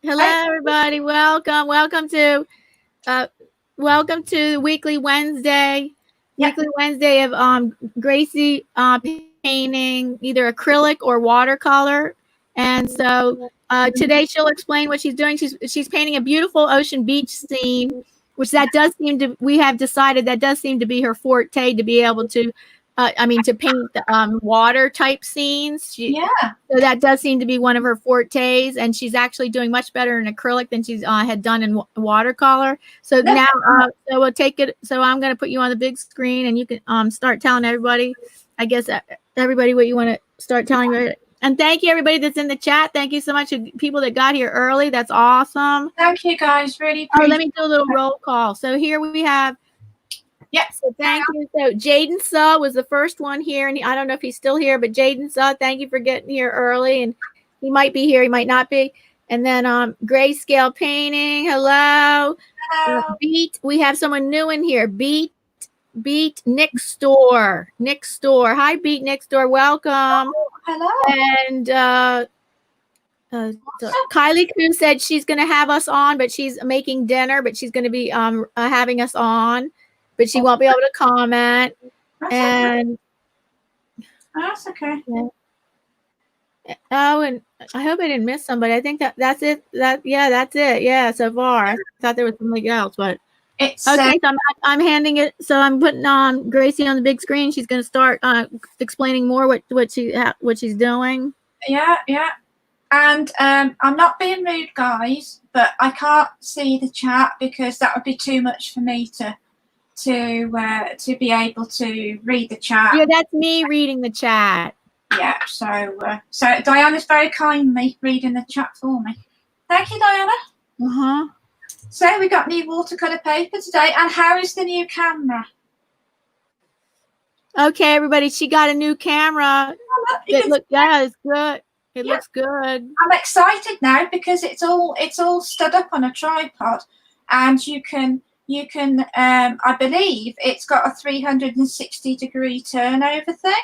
Hello, everybody. Uh, welcome to Weekly Wednesday. Yep. Weekly Wednesday of Gracie painting either acrylic or watercolor. And so today she'll explain what she's doing. She's painting a beautiful ocean beach scene, which we have decided that does seem to be her forte, to be able to to paint water type scenes. So that does seem to be one of her fortes, and she's actually doing much better in acrylic than she's had done in watercolor. So now, so we'll take it. So I'm going to put you on the big screen, and you can start telling everybody, I guess, everybody what you want to start telling me. And thank you, everybody that's in the chat. Thank you so much to people that got here early. That's awesome. Thank you, guys. Really appreciate it. Let me do a little roll call. So here we have. Yes. So thank you. So Jaden Suh was the first one here, and I don't know if he's still here, but Jaden Suh, thank you for getting here early, and he might be here, he might not be. And then Grayscale Painting, hello. Beat, we have someone new in here. Beat Next Door. Hi, Beat Next Door. Welcome. Hello. And Kylie Crew said she's going to have us on, but she's making dinner, but she's going to be having us on. But she won't be able to comment. That's okay. Yeah. Oh, and I hope I didn't miss somebody. I think that's it. That's it. Yeah, so far. I thought there was something else, but it's okay. So I'm handing it. So I'm putting on Gracie on the big screen. She's going to start explaining more what she's doing. Yeah. And I'm not being rude, guys, but I can't see the chat because that would be too much for me to be able to read the chat. Yeah, that's me reading the chat. Yeah, so Diana's very kindly reading the chat for me. Thank you, Diana. So we got new watercolor paper today, and how is the new camera? Okay, everybody, she got a new camera. It's good. It looks good. I'm excited now because it's all stood up on a tripod, and you can I believe it's got a 360-degree turnover thing.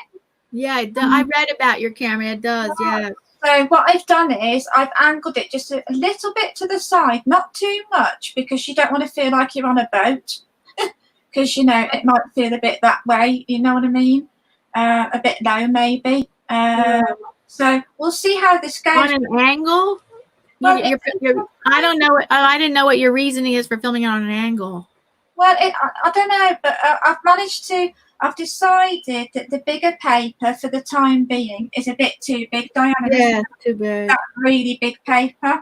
Yeah, I read about your camera. It does, yeah. So what I've done is I've angled it just a little bit to the side, not too much, because you don't want to feel like you're on a boat, because it might feel a bit that way. You know what I mean? A bit low, maybe. So we'll see how this goes. On an angle? Well, I don't know. I didn't know what your reasoning is for filming it on an angle. Well, I don't know, but I've decided that the bigger paper for the time being is a bit too big, Diana. Yeah, too big. That really big paper.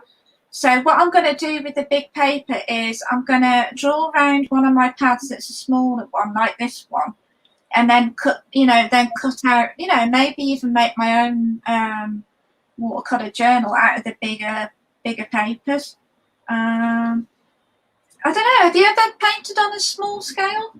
So what I'm going to do with the big paper is I'm going to draw around one of my pads that's a smaller one, like this one, and then cut out, maybe even make my own watercolor journal out of the bigger papers. I don't know. Have you ever painted on a small scale?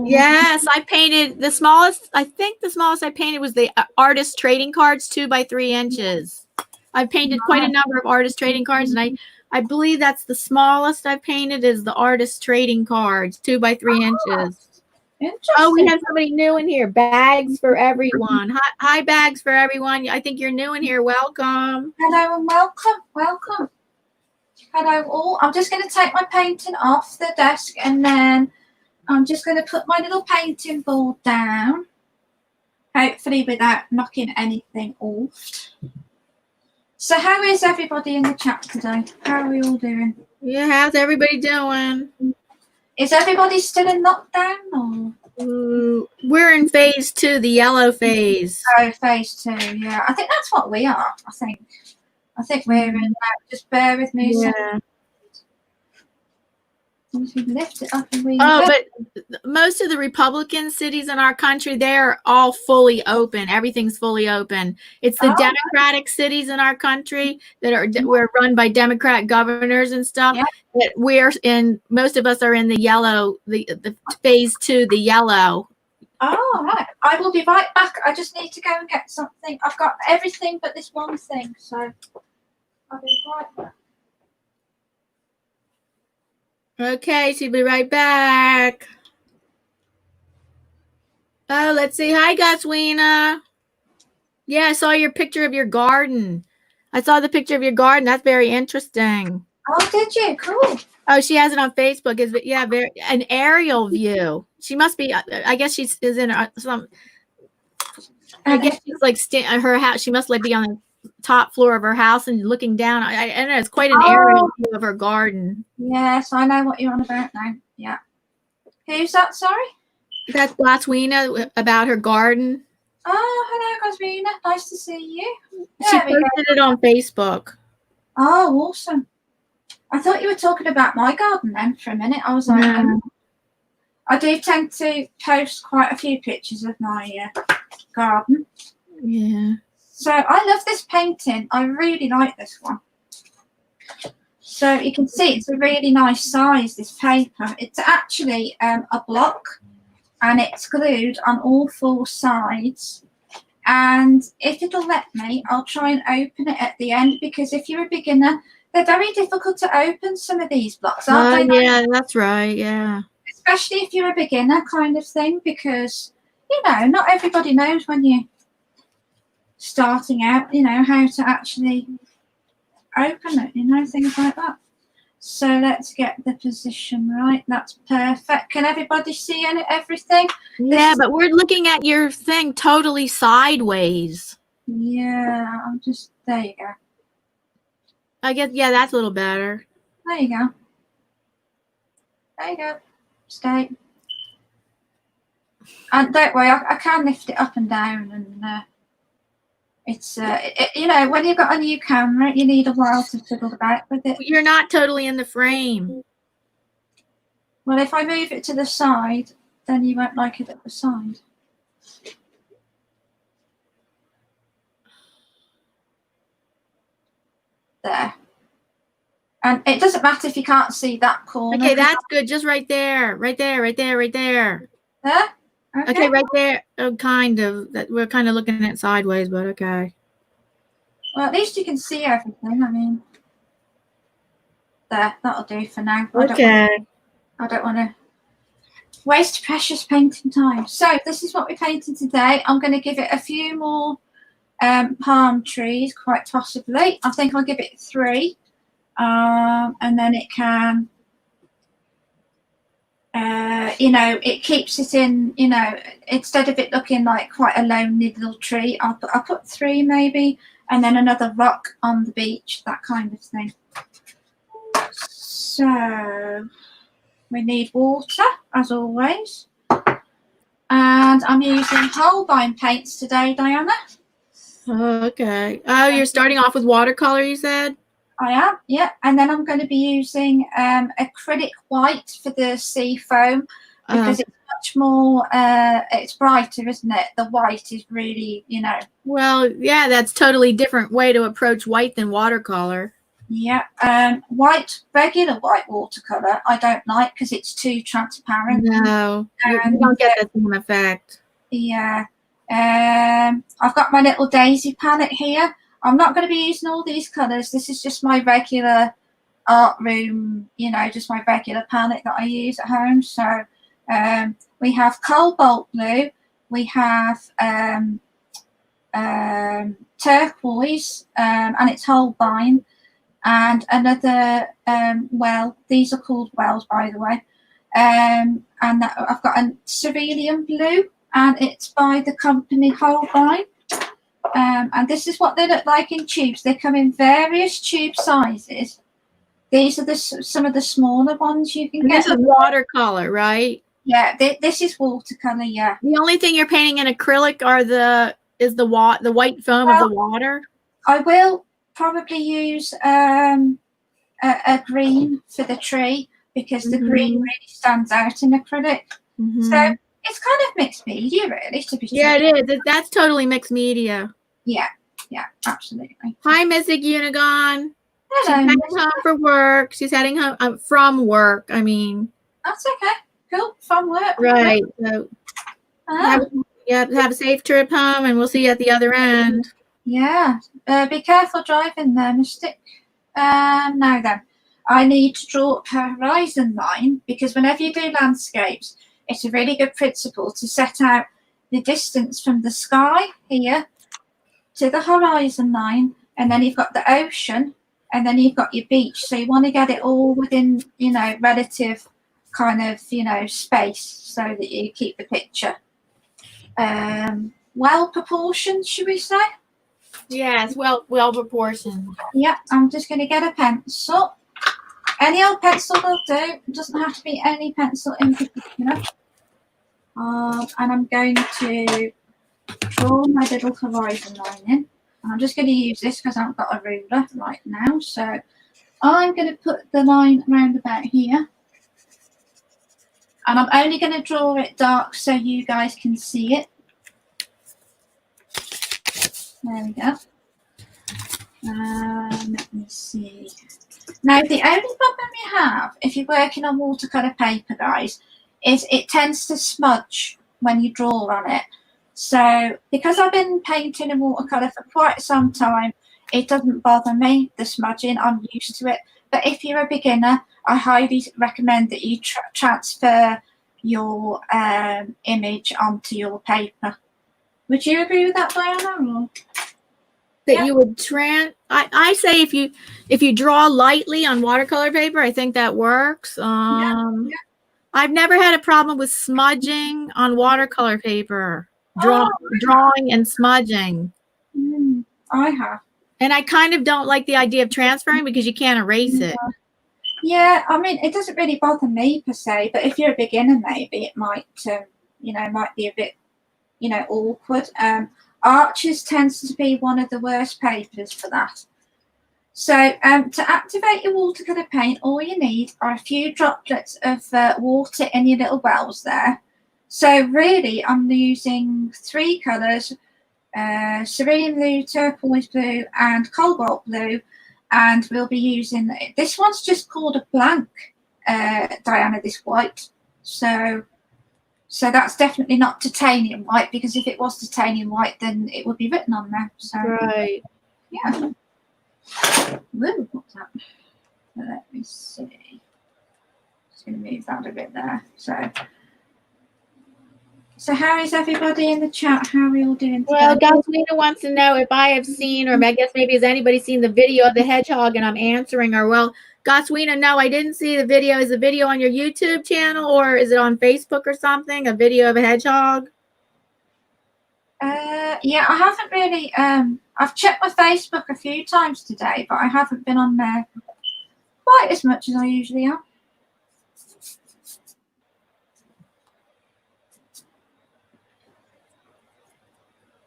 Yes, I painted the smallest. I think the smallest I painted was the artist trading cards, 2 by 3 inches. I've painted quite a number of artist trading cards, and I believe that's the smallest I've painted is the artist trading cards, 2 by 3 inches. Oh, we have somebody new in here. Bags for everyone. Hi, Bags for everyone. I think you're new in here. Welcome. Hello and welcome. Hello all. I'm just going to take my painting off the desk, and then I'm just going to put my little painting board down, hopefully without knocking anything off. So how is everybody in the chat today? How are we all doing? Yeah, how's everybody doing? Is everybody still in lockdown? Or? We're in phase 2, the yellow phase. Oh, phase 2, yeah. I think that's what we are, I think we're in that. Just bear with me. Yeah. Lift it up but most of the Republican cities in our country, they're all fully open. Everything's fully open. It's the Democratic cities in our country we're run by Democrat governors and stuff. Yeah. That most of us are in the yellow, the phase 2, the yellow. Oh, right. I will be right back. I just need to go and get something. I've got everything but this one thing, so I'll be right back. Okay, she'll be right back. Oh, let's see. Hi, Goswina. Yeah, I saw your picture of your garden. I saw the picture of your garden. That's very interesting. Oh, did you? Cool. Oh, she has it on Facebook. Is yeah, very an aerial view. She must be. I guess she's is in some. I guess she's like her house. She must like be on the top floor of her house and looking down. I don't know. It's quite an aerial view of her garden. Yes, I know what you're on about now. Yeah. Who's that? Sorry. That's Glaswina about her garden. Oh, hello, Glaswina. Nice to see you. She posted it on Facebook. Oh, awesome. I thought you were talking about my garden then for a minute. I was like, I do tend to post quite a few pictures of my garden. Yeah. So I love this painting. I really like this one. So you can see it's a really nice size, this paper. It's actually a block and it's glued on all 4 sides. And if it'll let me, I'll try and open it at the end, because if you're a beginner, they're very difficult to open, some of these blocks, aren't they? Yeah, that's right. Yeah. Especially if you're a beginner kind of thing, because, you know, not everybody knows when you're starting out, you know, how to actually open it, you know, things like that. So let's get the position right. That's perfect. Can everybody see everything? Yeah, but we're looking at your thing totally sideways. Yeah, I'm just, there you go. I guess, yeah, that's a little better. There you go. There you go. Stay. And don't worry, I can lift it up and down, and it's you know, when you've got a new camera, you need a while to fiddle about with it. You're not totally in the frame. Well, if I move it to the side, then you won't like it at the side. There. And it doesn't matter if you can't see that corner. Okay, that's good. Just right there. Right there, right there, right there. There? Okay, right there. Oh, kind of. We're kind of looking at it sideways, but okay. Well, at least you can see everything. I mean, there. That'll do for now. Okay. I don't want to waste precious painting time. So this is what we painted today. I'm going to give it a few more palm trees, quite possibly. I think I'll give it 3. And then it can, you know, it keeps it in, you know, instead of it looking like quite a lonely little tree, I'll put 3 maybe, and then another rock on the beach, that kind of thing. So we need water, as always. And I'm using Holbein paints today, Diana. Okay. Oh, you're starting off with watercolor, you said? I am, yeah. And then I'm going to be using acrylic white for the sea foam, because it's much more, it's brighter, isn't it? The white is really, you know. Well, yeah, that's totally different way to approach white than watercolor. Yeah. Regular white watercolor, I don't like because it's too transparent. No, you don't get the same effect. Yeah. I've got my little daisy palette here. I'm not going to be using all these colours. This is just my regular art room, you know, just my regular palette that I use at home. So we have cobalt blue, we have turquoise, and it's Holbein, and another, well, these are called wells, by the way. And I've got a cerulean blue, and it's by the company Holbein. And this is what they look like in tubes. They come in various tube sizes. These are some of the smaller ones you can get. This is watercolor, right? Yeah, this is watercolor. Yeah. The only thing you're painting in acrylic is the white foam of the water. I will probably use a green for the tree, because the green really stands out in acrylic. So it's kind of mixed media, really, to be Yeah, it is. That's totally mixed media. Yeah, absolutely. Hi, Mystic Unigon. Hello. She's heading home for work. She's heading home from work. I mean, that's okay. Cool. From work. Right. So have a safe trip home, and we'll see you at the other end. Yeah. Be careful driving there, Mystic. Now then, I need to draw up a horizon line, because whenever you do landscapes, it's a really good principle to set out the distance from the sky here to the horizon line and then you've got the ocean, and then you've got your beach. So you want to get it all within, you know, relative kind of, you know, space, so that you keep the picture well proportioned, should we say? Yes, well proportioned. Yeah, I'm just going to get a pencil. Any old pencil will do. It doesn't have to be any pencil in particular. And I'm going to draw my little horizon line in. And I'm just going to use this because I haven't got a ruler right now. So I'm going to put the line around about here. And I'm only going to draw it dark so you guys can see it. There we go. Let me see. Now, the only problem you have if you're working on watercolour paper, guys, is it tends to smudge when you draw on it. So, because I've been painting in watercolour for quite some time, it doesn't bother me, the smudging. I'm used to it. But if you're a beginner, I highly recommend that you transfer your image onto your paper. Would you agree with that, Diana? Or? That you would I say if you draw lightly on watercolor paper, I think that works. I've never had a problem with smudging on watercolor paper. Drawing and smudging. I have. And I kind of don't like the idea of transferring because you can't erase it. Yeah, I mean, it doesn't really bother me per se, but if you're a beginner, maybe it might, you know, might be a bit, you know, awkward. Arches tends to be one of the worst papers for that. So to activate your watercolour paint, all you need are a few droplets of water in your little wells there. So really, I'm using 3 colours, cerulean blue, turquoise blue, and cobalt blue. And we'll be using, this one's just called a blank, Diana, this white. So that's definitely not titanium white, because if it was titanium white, then it would be written on there. So right. Yeah. Woo, what's that? Let me see. Just going to move that a bit there. So how is everybody in the chat? How are we all doing today? Well, Gasolina wants to know if I have seen, or I guess maybe has anybody seen the video of the hedgehog, and I'm answering her. Well, Gasolina, no, I didn't see the video. Is the video on your YouTube channel, or is it on Facebook or something? A video of a hedgehog? Yeah, I haven't really. I've checked my Facebook a few times today, but I haven't been on there quite as much as I usually am.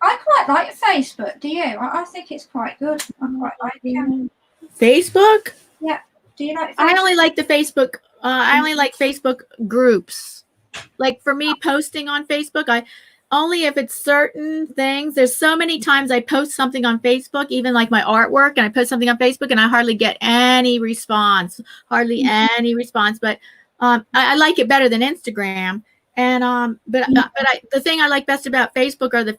I quite like Facebook. Do you? I think it's quite good. I quite like it. Facebook? Yeah. Do you like Facebook? I only like the Facebook. I only like Facebook groups. Like for me, posting on Facebook, only if it's certain things. There's so many times I post something on Facebook, even like my artwork, and I post something on Facebook, and I hardly get any response. Hardly any response. But I like it better than Instagram. And the thing I like best about Facebook are the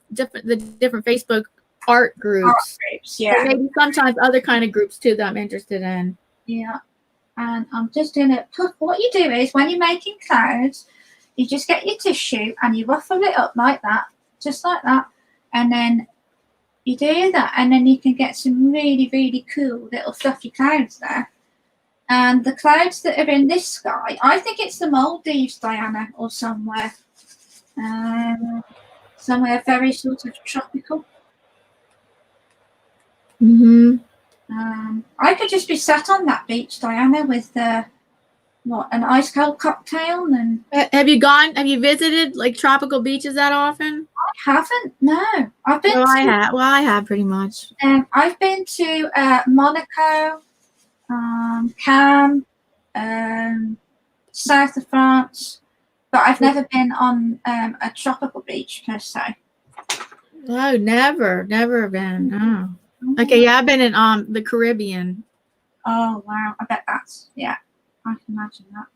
different Facebook art groups. Yeah. And maybe sometimes other kind of groups too that I'm interested in. Yeah. And I'm just gonna put, what you do is when you're making clouds, you just get your tissue and you ruffle it up like that, just like that, and then you do that, and then you can get some really, really cool little fluffy clouds there. And the clouds that are in this sky, I think it's the Maldives, Diana, or somewhere very sort of tropical. I could just be sat on that beach, Diana, with an ice cold cocktail. And have you visited like tropical beaches that often? I haven't. No, I've been. I have pretty much. I've been to Monaco, Cannes, south of France, but I've never been on a tropical beach per se. Oh, never been. Oh. Okay, yeah, I've been in the Caribbean. Oh wow, I bet that's, yeah, I can imagine that.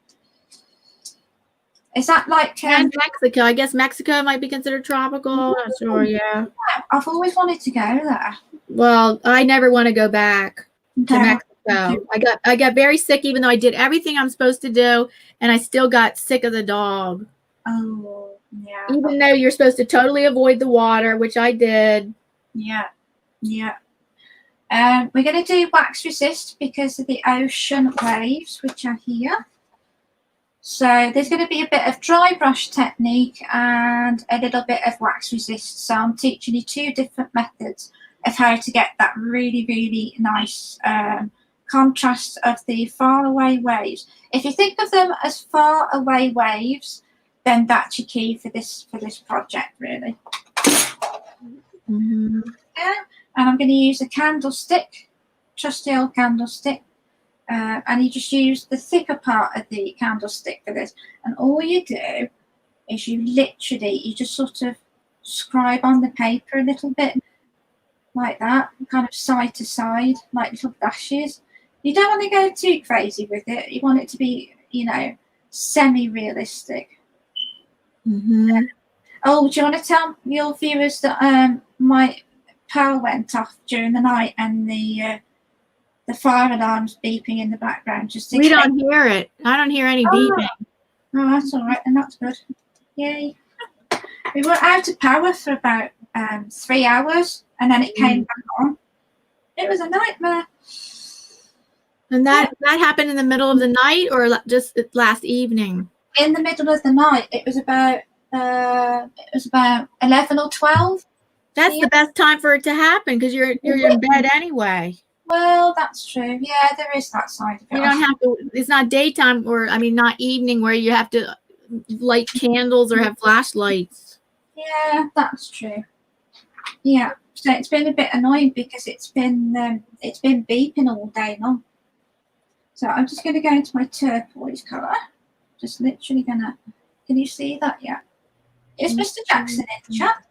Is that like and Mexico? I guess Mexico might be considered tropical. Not sure. Yeah, I've always wanted to go there. Well, I never want to go back to Mexico. I got very sick, even though I did everything I'm supposed to do, and I still got sick of the dog. Oh yeah. Even though you're supposed to totally avoid the water, which I did. Yeah, yeah. We're going to do wax resist because of the ocean waves, which are here. So there's going to be a bit of dry brush technique and a little bit of wax resist. So I'm teaching you 2 different methods of how to get that really, really nice contrast of the far away waves. If you think of them as far away waves, then that's your key for this project, really. Yeah. And I'm going to use a candlestick, trusty old candlestick. And you just use the thicker part of the candlestick for this. And all you do is you just sort of scribe on the paper a little bit like that, kind of side to side, like little dashes. You don't want to go too crazy with it. You want it to be, you know, semi-realistic. Oh, do you want to tell your viewers that my power went off during the night and the fire alarm's beeping in the background? We don't hear it. I don't hear any beeping. Oh, that's all right, and that's good. Yay. We were out of power for about 3 hours, and then it came back on. It was a nightmare. And that happened in the middle of the night or just last evening? In the middle of the night. It was about 11 or 12. That's the best time for it to happen because you're in bed anyway. Well, that's true. Yeah, there is that side of it. You don't have to. It's not daytime, or I mean, not evening, where you have to light candles or have flashlights. Yeah, that's true. Yeah, so it's been a bit annoying because it's been beeping all day long. So I'm just going to go into my turquoise colour. Just literally gonna. Can you see that yet? Is Mr. Jackson in the chat?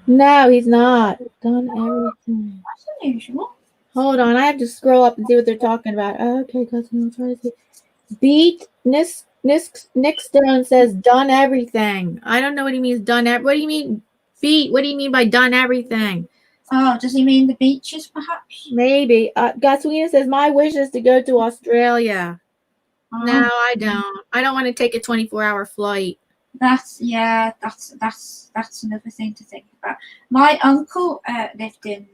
No, he's not. Done everything. That's unusual. Hold on, I have to scroll up and see what they're talking about. Okay, because I'm trying to see. Beat Nick Stone says done everything. I don't know what he means done. What do you mean beat? What do you mean by done everything? Oh, does he mean the beaches, perhaps? Maybe. Gaswina says my wish is to go to Australia. Oh. No, I don't. I don't want to take a 24-hour flight. That's another thing to think about. My uncle lived in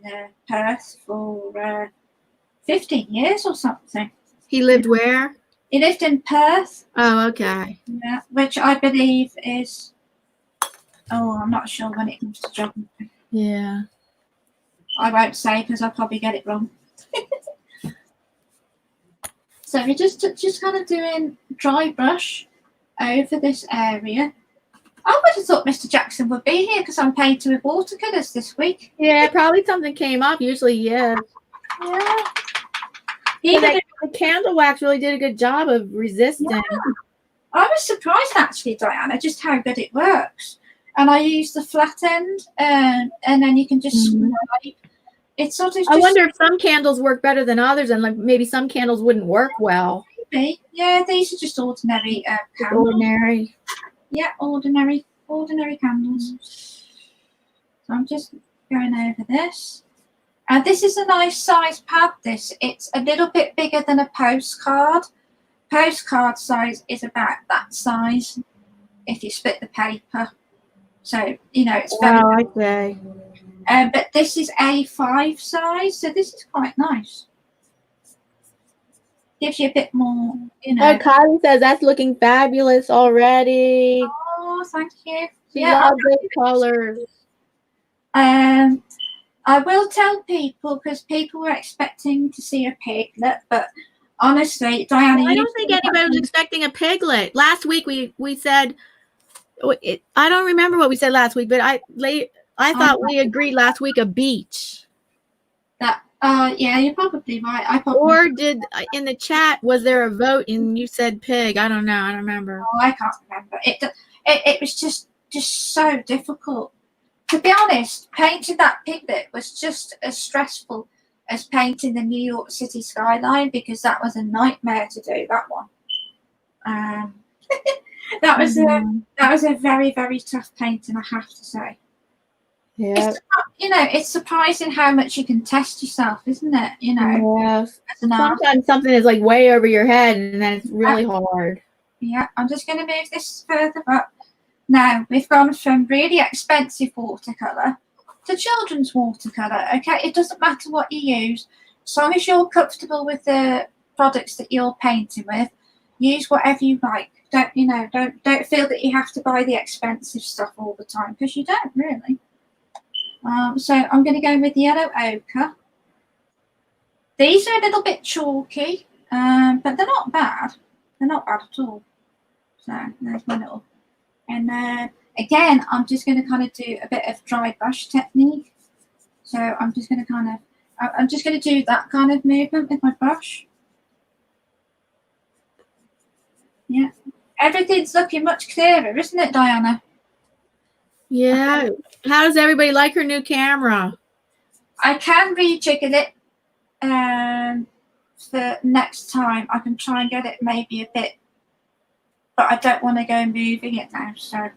Perth for 15 years or something. He lived where? He lived in Perth. Oh, okay. Yeah, which I believe is. Oh, I'm not sure when it comes to geography. Yeah. I won't say because I'll probably get it wrong. So we're just kind of doing dry brush over this area. I would have thought Mr. Jackson would be here because I'm painting with watercolors this week. Yeah, probably something came up. Usually, yeah. Yeah. The candle wax really did a good job of resisting. Yeah. I was surprised actually, Diana, just how good it works. And I use the flat end, and then you can just swipe. It's sort of. I wonder if some candles work better than others, and like maybe some candles wouldn't work well. Maybe. Yeah, these are just ordinary candles. Ordinary. Yeah, ordinary candles. So I'm just going over this. And this is a nice size pad. It's a little bit bigger than a postcard. Postcard size is about that size if you split the paper. So, you know, it's very I see. but this is A5 size, so this is quite nice. Gives you a bit more, you know. Oh, Kylie says that's looking fabulous already. Oh, thank you. She loves those colors. I will tell people because people were expecting to see a piglet, but honestly, Diana, I don't think anybody was expecting a piglet. Last week we said, I don't remember what we said last week, but I thought we agreed last week a beach. Yeah, you're probably right. Or did in the chat was there a vote and you said pig? I don't know. I don't remember. Oh, I can't remember. It was just so difficult. To be honest, painting that piglet was just as stressful as painting the New York City skyline because that was a nightmare to do that one. That was a very, very tough painting, I have to say. Yeah. It's surprising how much you can test yourself, isn't it? You know. Yes. Sometimes something is like way over your head, and then it's really hard. Yeah, I'm just going to move this further up. Now we've gone from really expensive watercolor for children's watercolor. Okay, it doesn't matter what you use, as long as you're comfortable with the products that you're painting with. Use whatever you like. Don't feel that you have to buy the expensive stuff all the time, because you don't really. So I'm going to go with yellow ochre. These are a little bit chalky, but they're not bad. They're not bad at all. So there's my little. And then again, I'm just going to kind of do a bit of dry brush technique. So I'm just going to do that kind of movement with my brush. Yeah, everything's looking much clearer, isn't it, Diana? Yeah. How does everybody like her new camera? I can rejiggle it for next time. I can try and get it maybe a bit, but I don't want to go moving it now. So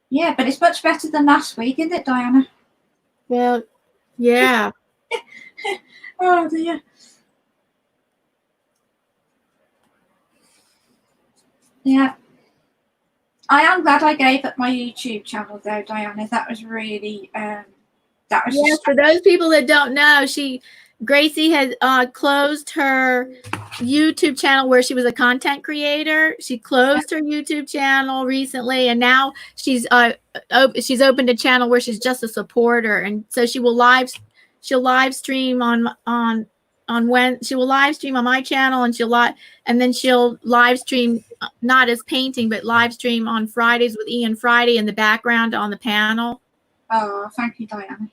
yeah, but it's much better than last week, isn't it, Diana? Well, yeah. Oh dear. Yeah. I am glad I gave up my YouTube channel though, Diana. That was really Yes, for those people that don't know, Gracie has closed her YouTube channel where she was a content creator. She closed her YouTube channel recently, and now she's opened a channel where she's just a supporter, and so she'll live stream on my channel, and then she'll live stream not as painting but live stream on Fridays with Ian Friday in the background on the panel. Oh, thank you, Diana.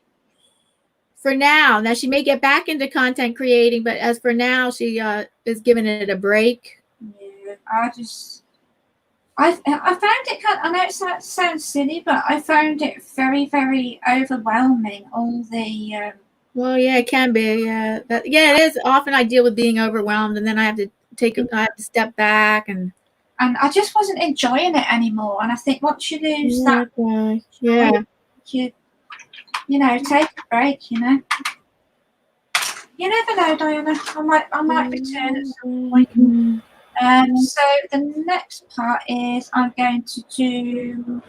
For now she may get back into content creating, but as for now, she is giving it a break. Yeah, I found it I know it sounds silly, but I found it very, very overwhelming. All the well, yeah, it can be. Yeah, it is. Often I deal with being overwhelmed, and then I have to step back, and I just wasn't enjoying it anymore. And I think once you lose that, you take a break. You never know, Diana. I might return at some point. So the next part is I'm going to do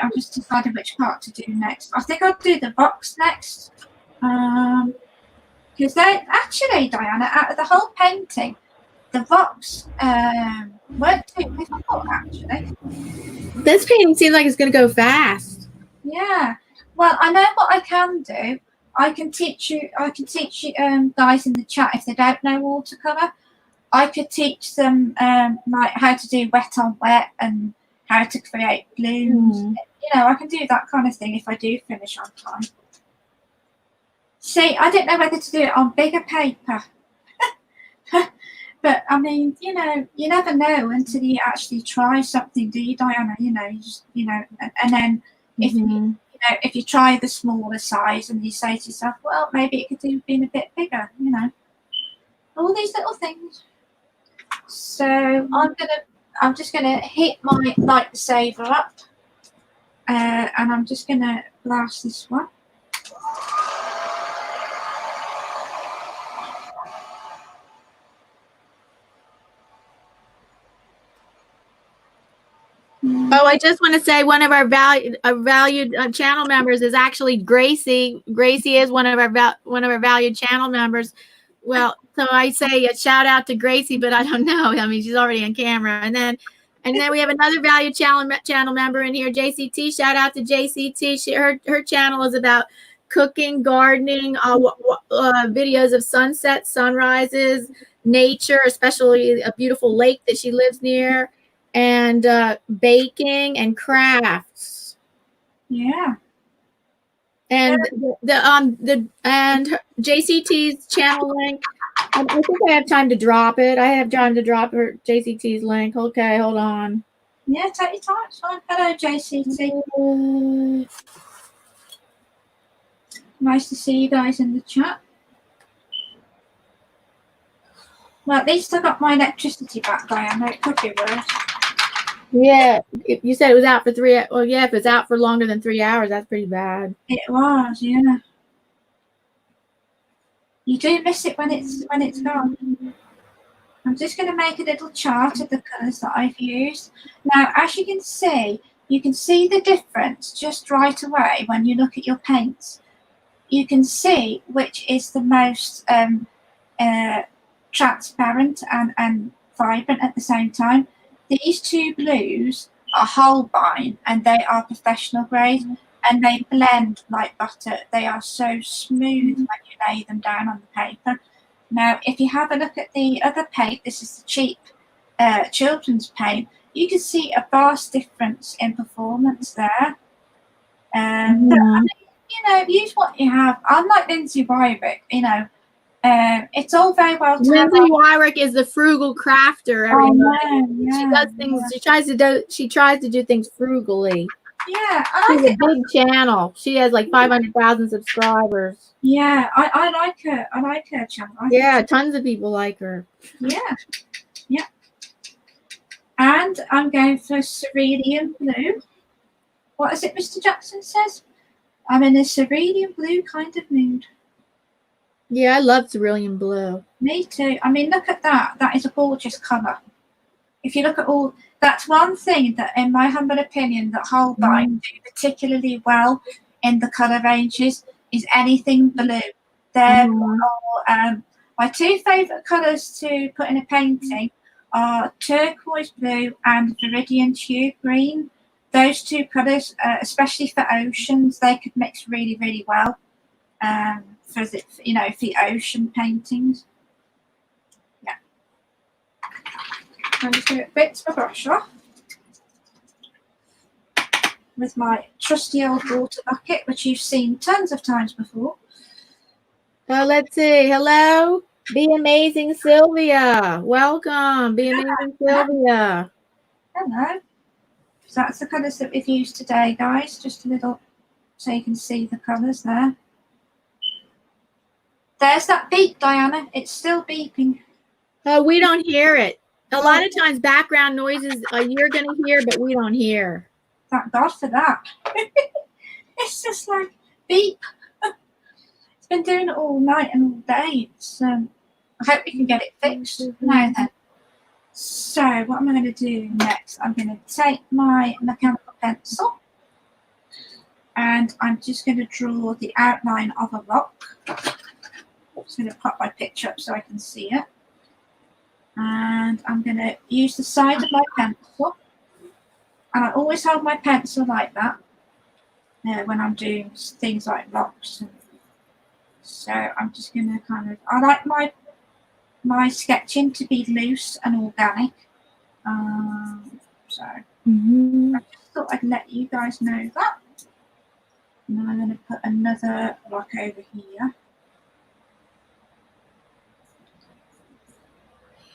I'm just deciding which part to do next. I think I'll do the box next. Because they actually, Diana, out of the whole painting, the box weren't too difficult actually. This painting seems like it's going to go fast. Yeah. Well, I know what I can do. I can teach you guys in the chat if they don't know watercolor. I could teach them like how to do wet on wet and how to create blooms. I can do that kind of thing if I do finish on time. See, I didn't know whether to do it on bigger paper. But I mean, you never know until you actually try something, do you, Diana? You just, and then if you try the smaller size and you say to yourself, well, maybe it could have been a bit bigger, all these little things. So I'm just gonna hit my lightsaber up, and I'm just gonna blast this one. Oh, I just want to say one of our valued channel members is actually Gracie. Gracie is one of our valued channel members. Well, so I say a shout out to Gracie, but I don't know. I mean, she's already on camera. And then we have another valued channel member in here, JCT. Shout out to JCT. Her channel is about cooking, gardening, videos of sunsets, sunrises, nature, especially a beautiful lake that she lives near, and baking and crafts. Yeah. And JCT's channel link. I think I have time to drop it. I have time to drop her JCT's link. Okay, hold on. Yeah, take your time. It's fine. Hello, JCT. Nice to see you guys in the chat. Well, at least I got my electricity back, Diana. It could be worse. Yeah, you said it was out for 3 hours. Well, yeah, if it's out for longer than 3 hours, that's pretty bad. It was, yeah. You do miss it when it's gone. I'm just going to make a little chart of the colours that I've used. Now, as you can see, you can see the difference just right away when you look at your paints. You can see which is the most transparent and vibrant at the same time. These two blues are Holbein and they are professional grade and they blend like butter. They are so smooth when you lay them down on the paper. Now, if you have a look at the other paint, this is the cheap children's paint, you can see a vast difference in performance there. But I mean, you know, use what you have. I'm like Lindsay Wyrick, you know. It's all very well. Lindsay Wyrick is the frugal crafter. Everybody, she does things. She tries to do things frugally. Yeah, she's a big channel. She has like 500,000 subscribers. Yeah, I like her. I like her channel. Yeah, tons of people like her. Yeah, yeah. And I'm going for cerulean blue. What is it, Mr. Jackson says? I'm in a cerulean blue kind of mood. Yeah, I love cerulean blue. Me too. I mean, look at that. That is a gorgeous colour. If you look at all, that's one thing that, in my humble opinion, that Holbein do particularly well in the colour ranges is anything blue. They're my two favourite colours to put in a painting are turquoise blue and viridian tube green. Those two colours, especially for oceans, they could mix really, really well for the, you know, for the ocean paintings. Yeah. I'm just going to bit my brush off with my trusty old water bucket, which you've seen tons of times before. Oh, let's see. Hello, Be Amazing Sylvia. Welcome, Be Amazing Sylvia. Hello. So that's the colours that we've used today, guys. Just a little, so you can see the colours there. There's that beep, Diana. It's still beeping. Oh, we don't hear it. A lot of times background noises you're going to hear, but we don't hear. Thank God for that. It's just like beep. It's been doing it all night and all day. It's, I hope we can get it fixed. Now then. So what am I going to do next? I'm going to take my mechanical pencil and I'm just going to draw the outline of a rock. I'm just going to pop my picture up so I can see it. And I'm going to use the side of my pencil. And I always hold my pencil like that when I'm doing things like rocks. So I'm just going to kind of, I like my sketching to be loose and organic. So I just thought I'd let you guys know that. And then I'm going to put another rock over here.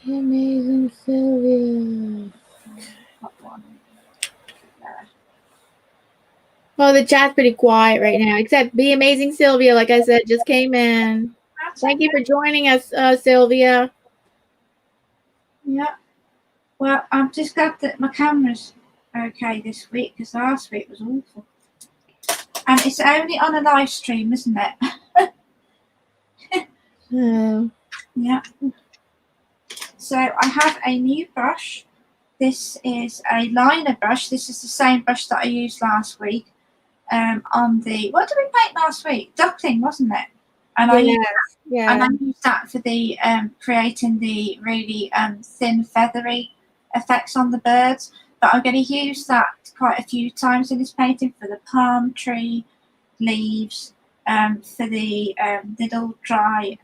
Amazing Sylvia. Oh, the chat's pretty quiet right now, except Be Amazing Sylvia, like I said, just came in. Thank you for joining us, Sylvia. Yeah. Well, I've just got that my camera's okay this week because last week was awful. And it's only on a live stream, isn't it? Yeah. So I have a new brush. This is a liner brush. This is the same brush that I used last week. On the, what did we paint last week? Duckling, wasn't it? And I used that for the creating the really thin feathery effects on the birds. But I'm going to use that quite a few times in this painting for the palm tree leaves, for the little dry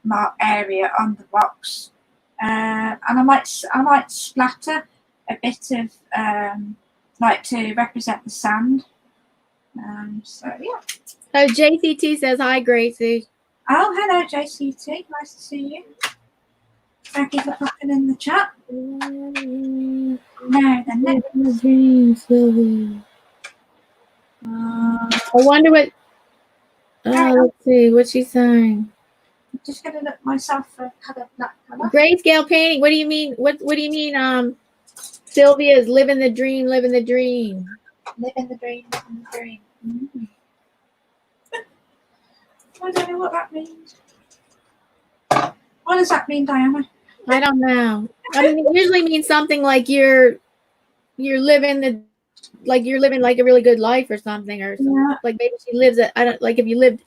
mark area on the rocks, and I might splatter a bit of like to represent the sand. So yeah. Oh, JCT says hi, Gracie. Oh, hello, JCT. Nice to see you. Thank you for popping in the chat. Now the next dream, Sylvia. I wonder what. Let's see what she's saying. I'm just gonna look myself for a color, black color. Grayscale painting. What do you mean? What do you mean? Sylvia is living the dream, living the dream. Living the dream, living the dream. I don't know what that means. What does that mean, Diana? I don't know. I mean, it usually means something like you're living the like you're living like a really good life or something, or Yeah. like maybe she lives at, I don't, like if you lived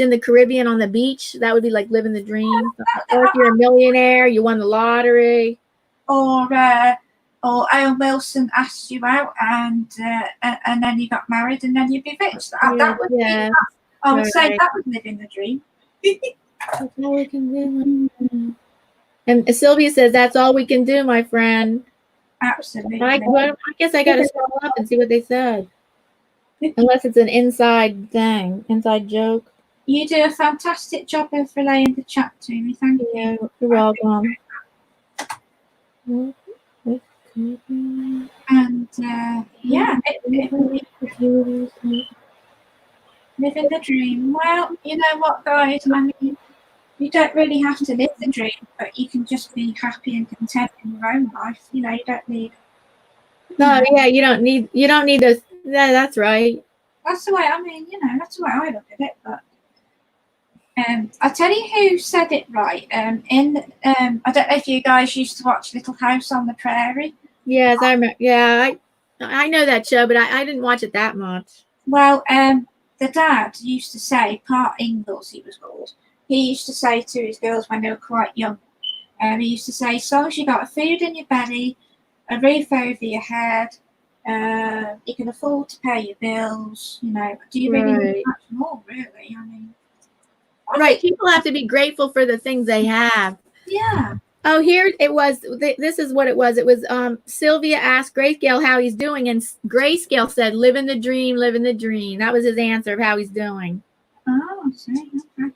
in the Caribbean on the beach, that would be like living the dream. Or if you're a millionaire, you won the lottery. Or Owen Wilson asked you out and then you got married and then you'd be rich. That would be, I would say that was living the dream. That's all we can do. And Sylvia says that's all we can do, my friend. Absolutely. I guess I got to scroll up and see what they said. Unless it's an inside thing, inside joke. You do a fantastic job of relaying the chat to me. Thank you. You're welcome. And yeah, living the dream. Well, you know what, guys? I mean, you don't really have to live the dream, but you can just be happy and content in your own life. You know, you don't need. No, yeah, you don't need to. Yeah, that's right. That's the way. I mean, you know, that's the way I look at it. But I'll tell you who said it right. I don't know if you guys used to watch Little House on the Prairie. Yes, I remember. Yeah, I know that show, but I didn't watch it that much. Well, the dad used to say, Part Ingalls he was called. He used to say to his girls when they were quite young, he used to say, as long as you got food in your belly, a roof over your head, you can afford to pay your bills, you know, do you really need much more, really? I mean, people have to be grateful for the things they have. Yeah. Oh, here it was. This is what it was. It was Sylvia asked Grayscale how he's doing, and Grayscale said, living the dream, living the dream. That was his answer of how he's doing. Oh, see, okay.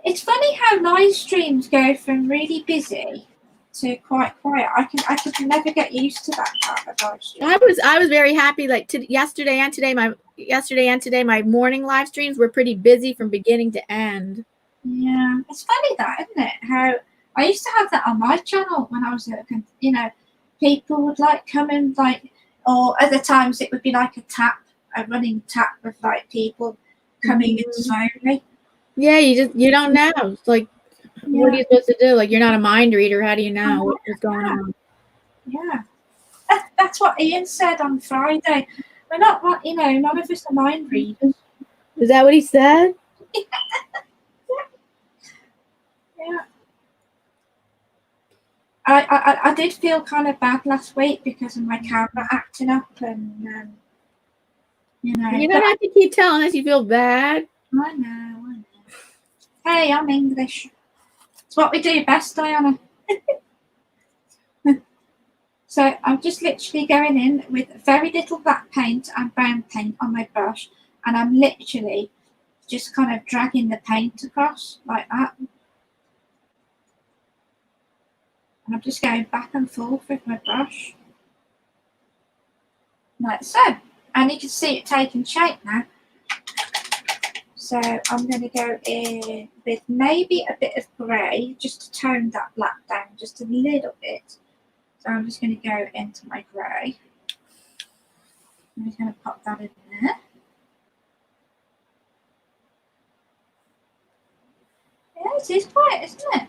It's funny how live streams go from really busy to quite quiet. I could never get used to that part of live stream. I was very happy. Like yesterday and today, my morning live streams were pretty busy from beginning to end. Yeah, it's funny that, isn't it? How I used to have that on my channel when I was you know, people would like come in like, or other times it would be like a running tap of like people coming in slowly. Yeah, you don't know. It's like, what are you supposed to do? Like, you're not a mind reader. How do you know what's going on? Yeah, that's what Ian said on Friday. We're not, you know, none of us are mind readers. Is that what he said? Yeah. I did feel kind of bad last week because of my camera acting up, and you know. You don't have to keep telling us you feel bad. I know. Hey, I'm English. It's what we do best, Diana. So I'm just literally going in with very little black paint and brown paint on my brush, and I'm literally just kind of dragging the paint across like that. And I'm just going back and forth with my brush. Like so. And you can see it taking shape now. So I'm going to go in with maybe a bit of grey, just to tone that black down just a little bit. So I'm just going to go into my grey. I'm just going to pop that in there. Yeah, it is quiet, isn't it?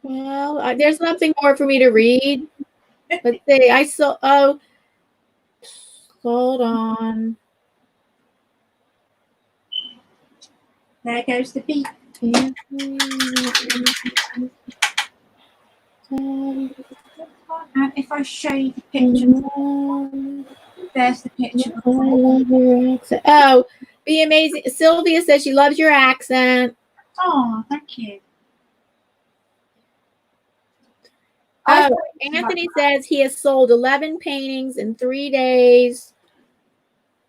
Well, there's nothing more for me to read. Let's see. I saw. Oh, hold on. There goes the beat. And if I show you the picture, there's the picture. I love your accent. Oh, be amazing. Sylvia says she loves your accent. Oh, thank you. Oh, Anthony says he has sold 11 paintings in 3 days.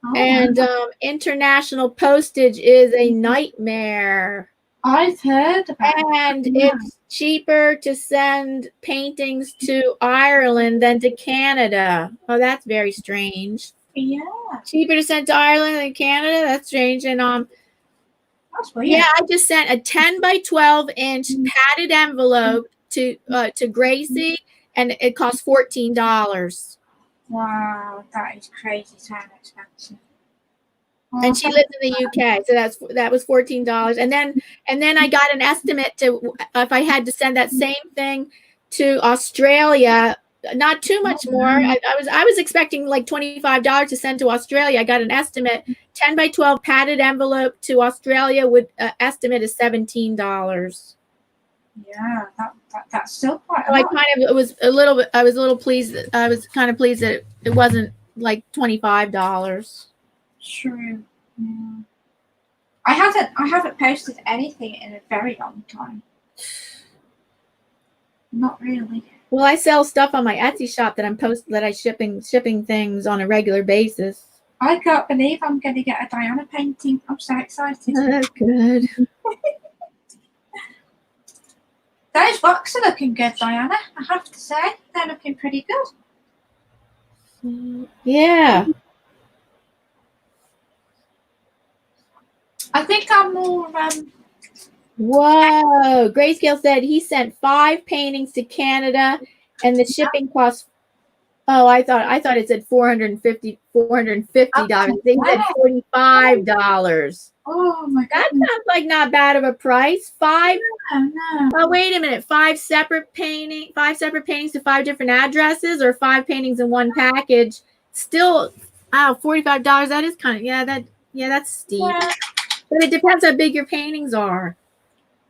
Oh, and international postage is a nightmare. I've heard about it. And it's cheaper to send paintings to Ireland than to Canada. Oh, that's very strange. Yeah. Cheaper to send to Ireland than Canada? That's strange. And that's weird. Yeah, I just sent a 10 by 12 inch padded envelope to Gracie, and it cost $14. Wow, that is crazy. Sound expensive. And she lives in the UK, so that was $14. And then I got an estimate to if I had to send that same thing to Australia, not too much more. I was expecting like $25 to send to Australia. I got an estimate 10 by 12 padded envelope to Australia would estimate is $17. Yeah, that's still quite a So I lot. kind of was a little bit. I was a little pleased. I was kind of pleased that it wasn't like $25. True. Yeah. I haven't posted anything in a very long time. Not really. Well, I sell stuff on my Etsy shop that I shipping things on a regular basis. I can't believe I'm going to get a Diana painting. I'm so excited. Good. Those rocks are looking good, Diana. I have to say, they're looking pretty good. Yeah. I think I'm more. Whoa. Grayscale said he sent 5 paintings to Canada and the shipping cost. Oh, I thought it said $450. They said $45. Oh my god. That sounds like not bad of a price. 5. No. Oh, wait a minute. 5 separate paintings to 5 different addresses, or 5 paintings in one package. Still, $45. That is kind of that's steep. Yeah. But it depends how big your paintings are.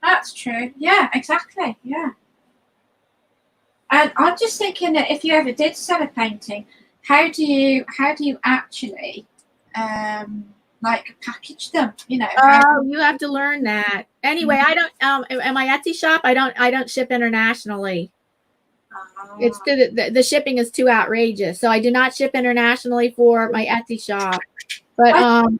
That's true. Yeah, exactly. Yeah. And I'm just thinking that if you ever did sell a painting, how do you actually like package them? You know. Oh, you have to learn that. Anyway, I don't at my Etsy shop, I don't ship internationally. It's the shipping is too outrageous. So I do not ship internationally for my Etsy shop. But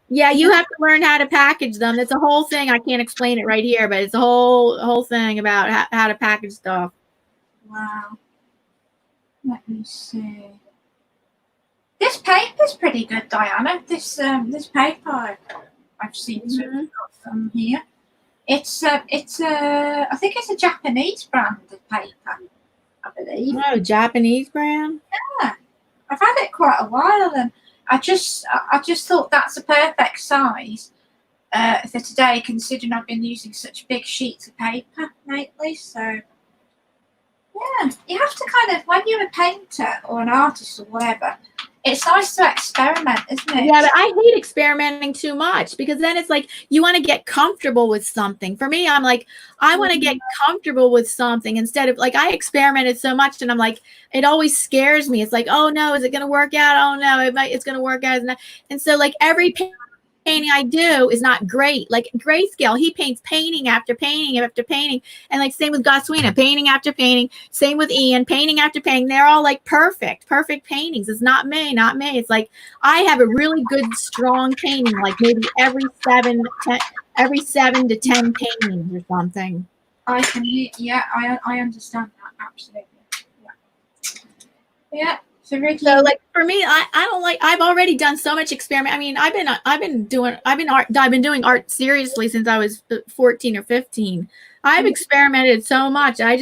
yeah, you have to learn how to package them. It's a whole thing. I can't explain it right here, but it's a whole thing about how to package stuff. Wow. Let me see. This paper's pretty good, Diana. This paper I've seen from here. It's I think it's a Japanese brand of paper, I believe. Oh, Japanese brand? Yeah. I've had it quite a while, and I just thought that's a perfect size for today, considering I've been using such big sheets of paper lately. So yeah, you have to kind of, when you're a painter or an artist or whatever, it's nice to experiment, isn't it? Yeah, but I hate experimenting too much, because then it's like you want to get comfortable with something. For me, I'm like, I want to get comfortable with something instead of, like, I experimented so much and I'm like, it always scares me. It's like, oh no, is it going to work out? Oh no, it's going to work out. And so like every painting I do is not great. Like Grayscale, he paints painting after painting after painting, and like same with Goswina, painting after painting. Same with Ian, painting after painting. They're all like perfect paintings. It's not me. It's like I have a really good strong painting, like maybe every 7 to 10 paintings or something. I can hear. Yeah, I understand that absolutely. Yeah. So like for me, I don't like. I've already done so much experiment. I mean, I've been doing art seriously since I was 14 or 15. I've experimented so much. I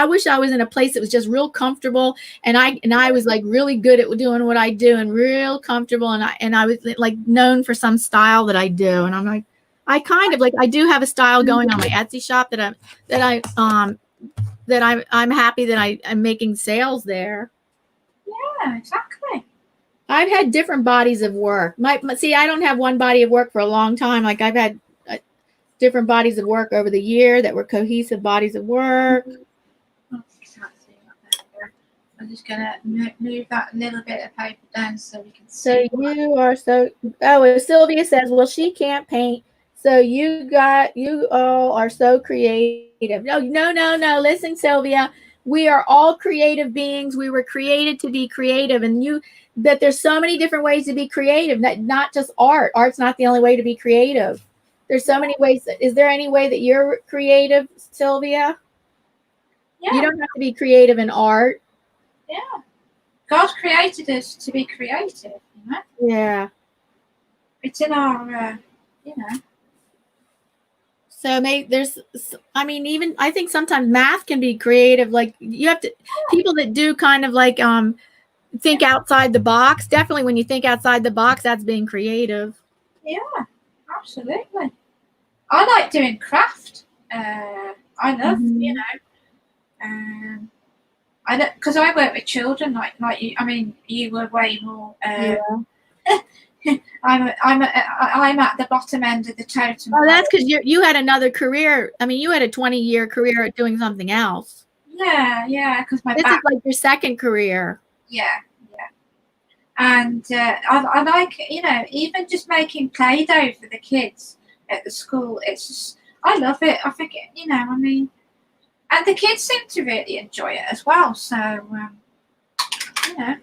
wish I was in a place that was just real comfortable, and I was like really good at doing what I do and real comfortable, and I was like known for some style that I do, and I'm like, I kind of like, I do have a style going on my Etsy shop that I'm happy that I'm making sales there. Yeah, exactly. I've had different bodies of work. See, I don't have one body of work for a long time. Like I've had different bodies of work over the year that were cohesive bodies of work. I'm just gonna move that little bit of paper down so we can see. So you are so. Oh, Sylvia says, well, she can't paint. So you all are so creative. No. Listen, Sylvia. We are all creative beings. We were created to be creative, and that there's so many different ways to be creative, not just art. Art's not the only way to be creative. There's so many ways. Is there any way that you're creative, Sylvia? Yeah. You don't have to be creative in art. Yeah. God created us to be creative, you know? Yeah. It's in our, you know. So even I think sometimes math can be creative. Like you have to, people that do kind of like think outside the box. Definitely when you think outside the box, that's being creative. Yeah, absolutely. I like doing craft. I love, you know, I don't, because I work with children like you. I mean, you were way more. Yeah. I'm at the bottom end of the totem. Oh, that's because you had another career. I mean, you had a 20-year career at doing something else. Yeah, because my This back. is like your second career. Yeah. And I like, you know, even just making Play-Doh for the kids at the school. It's just, I love it. I think, you know, I mean, and the kids seem to really enjoy it as well. So, you know,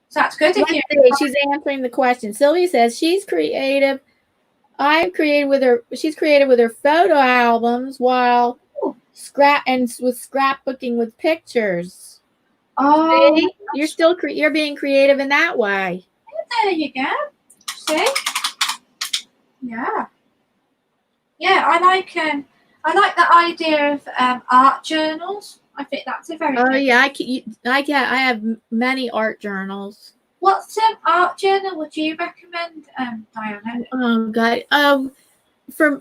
so that's good. She's answering the question. Sylvia says she's creative. She's creative with her photo albums while scrapbooking with pictures. Oh, see? You're being creative in that way. There you go. See? Yeah. I like the idea of art journals. I think that's a very good. Yeah, I have many art journals. What art journal would you recommend, Diana? Oh God.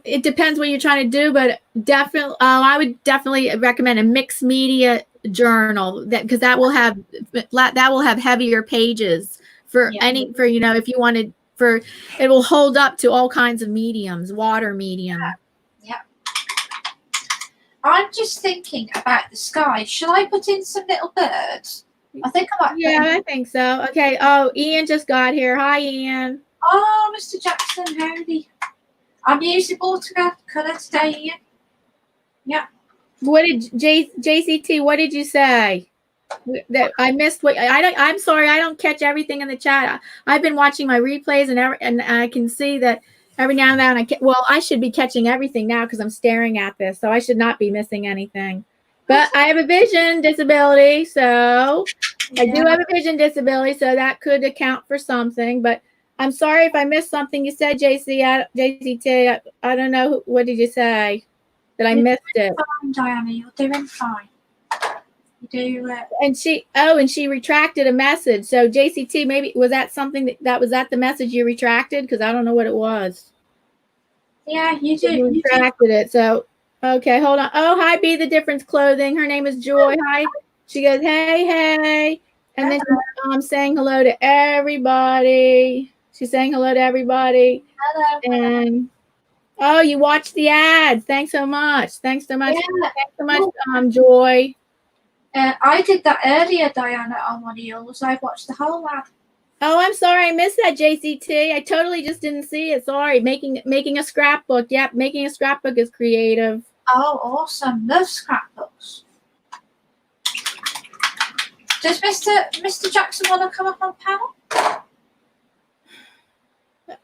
It depends what you're trying to do, but definitely, I would definitely recommend a mixed media journal because that will have heavier pages you know, if you wanted it will hold up to all kinds of mediums, water medium. Yeah. I'm just thinking about the sky. Shall I put in some little birds? I think I might. Yeah, I think so. Okay. Oh, Ian just got here. Hi, Ian. Oh, Mr. Jackson, howdy. I'm using watercolor today, Ian. Yeah. What did JCT? What did you say? That I missed what I'm sorry, I don't catch everything in the chat. I've been watching my replays and I can see that every now and then I should be catching everything now because I'm staring at this, so I should not be missing anything. But I have a vision disability, so I do have a vision disability, so that could account for something. But I'm sorry if I missed something you said, JCT. I don't know. What did you say? That I missed it. Fine, Diana, you're doing fine. You do. And she retracted a message. So JCT, maybe was that something that was that the message you retracted? Because I don't know what it was. Yeah, you do. You retracted it. So okay, hold on. Oh, hi, Be the Difference Clothing. Her name is Joy. Hi. She goes, hey, and then she's saying hello to everybody. She's saying hello to everybody. Hello. And oh, you watched the ads. Thanks so much. Yeah. Thanks so much, Joy. I did that earlier, Diana, on one of yours. I watched the whole ad. Oh, I'm sorry, I missed that, JCT. I totally just didn't see it. Sorry. Making a scrapbook. Yep, making a scrapbook is creative. Oh, awesome! Love scrapbooks. Does Mr. Jackson want to come up on panel?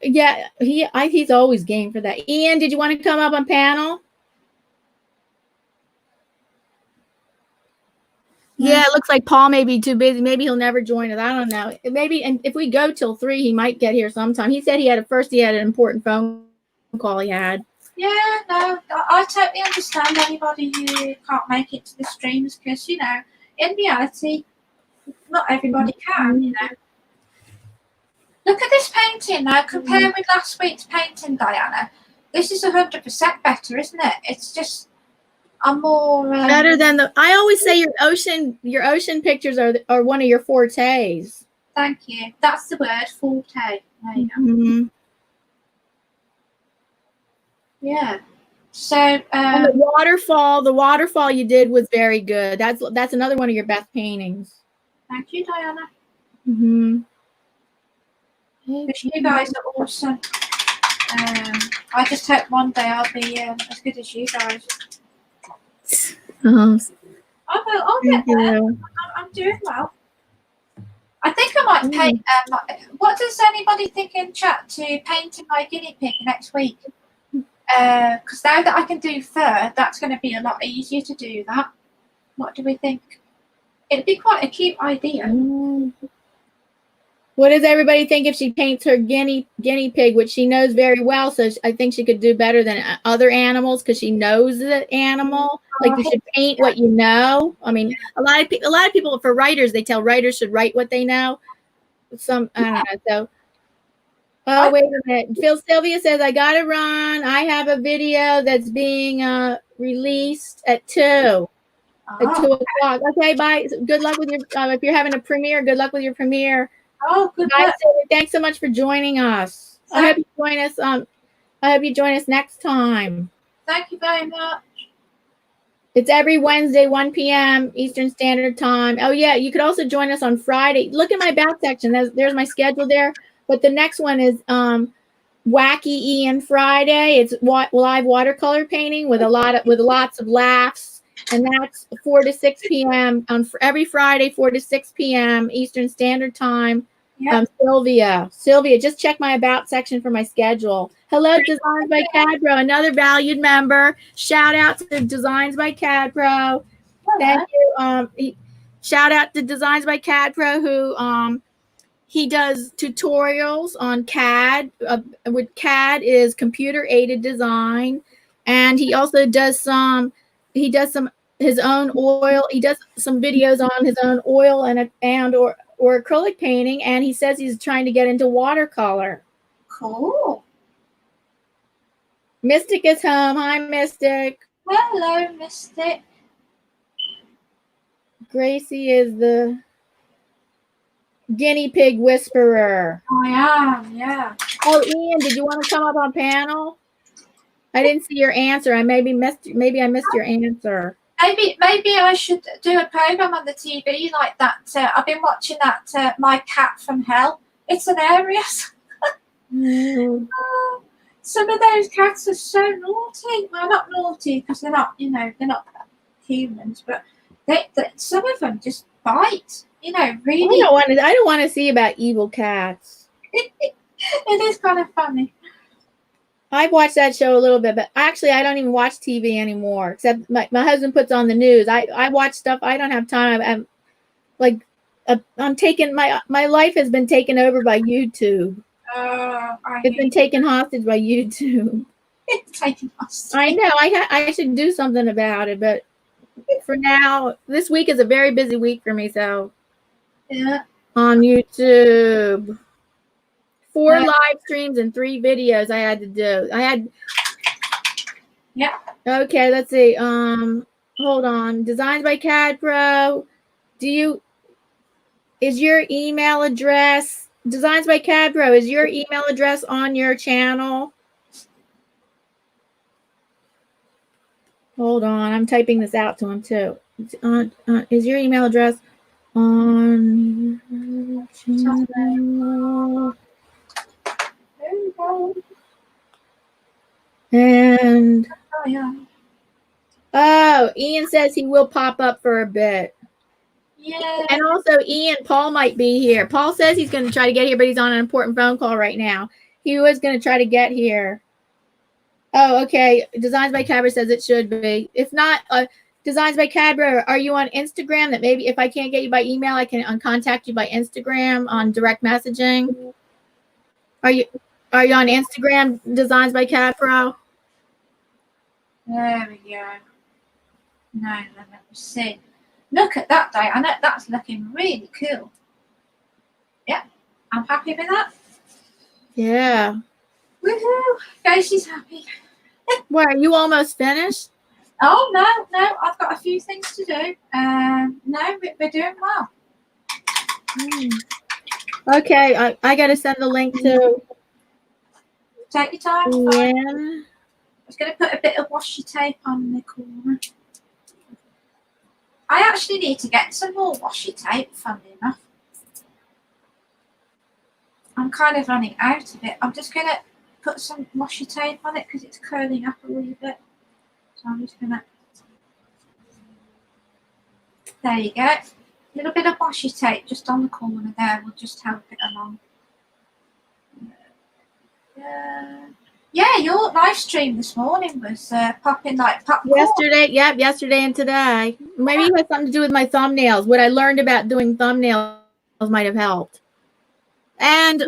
Yeah, he's always game for that. Ian, did you want to come up on panel? Yeah, it looks like Paul may be too busy. Maybe he'll never join us. I don't know. Maybe, and if we go till 3, he might get here sometime. He said he had an important phone call he had. Yeah, no, I totally understand anybody who can't make it to the streams because, you know, in reality, not everybody can, you know. Look at this painting now. Compare with last week's painting, Diana. This is 100% better, isn't it? It's just... I'm more better than I always say your ocean pictures are one of your fortes. Thank you. That's the word, forte. There you go. Yeah. So and the waterfall you did was very good. That's another one of your best paintings. Thank you, Diana. You guys are awesome. I just hope one day I'll be as good as you guys. I'll get there. I'm doing well. I think I might paint. What does anybody think in chat to painting my guinea pig next week? Because now that I can do fur, that's going to be a lot easier to do that. What do we think? It'd be quite a cute idea. What does everybody think if she paints her guinea pig, which she knows very well? So I think she could do better than other animals because she knows the animal. Like you should paint what you know. I mean, a lot of people for writers, they tell writers should write what they know. I don't know. So, oh wait a minute. Sylvia says I gotta run. I have a video that's being released at 2. at Oh, 2 o'clock. Okay, bye. Good luck with your, if you're having a premiere, good luck with your premiere. oh, good Bye, luck. Cindy. Thanks so much for joining us. I hope you join us. I hope you join us next time. Thank you very much. It's every Wednesday, 1 p.m. Eastern Standard Time. Oh, yeah. You could also join us on Friday. Look at my back section. There's my schedule there. But the next one is Wacky Ian Friday. It's live watercolor painting with lots of laughs. And that's 4 to 6 p.m. on every Friday, 4 to 6 p.m. Eastern Standard Time. Yep. Sylvia, just check my about section for my schedule. Hello, Designs by Cadpro, another valued member. Shout out to Designs by Cadpro. Thank you. Shout out to Designs by Cadpro, who he does tutorials on CAD. With CAD is computer aided design, and he also does some. He does his own oil. He does some videos on his own oil or acrylic painting, and he says he's trying to get into watercolor. Cool. Mystic is home. Hi, Mystic. Hello, Mystic. Gracie is the guinea pig whisperer. I am, yeah. Oh, Ian, did you want to come up on panel? I didn't see your answer. I maybe I missed your answer. Maybe I should do a program on the TV like that. I've been watching that My Cat from Hell. It's hilarious. Some of those cats are so naughty. Well, not naughty because they're not, they're not humans, but some of them just bite. Really. I don't want to see about evil cats. It is kind of funny. I've watched that show a little bit, but actually I don't even watch TV anymore, except my husband puts on the news. I watch stuff. I don't have time. I'm taken, my life has been taken over by YouTube. It's been taken hostage by YouTube. It's taken hostage. I know. I should do something about it, but for now, this week is a very busy week for me. So yeah, on YouTube. 4 live streams and 3 videos I had to do. Yeah. Okay, let's see. Hold on. Designs by Cadpro. Is your email address Designs by Cadpro? Is your email address on your channel? Hold on. I'm typing this out to him too. Is your email address on your channel? And Ian says he will pop up for a bit. Yeah. And also Paul might be here. Paul says he's going to try to get here, but he's on an important phone call right now. He was going to try to get here. Oh, okay. Designs by Cadpro says it should be. If not, Designs by Cadpro, are you on Instagram? That maybe if I can't get you by email, I can contact you by Instagram on direct messaging. Are you on Instagram, Designs by Cadpro? There we go. No, let me see. Look at that, Diana. That's looking really cool. Yeah, I'm happy with that. Yeah. Woohoo! Gracie's happy. What, are you almost finished? Oh, no. I've got a few things to do. No, we're doing well. Okay, I got to send the link to... Take your time. Yeah. I was going to put a bit of washi tape on the corner. I actually need to get some more washi tape, funnily enough. I'm kind of running out of it. I'm just going to put some washi tape on it because it's curling up a little bit. So I'm just going to... There you go. A little bit of washi tape just on the corner there will just help it along. Yeah, your live stream this morning was popping like popcorn. Yesterday and today. Maybe it has something to do with my thumbnails. What I learned about doing thumbnails might have helped. And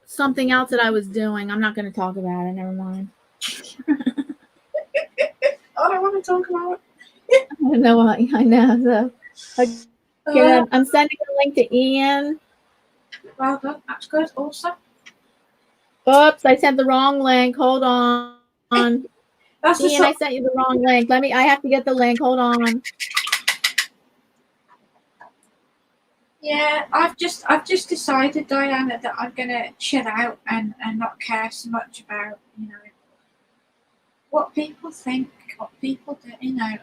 something else that I was doing. I'm not going to talk about it. Never mind. I don't want to talk about it. I know. So, okay, I'm sending a link to Ian. Well done. That's good. Awesome. Oops, I sent the wrong link. Hold on. That's the Ian, I sort. sent you the wrong link. I have to get the link. Hold on. Yeah, I've just decided, Diana, that I'm gonna chill out and not care so much about, you know, what people think, what people do, you know.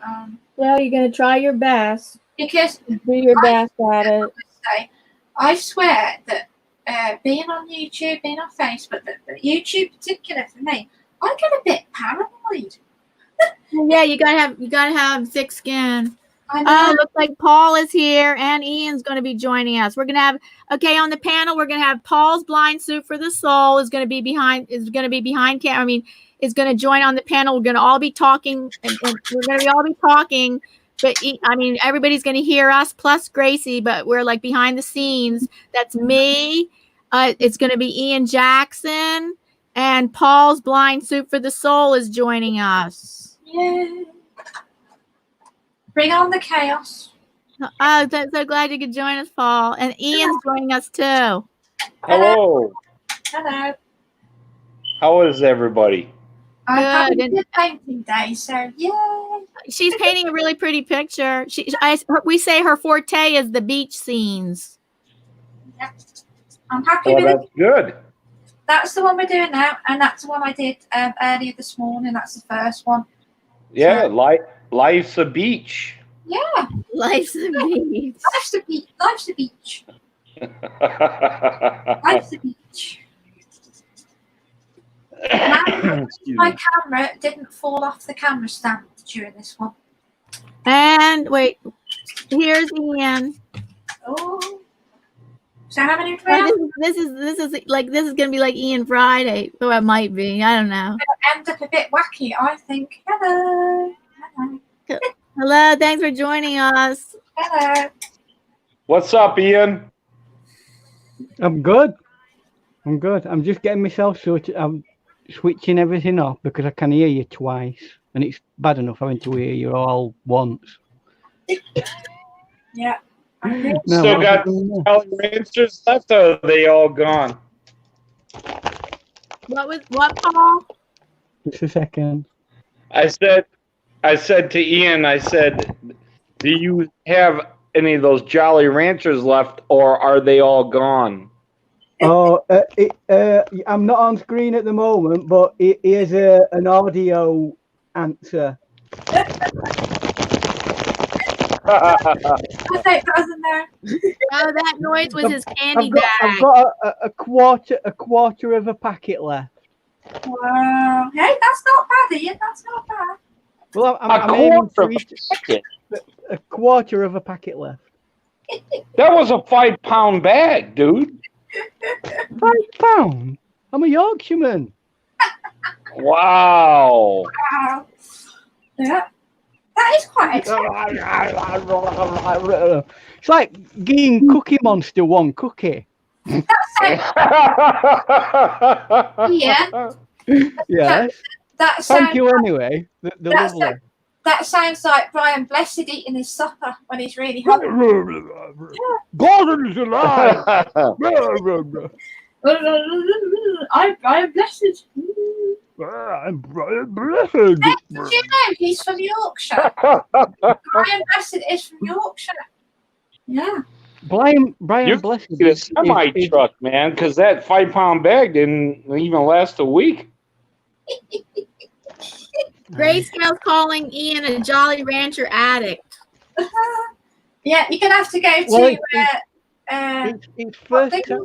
Well, you're going to try your best. Because Do your best at it. I swear that being on YouTube, being on Facebook, but YouTube particular for me, I get a bit paranoid. Yeah, you gotta have thick skin. I know. Oh, looks like Paul is here and Ian's going to be joining us. We're going to have, okay, on the panel, we're going to have Paul's Blind Suit for the Soul is going to be behind camera. I mean, is going to join on the panel. We're going to all be talking and we're going to all be talking, but I mean, everybody's going to hear us plus Gracie, but we're like behind the scenes. That's me. It's going to be Ian Jackson and Paul's Blind Suit for the Soul is joining us. Yay. Bring on the chaos. Oh, so glad you could join us, Paul. And Ian's joining us too. Hello. Hello. How is everybody? I'm Good. having a good painting day, so yay. She's painting a really pretty picture. We say her forte is the beach scenes. Yeah. I'm happy Well, with it. that's good. That's the one we're doing now, and that's the one I did earlier this morning. That's the first one. Yeah, life's a beach. Yeah. Life's a beach. Life's the beach. Life's the beach. Life's the beach. My camera didn't fall off the camera stand during this one. And wait, here's Ian. Oh. So how many do we have? This is gonna be like Ian Friday. Oh, it might be. I don't know. It'll end up a bit wacky, I think. Hello. Hello. Hello, thanks for joining us. Hello. What's up, Ian? I'm good. I'm just getting myself sorted. I'm switching everything off because I can hear you twice, and it's bad enough having to hear you all once. Yeah. No, Still got Jolly Ranchers left, or are they all gone? What, Paul? Just a second. I said to Ian, I said, do you have any of those Jolly Ranchers left, or are they all gone? Oh, I'm not on screen at the moment, but here's an audio answer. I thought that wasn't there. Oh, that noise was his candy bag. I've got a quarter of a packet left. Wow. Hey, that's not bad, Ian. That's not bad. Well, I'm aiming for a quarter of a packet left. That was a 5-pound bag, dude. £5? I'm a Yorkshireman. Wow. Wow. Yeah. That is quite expensive. It's like giving Cookie Monster one cookie. Yeah. Yes. That sounds Thank you anyway. They're lovely. That sounds like Brian Blessed eating his supper when he's really hungry. Gordon's alive. I'm Brian Blessed. I'm Brian Blessed. Hey, did you know he's from Yorkshire? Brian Blessed is from Yorkshire. Yeah. Brian You Blessed get a semi truck, man, because that 5-pound bag didn't even last a week. Grayscale's calling Ian a Jolly Rancher addict. Yeah, you're gonna have to go to It's first you're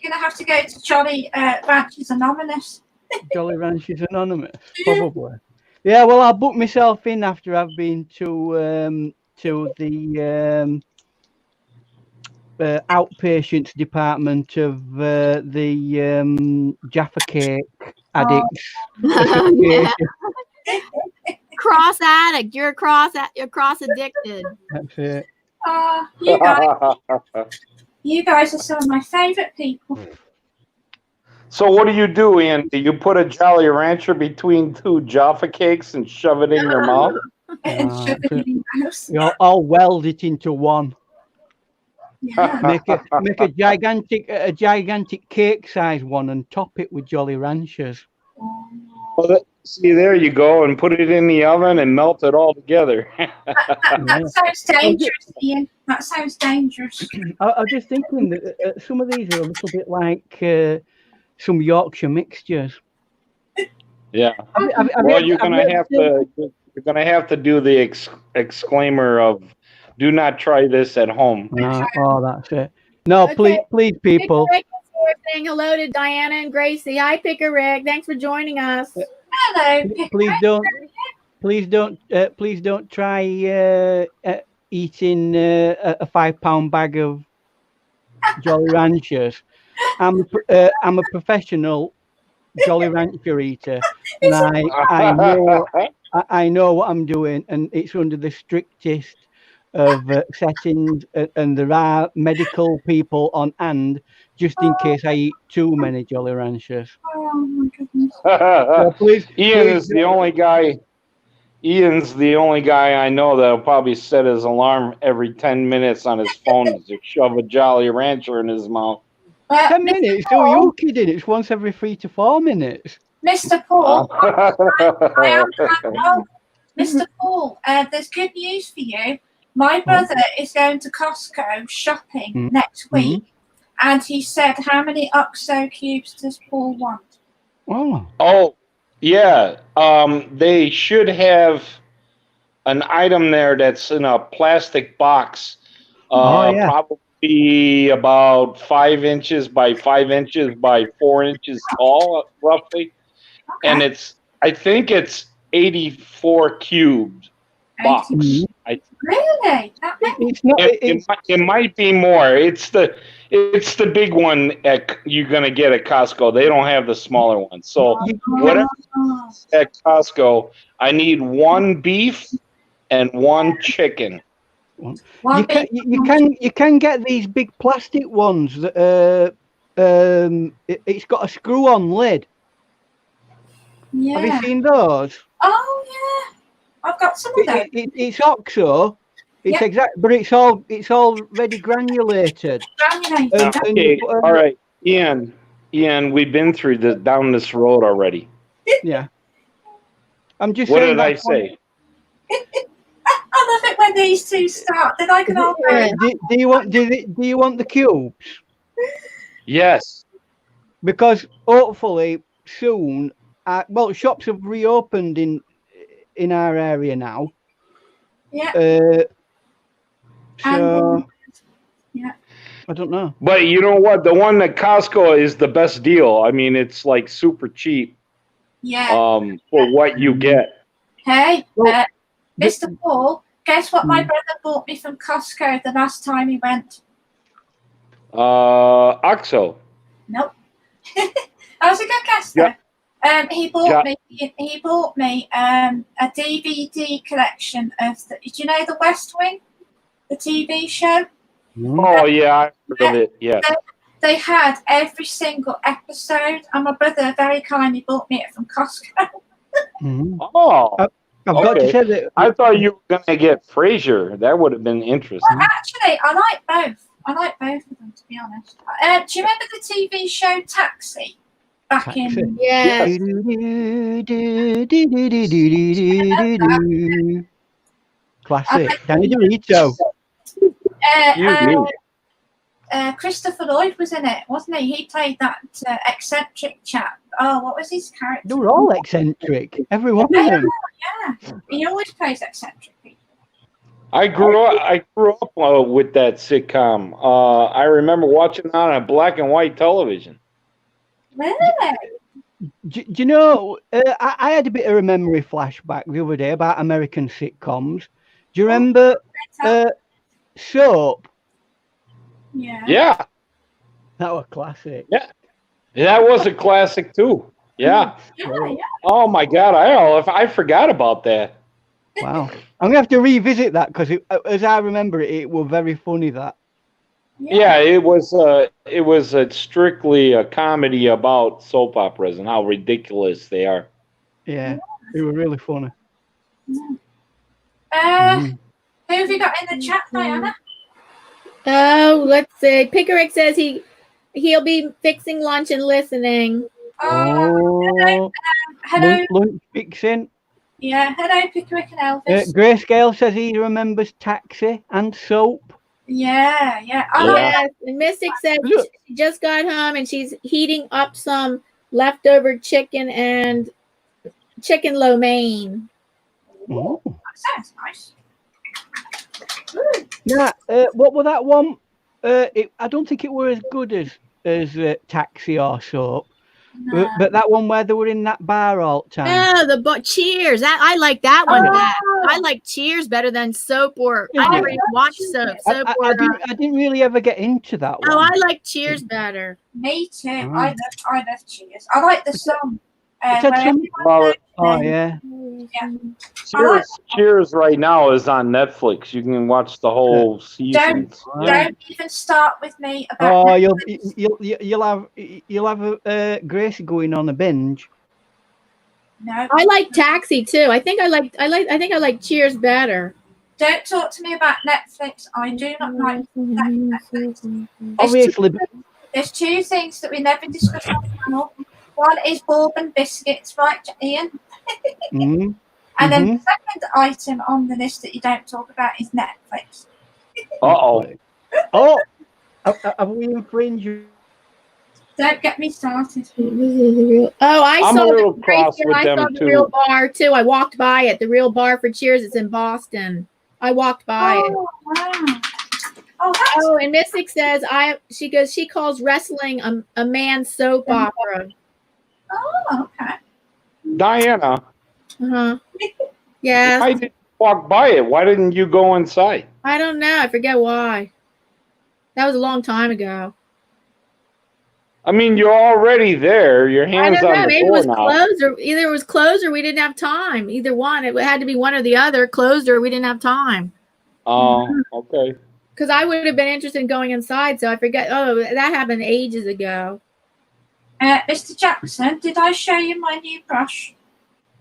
gonna have to go to Jolly Ranchers Anonymous. Jolly Ranchers Anonymous, probably. Yeah, well, I'll book myself in after I've been to the outpatients department of the Jaffa Cake addicts. Oh, yeah. Cross addict. You're cross addicted. That's it. You guys are some of my favourite people. So what do, Ian? Do you put a Jolly Rancher between two Jaffa cakes and shove it in your mouth? And shove it in your mouth. I'll weld it into one. Yeah. Make a gigantic cake size one and top it with Jolly Ranchers. Well, See, there you go, and put it in the oven and melt it all together. That sounds dangerous, Ian. That sounds dangerous. I was just thinking that some of these are a little bit like some Yorkshire mixtures. Yeah. Well, you're gonna have to do the exclaimer of "Do not try this at home." Oh, that's it. No, Okay. please, people. Picker Rick is here saying hello to Diana and Gracie. Hi, Picker Rick. Thanks for joining us. Hello, Please don't try eating a £5 bag of Jolly Ranchers. I'm a professional Jolly Rancher eater, and I know what I'm doing, and it's under the strictest of settings, and there are medical people on hand just in case I eat too many Jolly Ranchers. Oh my goodness. So Ian's the only guy I know that'll probably set his alarm every 10 minutes on his phone to shove a Jolly Rancher in his mouth. 10 minutes? Who are you kidding? It's once every 3 to 4 minutes. Mr. Paul, Mr. Paul, there's good news for you. My brother is going to Costco shopping next week, and he said, how many OXO cubes does Paul want? Oh, yeah. They should have an item there that's in a plastic box, probably about 5 inches by 5 inches by 4 inches tall, roughly. Okay. And I think it's 84 cubes box. Really? It might be more. It's the big one you're gonna get at Costco. They don't have the smaller one. So whatever at Costco, I need 1 beef and 1 chicken. You can get these big plastic ones that it's got a screw-on lid. Yeah. Have you seen those? Oh yeah, I've got some of those. It's OXO. It's but it's already granulated. Okay, all right, Ian, we've been through down this road already. Yeah. I'm just what saying. What did I say? I love it when these two start. Then I can all do you want the cubes? Yes. Because hopefully soon, shops have reopened in our area now. Yeah. So I don't know. But you know what? The one at Costco is the best deal. I mean, it's like super cheap. Yeah. For what you get. Hey, Mr. Paul, guess what my brother bought me from Costco the last time he went? OXO. Nope. That was a good guess though. He bought me a DVD collection of do you know The West Wing, the TV show? Oh yeah, I heard of it. Yeah. They had every single episode, and my brother very kindly bought me it from Costco. Oh. I've got to say that I thought you were gonna get Frasier. That would have been interesting. Well, actually, I like both. I like both of them, to be honest. Do you remember the TV show Taxi? Back in Yes. Classic. Danny DeVito. Christopher Lloyd was in it, wasn't he? He played that eccentric chap. Oh, what was his character? They were all eccentric. Every one of them. Yeah, he always plays eccentric people. I grew up with that sitcom. I remember watching it on black and white television. Really? Do you know, I had a bit of a memory flashback the other day about American sitcoms. Do you remember Soap? Yeah. Yeah. That was classic. Yeah. That was a classic too. Yeah. Yeah. Oh my God, I forgot about that. Wow. I'm gonna have to revisit that because as I remember it was very funny. That. Yeah, it was strictly a comedy about soap operas and how ridiculous they are. Yeah, they were really funny. Who have you got in the chat, Diana? Oh, let's see. Pickerick says he'll be fixing lunch and listening. Oh, Hello. Lunch fixing. Yeah, hello, Pickwick and Elvis. Grayscale says he remembers taxi and soap. Yeah, yeah. I like Yes, and Mystic says she just got home and she's heating up some leftover chicken and chicken lo mein. Oh. that. Sounds nice. Yeah, what was that one? I don't think it were as good as taxi or soap. No. But that one where they were in that bar all the time. Oh, the Cheers. I like that one Oh. best. I like Cheers better than soap or I never even watched soap. I didn't really ever get into that one. Oh, I like Cheers better. Me too. I love Cheers. I like the song. Oh yeah. Cheers right now is on Netflix. You can watch the whole season. Don't even start with me about. Oh, you'll have Gracie going on a binge. No. I like Taxi too. I think I like Cheers better. Don't talk to me about Netflix. I do not like Netflix. Obviously, There's two things that we never discuss on the channel. One is bourbon biscuits, right, Ian? mm-hmm. And then the second item on the list that you don't talk about is Netflix. Oh, have we infringed? Don't get me started. Oh, I I'm saw a little the cross with I them saw the too. Real Bar too. I walked by it. The Real Bar for Cheers. It's in Boston. I walked by it. Oh, wow. Oh, that's Oh, and Mystic says she calls wrestling a man's soap opera. Oh, okay. Diana, Uh-huh. Yes. why did you walk by it? Why didn't you go inside? I don't know. I forget why. That was a long time ago. I mean, you're already there. Your I hands don't know. on the Maybe it door was now. closed, or either it was closed or we didn't have time. Either one. It had to be one or the other. Closed or we didn't have time. Oh, okay. Because I would have been interested in going inside, so I forget. Oh, that happened ages ago. Mr. Jackson, did I show you my new brush?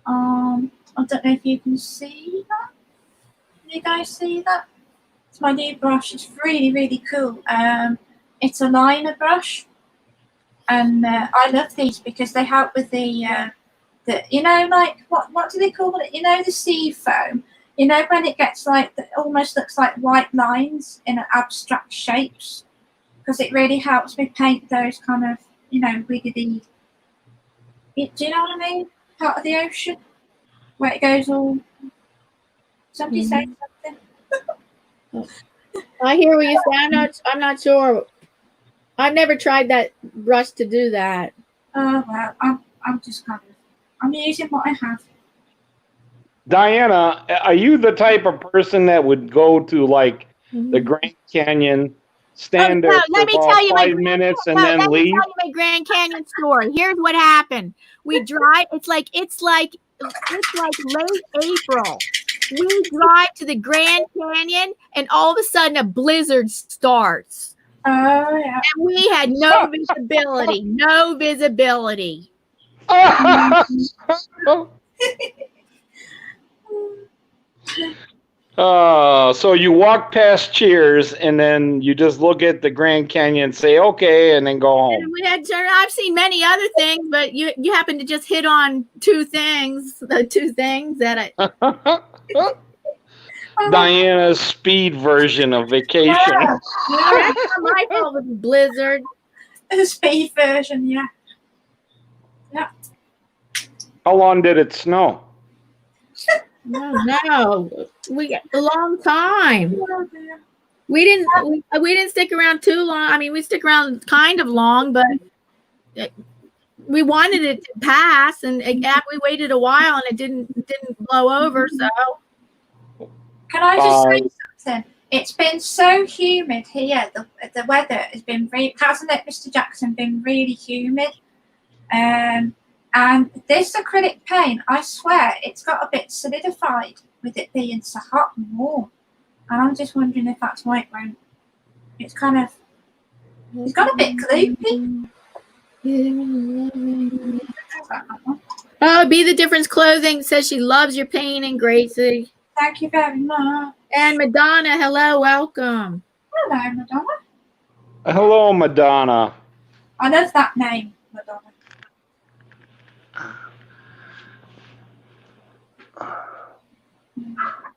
I don't know if you can see that. Can you guys see that? It's my new brush. It's really, really cool. It's a liner brush, and I love these because they help with the like what do they call it? The sea foam. When it gets like almost looks like white lines in abstract shapes, because it really helps me paint those kind of wiggly. Do you know what I mean? Part of the ocean where it goes all. Somebody say something. I hear what you say. I'm not sure. I've never tried that brush to do that. Oh well, I'm just I'm using what I have. Diana, are you the type of person that would go to like the Grand Canyon, stand there for about 5 minutes and then leave? Let me tell you my Grand Canyon story. Here's what happened. We drive. It's like late April. We drive to the Grand Canyon, and all of a sudden a blizzard starts. Oh yeah. And we had no visibility. No visibility. So you walk past Cheers and then you just look at the Grand Canyon, say okay, and then go home. And we had I've seen many other things, but you happen to just hit on two things. The two things that I. Diana's speed version of vacation. Yeah. That's not my fault with the blizzard. The speed version, yeah. Yeah. How long did it snow? No, a long time. We didn't stick around too long. I mean, we stick around kind of long, but we wanted it to pass, and we waited a while, and it didn't blow over. So, can I just say something? It's been so humid here. The weather has been hasn't it, Mr. Jackson? Been really humid. And this acrylic paint, I swear, it's got a bit solidified with it being so hot and warm. And I'm just wondering if that's why it won't. It's got a bit gloopy. oh, Be the Difference Clothing says she loves your painting, Gracie. Thank you very much. And Madonna, hello, welcome. Hello, Madonna. Hello, Madonna. I love that name, Madonna.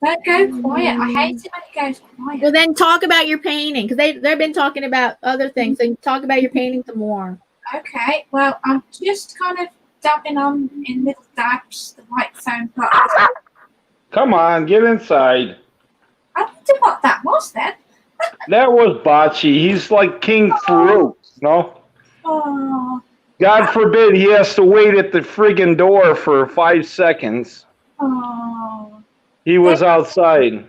Don't go quiet. I hate it when it goes quiet. Well, then talk about your painting because they've been talking about other things. So talk about your painting some more. Okay, well, I'm just kind of dabbing on in little dabs the white foam part. Come on, get inside. I wonder what that was then. That was Bocce. He's like King Farouk, you know? Oh, God forbid he has to wait at the friggin' door for 5 seconds. oh. He was outside.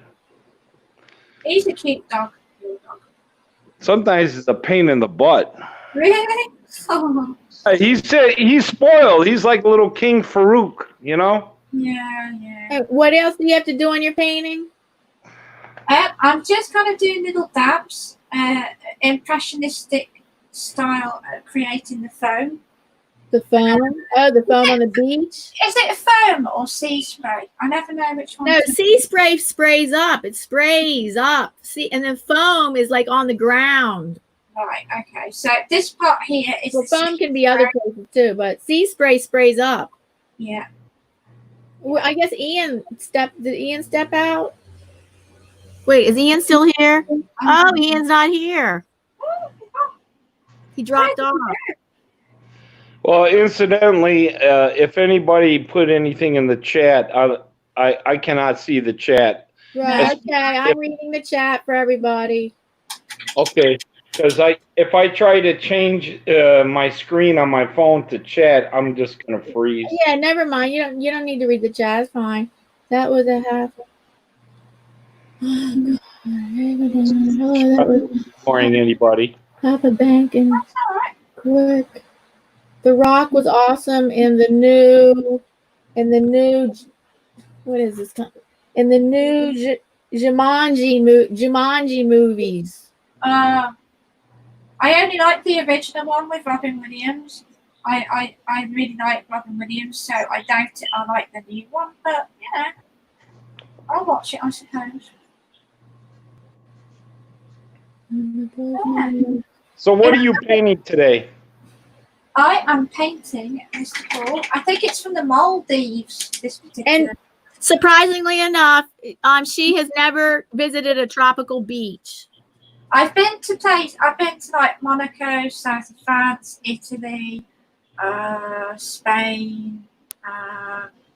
He's a cute dog. Sometimes it's a pain in the butt. Really? Oh, He said he's spoiled. He's like little King Farouk, you know? yeah. Hey, what else do you have to do on your painting? I'm just kind of doing little dabs, impressionistic style, creating the foam. The foam? Oh, the foam on the beach? Is it foam or sea spray? I never know which one. No, sea spray sprays up. It sprays up. See, and the foam is like on the ground. Right, okay. So this part here is Well, the foam sea can be other spray. places too, but sea spray sprays up. Yeah. Well, I guess did Ian step out? Wait, is Ian still here? Oh, Ian's not here. He dropped off. Well, incidentally, if anybody put anything in the chat, I cannot see the chat. Right, okay, I'm reading the chat for everybody. Okay, because if I try to change my screen on my phone to chat, I'm just gonna freeze. Yeah, never mind. You don't need to read the chat. It's fine. That was a half. Oh, that was Ignoring anybody. half a bank and quick. The Rock was awesome in the new. What is this? In the new Jumanji movies. I only like the original one with Robin Williams. I really like Robin Williams, so I doubt it. I like the new one, but I'll watch it, I suppose. So what are you painting today? I am painting Mr. Paul. I think it's from the Maldives. This particular. And surprisingly enough, she has never visited a tropical beach. I've been to like Monaco, south of France, Italy, Spain,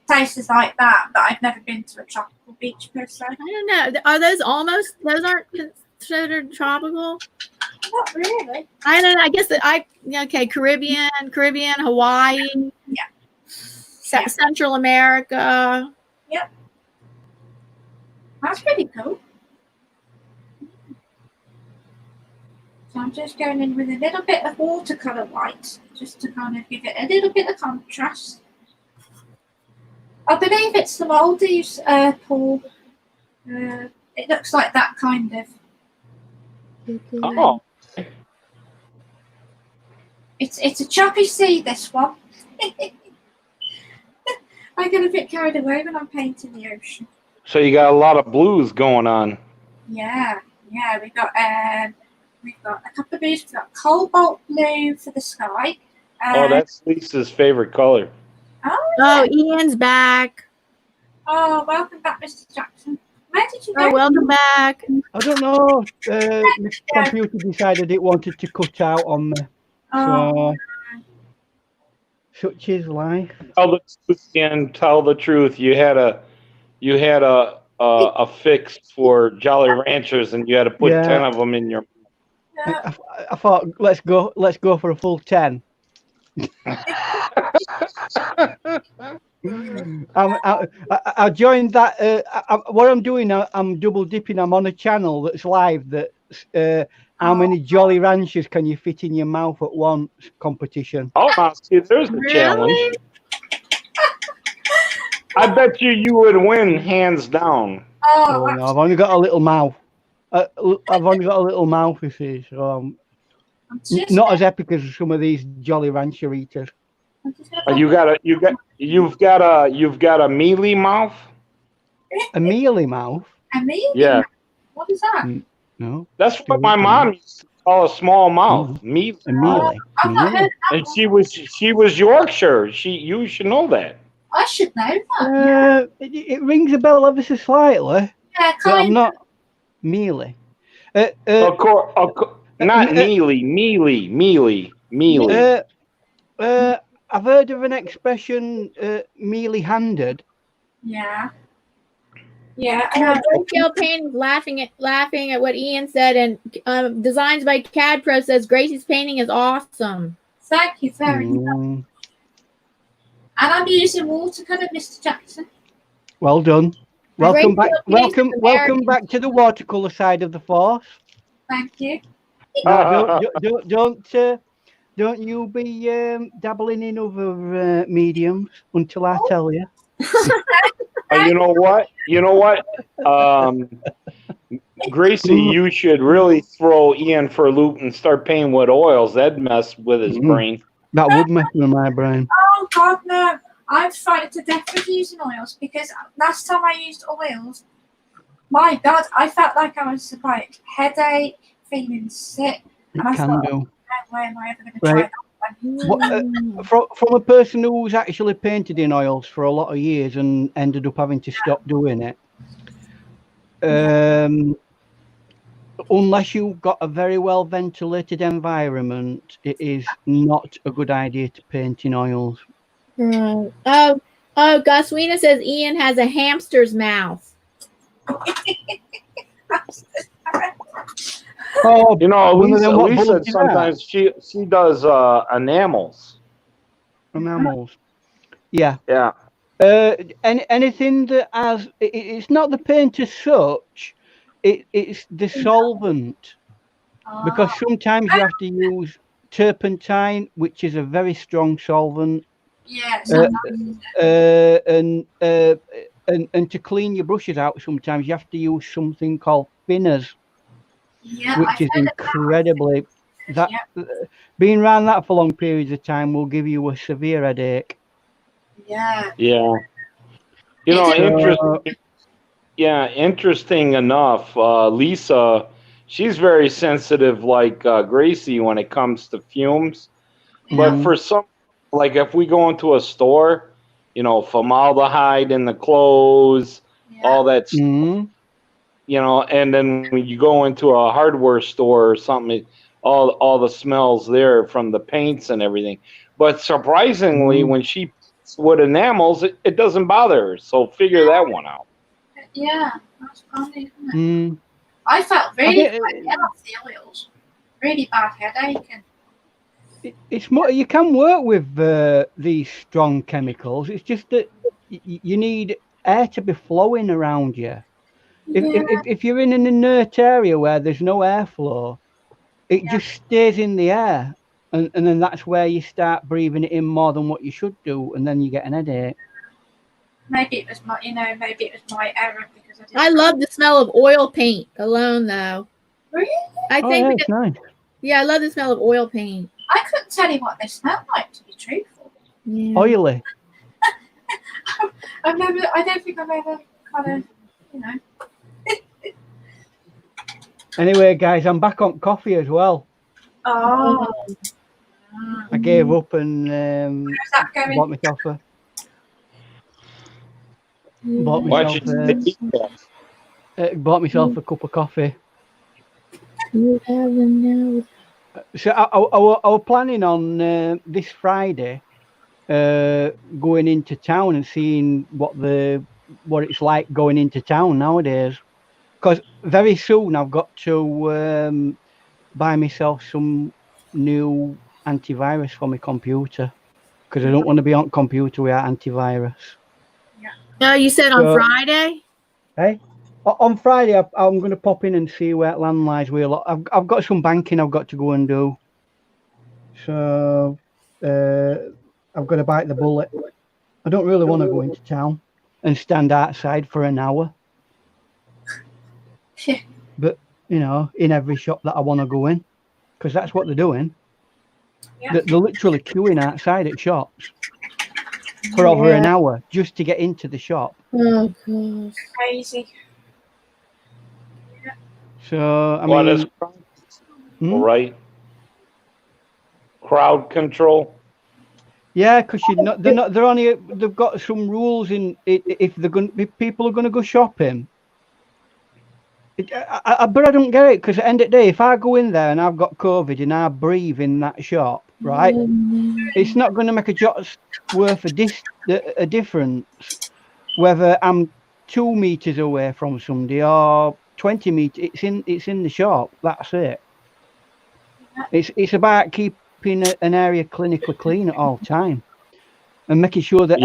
places like that, but I've never been to a tropical beach per se. I don't know. Are those aren't considered tropical? Not really. I don't know. I guess Caribbean, Hawaii, Central America. Yep. That's pretty cool. So I'm just going in with a little bit of watercolor white, just to kind of give it a little bit of contrast. I believe it's the Maldives, Paul. It looks like that kind of. Oh. It's a choppy sea, this one. I get a bit carried away when I'm painting the ocean. So you got a lot of blues going on. Yeah. We've got a couple of blues. We've got cobalt blue for the sky. Oh, that's Lisa's favorite color. Oh, Ian's back. Oh, welcome back, Mr. Jackson. Where did you go? Oh, welcome back. I don't know. The computer decided it wanted to cut out on me. So, such is life. Tell the truth, and tell the truth. You had a fix for Jolly Ranchers, and you had to put 10 of them in your. I thought let's go for a full 10. I joined that. What I'm doing, I'm double dipping. I'm on a channel that's live. That's how many Jolly Ranchers can you fit in your mouth at once competition. Oh, now see, there's a challenge. I bet you would win hands down. Oh, no, I've only got a little mouth. I've only got a little mouth, you see, so not as epic as some of these Jolly Rancher eaters. You've got a mealy mouth. A mealy mouth? A mealy? Yeah. What is that? No. That's what my mom used to call a small mouth. Mealy. A mealy. I've not heard that And she was Yorkshire. You should know that. I should know that. It rings a bell ever so slightly, Yeah, but I'm kind not mealy. Of course, not mealy. I've heard of an expression, mealy-handed. Yeah. Yeah. And Grayscale Painting laughing at what Ian said, and Designs by CAD Pro says Gracie's painting is awesome. thank you very much. Mm, And I'm using watercolor, Mr. Jackson. well done. Welcome back. Grayscale Welcome back to the watercolor side of the force. Thank you. No, don't you be dabbling in other mediums until I tell you. You know what? Gracie, you should really throw Ian for a loop and start painting with oils. That'd mess with his brain. That would mess with my brain. Oh God, no! I'm frightened to death with using oils because last time I used oils, my God, I felt like I was like headache, feeling sick, and I thought, do. no way am I ever going to try that one. From a person who's actually painted in oils for a lot of years and ended up having to stop doing it, unless you've got a very well ventilated environment, it is not a good idea to paint in oils. Right. Oh, Goswina says Ian has a hamster's mouth. Oh, You know, Lisa bullets is sometimes she does enamels. Enamels. Yeah. Yeah. Anything that has it's not the paint as such, it's the solvent, because sometimes you have to use turpentine, which is a very strong solvent. Yes. And to clean your brushes out, sometimes you have to use something called thinners, which is incredibly being around that for long periods of time will give you a severe headache. Yeah. Yeah. You know, interesting enough, Lisa, she's very sensitive like Gracie when it comes to fumes. But for some, like if we go into a store, you know, formaldehyde in the clothes, all that stuff, you know, and then when you go into a hardware store or something, all the smells there from the paints and everything. But surprisingly, when she paints with enamels, it doesn't bother her. So figure that one out. Yeah, that's funny, isn't it? I felt really bad off the oils. Really bad headache. And it's more, you can work with these strong chemicals. It's just that you need air to be flowing around you. If you're in an inert area where there's no airflow, it just stays in the air, and then that's where you start breathing it in more than what you should do, and then you get an headache. maybe it was my, maybe it was my error because I love the smell of oil paint alone, though. Really? I think it's nice. Yeah, I love the smell of oil paint. I couldn't tell you what they smell like, to be truthful. Yeah. Oily. I don't think I've ever kind of, Anyway, guys, I'm back on coffee as well. Oh. I gave up and Where's that going? bought myself a cup of coffee. You have them now. So I was planning on this Friday going into town and seeing what it's like going into town nowadays. Because very soon I've got to buy myself some new antivirus for my computer, because I don't want to be on computer without antivirus. No, you said on Friday? Hey, on Friday I'm going to pop in and see where it land lies. I've got some banking I've got to go and do. So I've got to bite the bullet. I don't really want to go into town and stand outside for an hour. But, in every shop that I want to go in, because that's what they're doing. Yeah. They're literally queuing outside at shops for over an hour just to get into the shop. Oh, gosh. Crazy. Yeah. So, I mean... All right. Crowd control. Yeah, because they're not. They're only. They've got some rules in it. If they're going, if people are going to go shopping. But I don't get it, because at the end of the day, if I go in there and I've got COVID and I breathe in that shop, right, it's not going to make a jot's worth of a difference whether I'm 2 meters away from somebody or 20 meters. It's in the shop. That's it. It's about keeping an area clinically clean at all time, and making sure that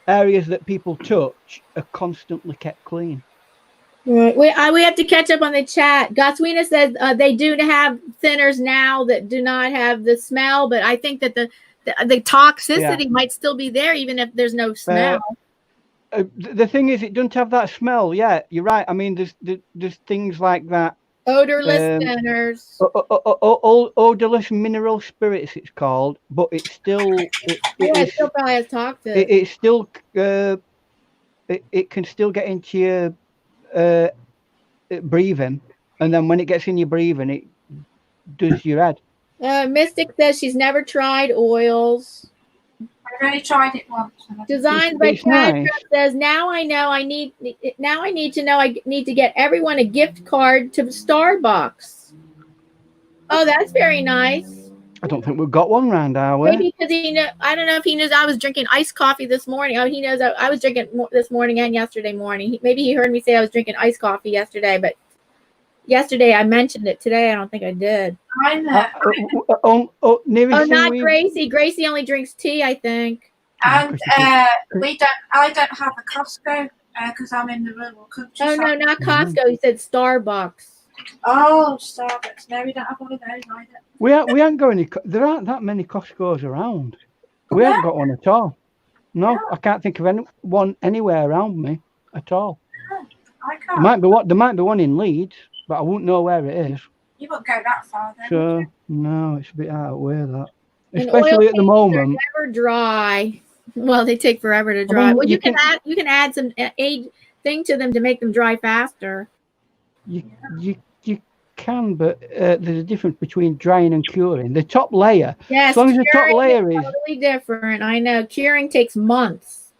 areas that people touch are constantly kept clean. Right. We have to catch up on the chat. Goswina says they do have thinners now that do not have the smell, but I think that the toxicity might still be there even if there's no smell. The thing is, it doesn't have that smell. Yeah, you're right. I mean, there's things like that. Odorless thinners. Odorless mineral spirits, it's called, but it's still it still probably has toxins. It's still it can still get into your breathing, and then when it gets in your breathing, it does your head. Mystic says she's never tried oils. I've only tried it once. Designs by Kendra says, now I need to know I need to get everyone a gift card to Starbucks. Oh, that's very nice. I don't think we've got one round our way. Maybe because I don't know if he knows I was drinking iced coffee this morning. Oh, he knows I was drinking this morning and yesterday morning. Maybe he heard me say I was drinking iced coffee yesterday, but yesterday I mentioned it. Today I don't think I did. I know. Not Gracie. Gracie only drinks tea, I think. And I don't have a Costco because I'm in the rural country. Oh no, not Costco. He said Starbucks. Oh, Starbucks. No, we don't have one of those either. We haven't got any. There aren't that many Costco's around. We haven't got one at all. No, I can't think of one anywhere around me at all. I can't. There might be one in Leeds, but I wouldn't know where it is. You won't go that far then. So no, it's a bit out of the way, that. Especially at the moment. Never dry. Well, they take forever to dry. Well, you can add some age thing to them to make them dry faster. You can, but there's a difference between drying and curing. The top layer, yes, as long as the top layer is totally different. I know curing takes months.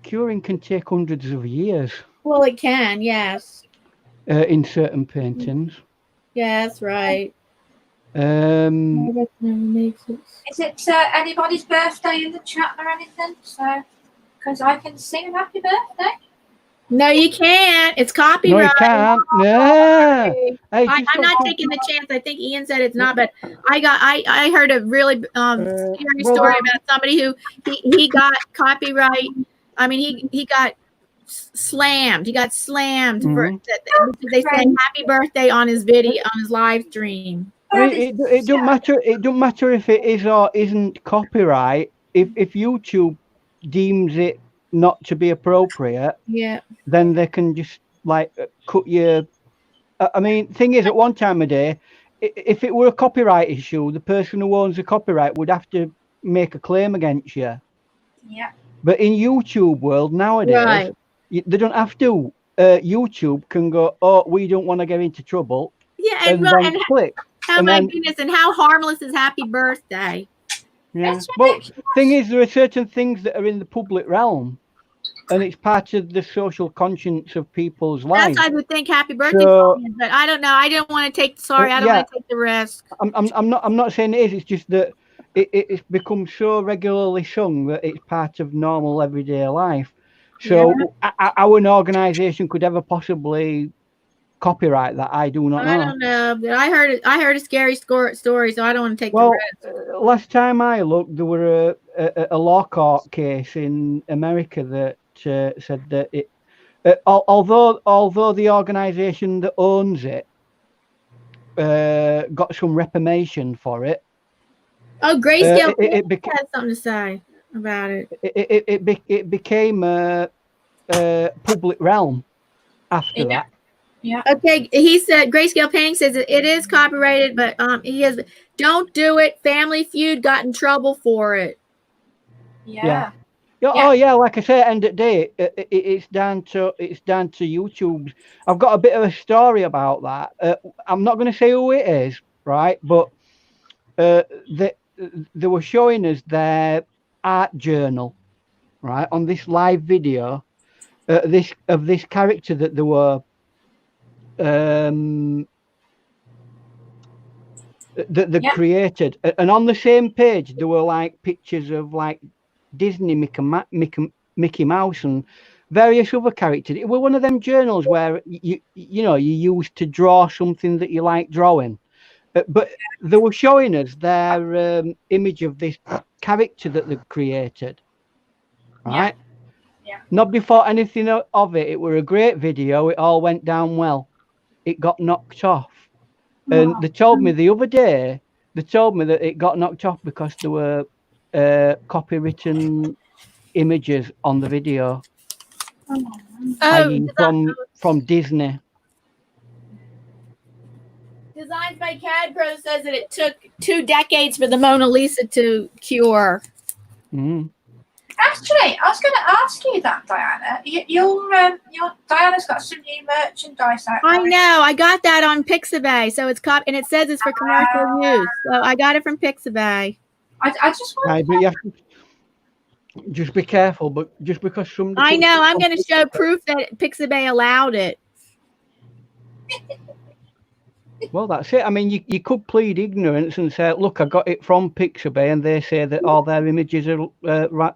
Curing can take hundreds of years. Well, it can, yes. In certain paintings. Yes, right. Is it anybody's birthday in the chat or anything? So, because I can sing a happy birthday. No, you can't. It's copyright. No, you can't. Yeah. I'm not taking the chance. I think Ian said it's not, but I heard a really scary story about somebody who he got copyright. I mean, he got slammed. He got slammed for they said happy birthday on his video on his live stream. It don't matter. It don't matter if it is or isn't copyright. If YouTube deems it not to be appropriate, then they can just like cut you. I mean, thing is, at one time of day, if it were a copyright issue, the person who owns the copyright would have to make a claim against you. Yeah. But in YouTube world nowadays, they don't have to. YouTube can go, oh, we don't want to get into trouble. Yeah, and then click. Oh my goodness! And how harmless is happy birthday? Yeah. But thing is, there are certain things that are in the public realm, and it's part of the social conscience of people's lives. Yes, I would think happy birthday, but I don't know. I don't want to take. Sorry, I don't want to take the risk. I'm not saying it is. It's just that it's become so regularly sung that it's part of normal everyday life. So our organisation could ever possibly copyright that. I do not know. I don't know, but I heard a scary story, so I don't want to take the risk. Last time I looked, there were a law court case in America that said that it, although the organisation that owns it got some reprimand for it. Oh, Grayscale has something to say about it. It became a public realm after that. Yeah. Okay. He said Grayscale Painting says it is copyrighted, but he has don't do it. Family Feud got in trouble for it. Yeah. Oh yeah, like I say, end of the day, it's down to YouTube. I've got a bit of a story about that. I'm not going to say who it is, right? But they were showing us their art journal, right, on this live video, this character that they were that they created, and on the same page there were like pictures of like Disney, Mickey Mouse, and various other characters. It was one of them journals where you used to draw something that you like drawing. But they were showing us their image of this character that they created, right? Yeah. Not before anything of it. It were a great video. It all went down well. It got knocked off. And they told me the other day, that it got knocked off because there were copywritten images on the video. From Disney. Designed by CAD Pro says that it took 2 decades for the Mona Lisa to cure. Actually, I was going to ask you that, Diana. Your Diana's got some new merchandise out. I know. I got that on Pixabay, so it's and it says it's for commercial use. So I got it from Pixabay. I just want but you have to just be careful. But just because somebody, I know, I'm going to show proof that Pixabay allowed it. Well, that's it. I mean, you could plead ignorance and say, look, I got it from Pixabay, and they say that all their images are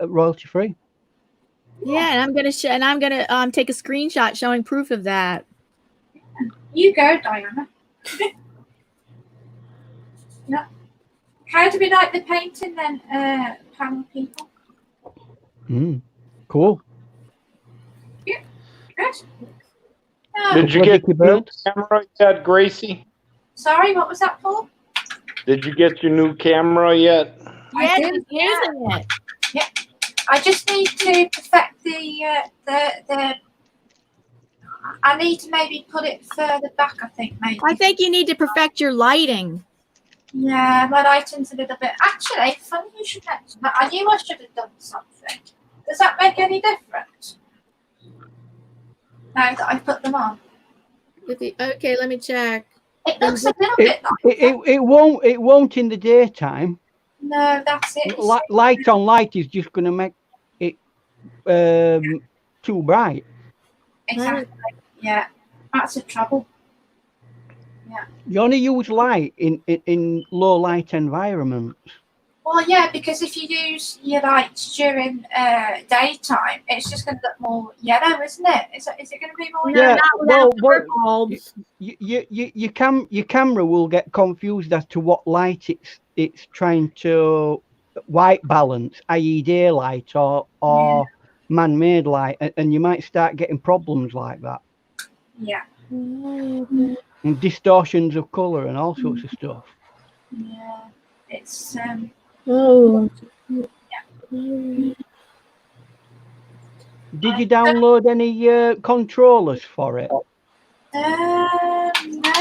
royalty free. Yeah, and I'm going to take a screenshot showing proof of that. You go, Diana. Yeah. How do we like the painting then, panel people? Cool. Yeah, good. Did you get your new camera yet, Gracie? Sorry, what was that, Paul? Did you get your new camera yet? Yeah, she's using it. Yeah. I just need to perfect the. I need to maybe put it further back, I think, maybe. I think you need to perfect your lighting. Yeah, my lighting's a little bit. Actually, funny you should mention that. I knew I should have done something. Does that make any difference? Now that I've put them on. Okay, let me check. It looks a little bit like it won't in the daytime. No, that's it. Light on light is just going to make it too bright. Exactly. Yeah, that's the trouble. Yeah. You only use light in low light environments. Well, yeah, because if you use your lights during daytime, it's just going to look more yellow, isn't it? Is it going to be more yellow? Your camera will get confused as to what light it's trying to white balance, i.e. daylight or man-made light, and you might start getting problems like that. Yeah. And distortions of colour and all sorts of stuff. Yeah, it's Did you download any controllers for it? No.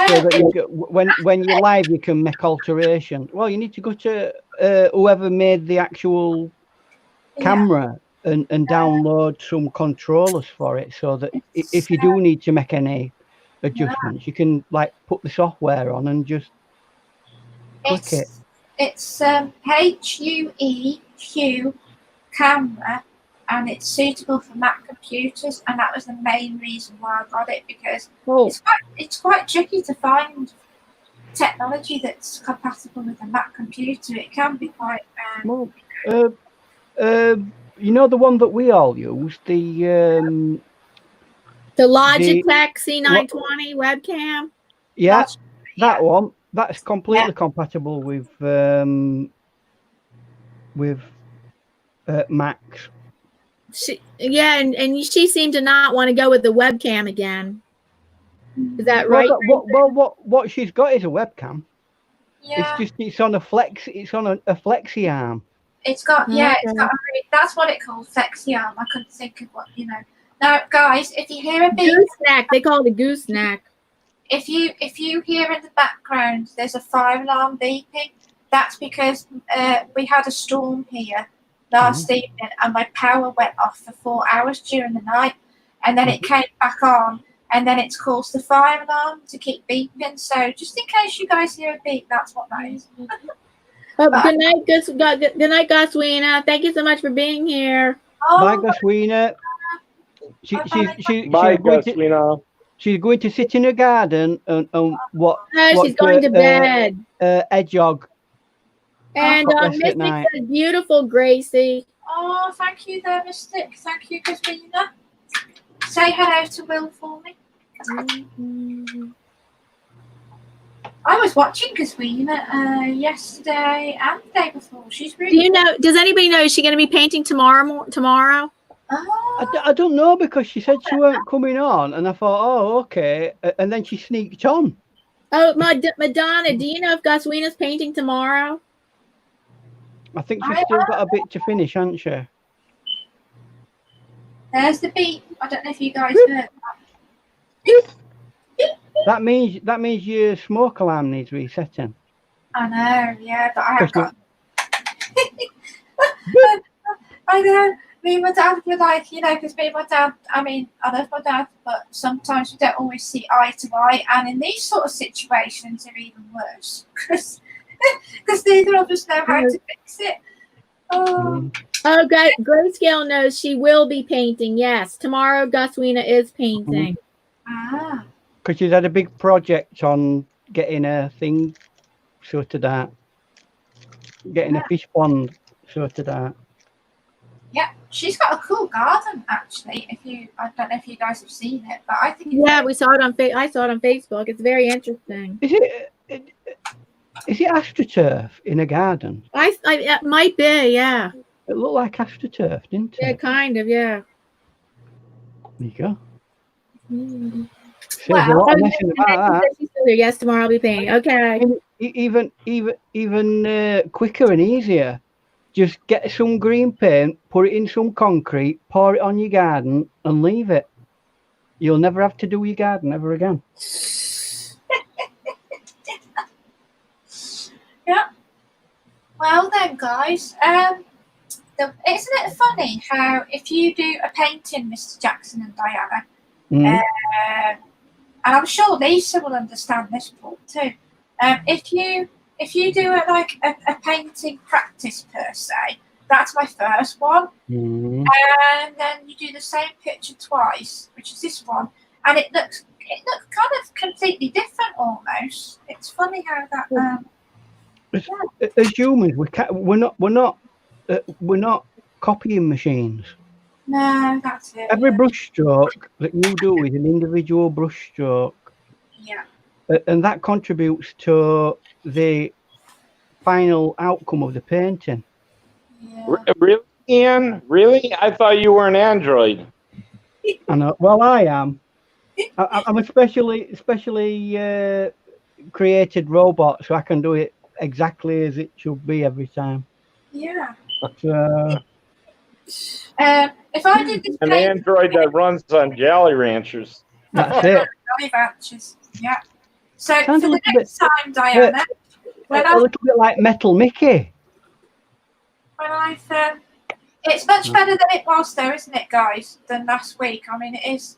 So that when you're live, you can make alterations. Well, you need to go to whoever made the actual camera and download some controllers for it, so that if you do need to make any adjustments, you can like put the software on and just click it. It's HUEQ camera, and it's suitable for Mac computers, and that was the main reason why I got it, because it's quite tricky to find technology that's compatible with a Mac computer. It can be quite you know, the one that we all use, the Logitech C920 webcam. Yeah, that one. That's completely compatible with Macs. And she seemed to not want to go with the webcam again. Is that right? What she's got is a webcam. Yeah. It's on a flexi arm. It's got that's what it called, flexi arm. I couldn't think of what, Now, guys, if you hear a beep, gooseneck, they call it a gooseneck. If you hear in the background there's a fire alarm beeping, that's because we had a storm here last evening, and my power went off for 4 hours during the night, and then it came back on, and then it's caused the fire alarm to keep beeping. So just in case you guys hear a beep, that's what that is. Oh, good night, good night, Goswina. Thank you so much for being here. Bye, Oh, Goswina. Bye, Goswina. She's going to sit in her garden and No, she's going to bed. hedgehog. And rest at Mystic night. says, beautiful, Gracie. oh, thank you there, Mystic. Thank you, Christina. Say hello to Will for me. I was watching Christina yesterday and the day before. She's really. Do you know? Does anybody know? Is she going to be painting tomorrow? Oh, I don't know, because she said she weren't coming on, and I thought, oh, okay, and then she sneaked on. Oh, Madonna, do you know if Goswina's painting tomorrow? I think she's still got a bit to finish, hasn't she? there's the beat. I don't know if you guys heard That means your smoke alarm needs resetting. I know, yeah, but I have got. I know. Me and my dad were like, because me and my dad, I mean, I love my dad, but sometimes we don't always see eye to eye. And in these sort of situations, they're even worse because neither of us know how to fix it. Oh, Grayscale knows she will be painting. Yes, tomorrow Goswina is painting. Because she's had a big project on getting a thing sorted out, getting a fish pond sorted out. yeah, she's got a cool garden actually. I don't know if you guys have seen it, but I think We saw it on I saw it on Facebook. It's very interesting. Is it astroturf in a garden? It might be, yeah. It looked like astroturf, didn't it? Yeah, kind of, yeah. There you go. Says Well, a lot of messing about that. Yes, tomorrow I'll be painting. Okay. Even quicker and easier. Just get some green paint, put it in some concrete, pour it on your garden, and leave it. You'll never have to do your garden ever again. yeah. Well then, guys, isn't it funny how if you do a painting, Mr. Jackson and Diana, and I'm sure Lisa will understand this part too. If you do a painting practice per se, that's my first one, and then you do the same picture twice, which is this one, and it looks kind of completely different almost. It's funny how that. As humans, we're not copying machines. No, that's it. Every brush stroke that you do is an individual brush stroke. Yeah. And that contributes to the final outcome of the painting. Yeah. Really, Ian? Really? I thought you were an android. I know. Well, I am. I'm a specially created robot, so I can do it exactly as it should be every time. Yeah. So, if I did this An android that runs on Jolly Ranchers. that's it. Jolly Ranchers. Yeah. So Sounds for a the little next time, Diana, a little bit like Metal Mickey. It's much better than it was, though, isn't it, guys? Than last week. I mean, it is.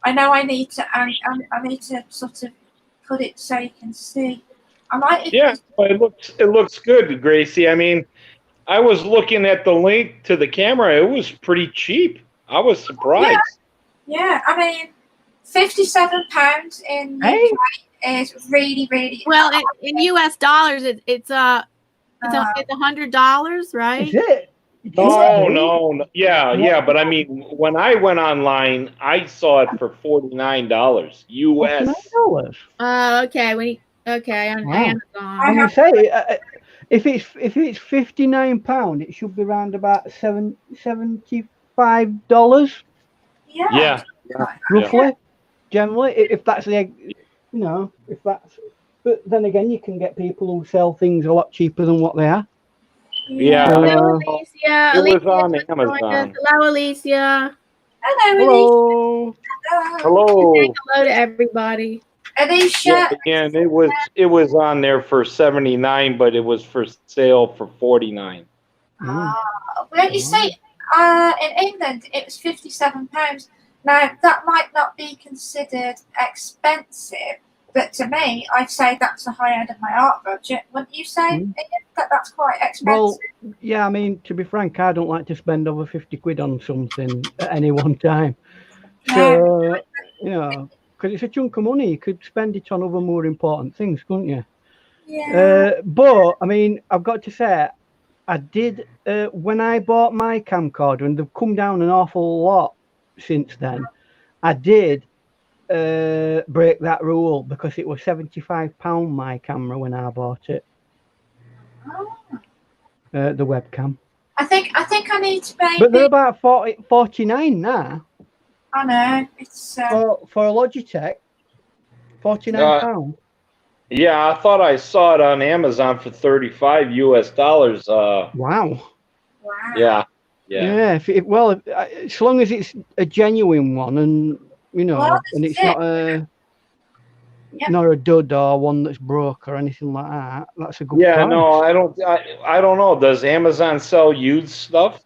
I know I need to. I need to sort of put it so you can see. I might. Yeah, it looks good, Gracie. I mean, I was looking at the link to the camera. It was pretty cheap. I was surprised. Yeah, I mean, £57 in UK is really, really well. In US dollars, it's $100, right? Is it? No. Yeah. But I mean, when I went online, I saw it for $49 US. $49? Okay. Okay, on Amazon. I'm gonna say, if it's £59, it should be around about $75. Yeah. Roughly, generally, if that's the, if that's. But then again, you can get people who sell things a lot cheaper than what they are. Yeah. Hello, Alicia. It was on just Amazon. joined us. Hello, Alicia. Hello. Hello. Say hello to everybody. Alicia. Yeah, and it was on there for $79, but it was for sale for $49. Well, you see, in England it was £57. Now that might not be considered expensive But to me, I'd say that's the high end of my art budget. Wouldn't you say, Ian, that that's quite expensive? Well, yeah, I mean, to be frank, I don't like to spend over 50 quid on something at any one time. So, you know, because it's a chunk of money, you could spend it on other more important things, couldn't you? Yeah. But, I mean, I've got to say, I did, when I bought my camcorder, and they've come down an awful lot since then, I did break that rule because it was £75 my camera when I bought it. Oh. The webcam. I think I need to maybe. But they're about 49 now. I know it's for a Logitech, £49. Yeah, I thought I saw it on Amazon for $35 US. Wow. wow. Yeah. Well, as long as it's a genuine one, and you know, and it's not a not a dud or one that's broke or anything like that, that's a good price. No, I don't know. Does Amazon sell used stuff?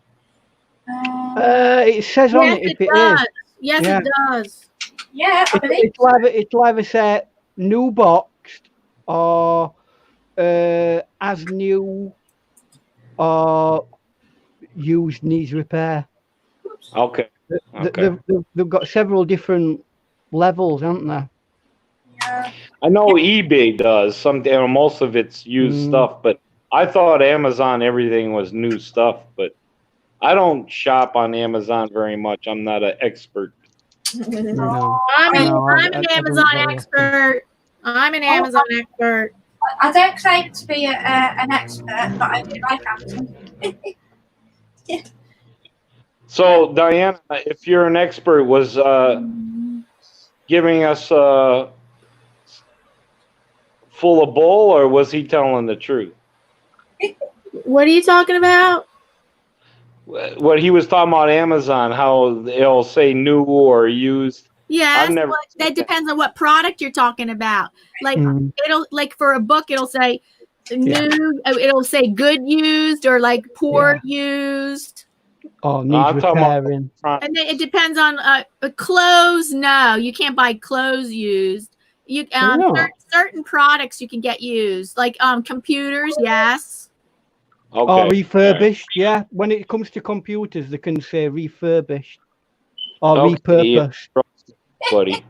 It says on it if it is. Yes, it does. Yeah, I believe it'll either say new boxed or as new or used needs repair. Okay. They've got several different levels, haven't they? Yeah. I know eBay does most of it's used stuff, but I thought Amazon everything was new stuff, but I don't shop on Amazon very much. I'm not an expert. No. I'm an Amazon expert. I'm an Amazon expert. I don't claim to be an expert, but I do like Amazon. So, Diana, if you're an expert, was giving us full of bull, or was he telling the truth? What are you talking about? What he was talking about Amazon, how it'll say new or used. Yeah, that depends on what product you're talking about. Like it'll for a book, it'll say new. It'll say good used or like poor used. Oh, needs repairing. And then it depends on clothes. No, you can't buy clothes used. You certain products you can get used, like computers. Yes. Okay. Or refurbished, yeah. When it comes to computers, they can say refurbished or repurposed. Buddy.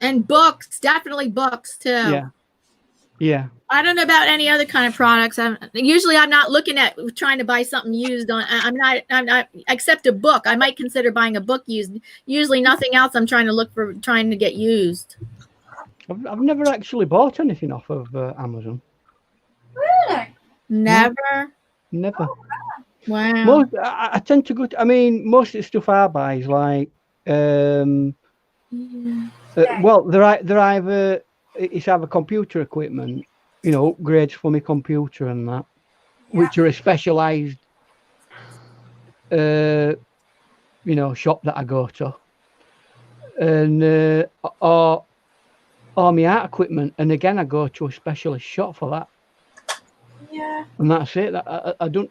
And books, definitely books too. Yeah. I don't know about any other kind of products. I'm not looking at trying to buy something used on. I'm not except a book. I might consider buying a book used. Usually nothing else. I'm trying to get used. I've never actually bought anything off of Amazon. Really? Never. Never. Wow. I tend to go. Most of the stuff I buy is like, well, they're either it's either computer equipment, upgrades for my computer and that, which are a specialized, shop that I go to, and or my art equipment, and again I go to a specialist shop for that. Yeah. And that's it. I don't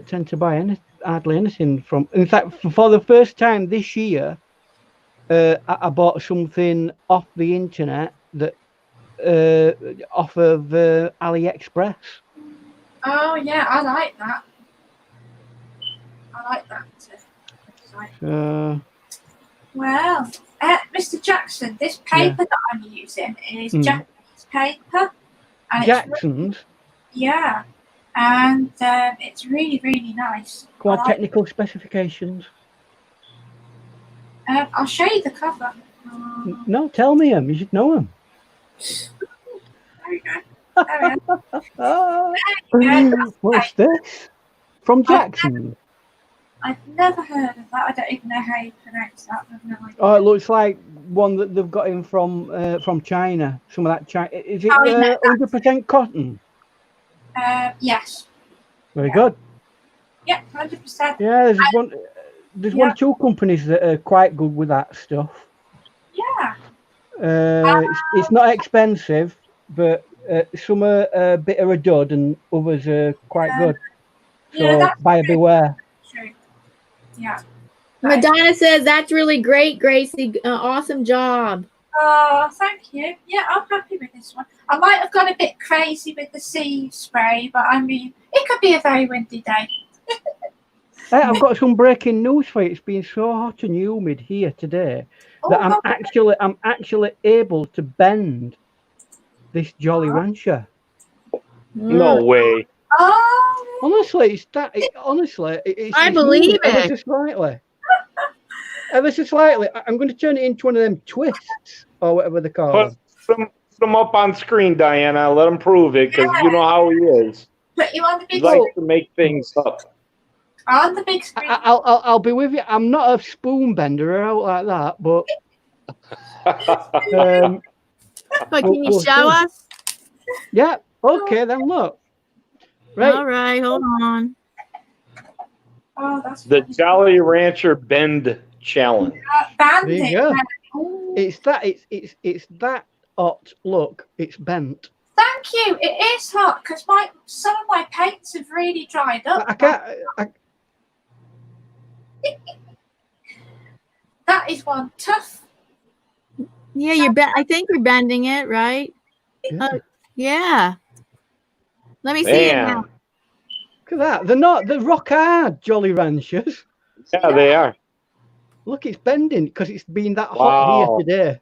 tend to buy hardly anything from. In fact, for the first time this year, I bought something off the internet that off of AliExpress. Oh yeah, I like that. I like that too. Well, Mr. Jackson, this paper that I'm using is Japanese paper. And Jackson's? Yeah. And it's really, really nice. Go on, technical specifications. I'll show you the cover. No, tell me them. You should know them. There we go. There we go. What's this? From Jackson? I've never heard of that. I don't even know how you pronounce that. I've no idea. Oh, it looks like one that they've got in from China. Some of that China. Is it 100% cotton? Yes. Very good. Yeah, 100%. Yeah, there's 2 companies that are quite good with that stuff. Yeah. It's not expensive, but some are a bit of a dud and others are quite good. So buyer beware. True. Yeah. Madonna says that's really great, Gracie. Awesome job. Oh, thank you. Yeah, I'm happy with this one. I might have gone a bit crazy with the sea spray, but I mean, it could be a very windy day. Hey, I've got some breaking news for you. It's been so hot and humid here today that I'm actually able to bend this Jolly Rancher. No way. Oh, Honestly, it's that. Honestly, it's I believe ever it. so slightly. Ever so slightly. I'm going to turn it into one of them twists or whatever they call them. Put him up on screen, Diana. Let him prove it, because you know how he is. put you on the He big likes screen. to make things up. On the big screen. I'll be with you. I'm not a spoon bender or out like that, but But can you we'll show see. us? Yeah. Okay, then look. Right. All right, hold on. Oh, that's The funny. Jolly Rancher Bend Challenge. There Bandit. you go. Oh, It's that. It's that hot. Look, it's bent. thank you. It is hot because some of my paints have really dried up. I can't. That is one tough. Yeah, I think you're bending it, right? Yeah. Yeah. Let me see it Man. now. Look at that. They're not. They're rock hard Jolly Ranchers. Yeah, they are. Look, it's bending because it's been that hot Wow. here today.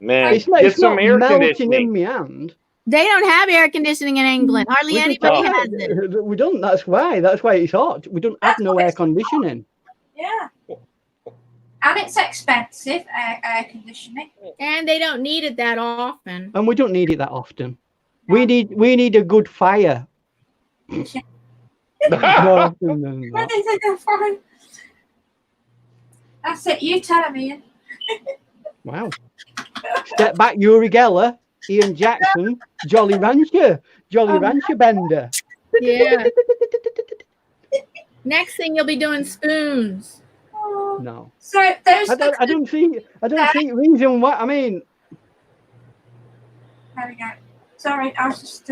Man, It's not, get it's some not air melting conditioning. in my hand. They don't have air conditioning in England. Hardly We anybody don't- has it. We don't. That's why. That's why it's hot. We don't have That's no why air it's hot. conditioning. Yeah. And it's expensive, air conditioning. And they don't need it that often. And we don't need it that often. We need a good fire. More often than Where that. did they go from? That's it. You tell me, Ian. Wow. Step back, Uri Geller, Ian Jackson, Jolly Rancher Bender. Yeah. Next thing you'll be doing spoons. Oh. No. So those. I don't see reason why. I mean, There we go. Sorry, I was just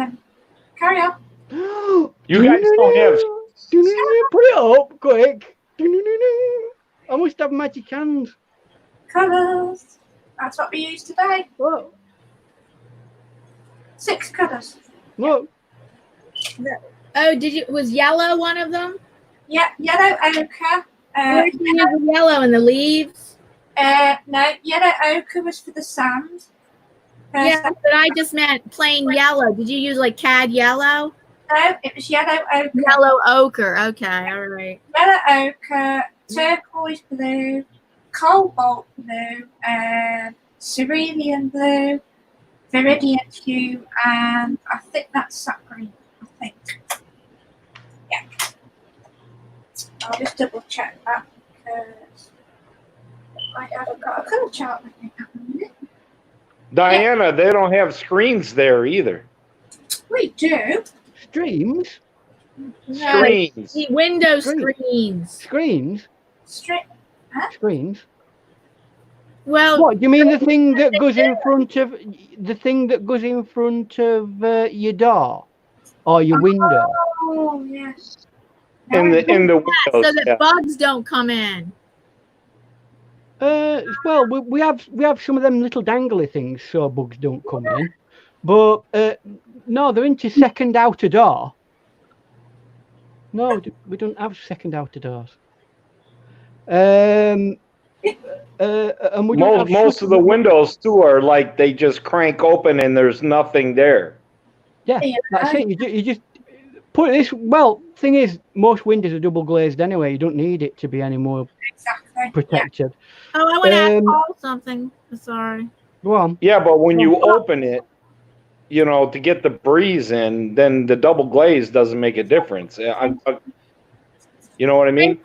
carry on. You guys don't have. Put it up quick. I must have magic hands. Colours. That's what we use today. Look, 6 colours. look. Oh, was yellow one of them? Yeah, yellow ochre. Where's the yellow in the leaves? No, yellow ochre was for the sand. Yeah, but I just meant plain yellow. Did you use like cad yellow? No, it was yellow ochre. Yellow ochre. Okay, all right. Yellow ochre, turquoise blue, cobalt blue, cerulean blue, viridian hue, and I think that's sap green. I think. Yeah. I'll just double check that because I haven't got a colour chart with me at the minute. Diana, they don't have screens there either. We do. Streams? Screens. The window Screen. screens. Straight. Screens? Well, What, do you mean the thing that goes in front of your door? Or your window? Oh, yes. In the windows. so that yeah. bugs don't come in. Well, we have some of them little dangly things so bugs don't come in. But no, they're into second outer door. No, we don't have second outer doors. And we don't have Most of the windows too are like they just crank open and there's nothing there. Yeah, that's it. You just put this. Well, thing is, most windows are double glazed anyway. You don't need it to be any more Exactly. protected. Oh, I want to ask Paul something. Sorry. Go on. Yeah, but when you open it, you know, to get the breeze in, then the double glaze doesn't make a difference. You know what I mean?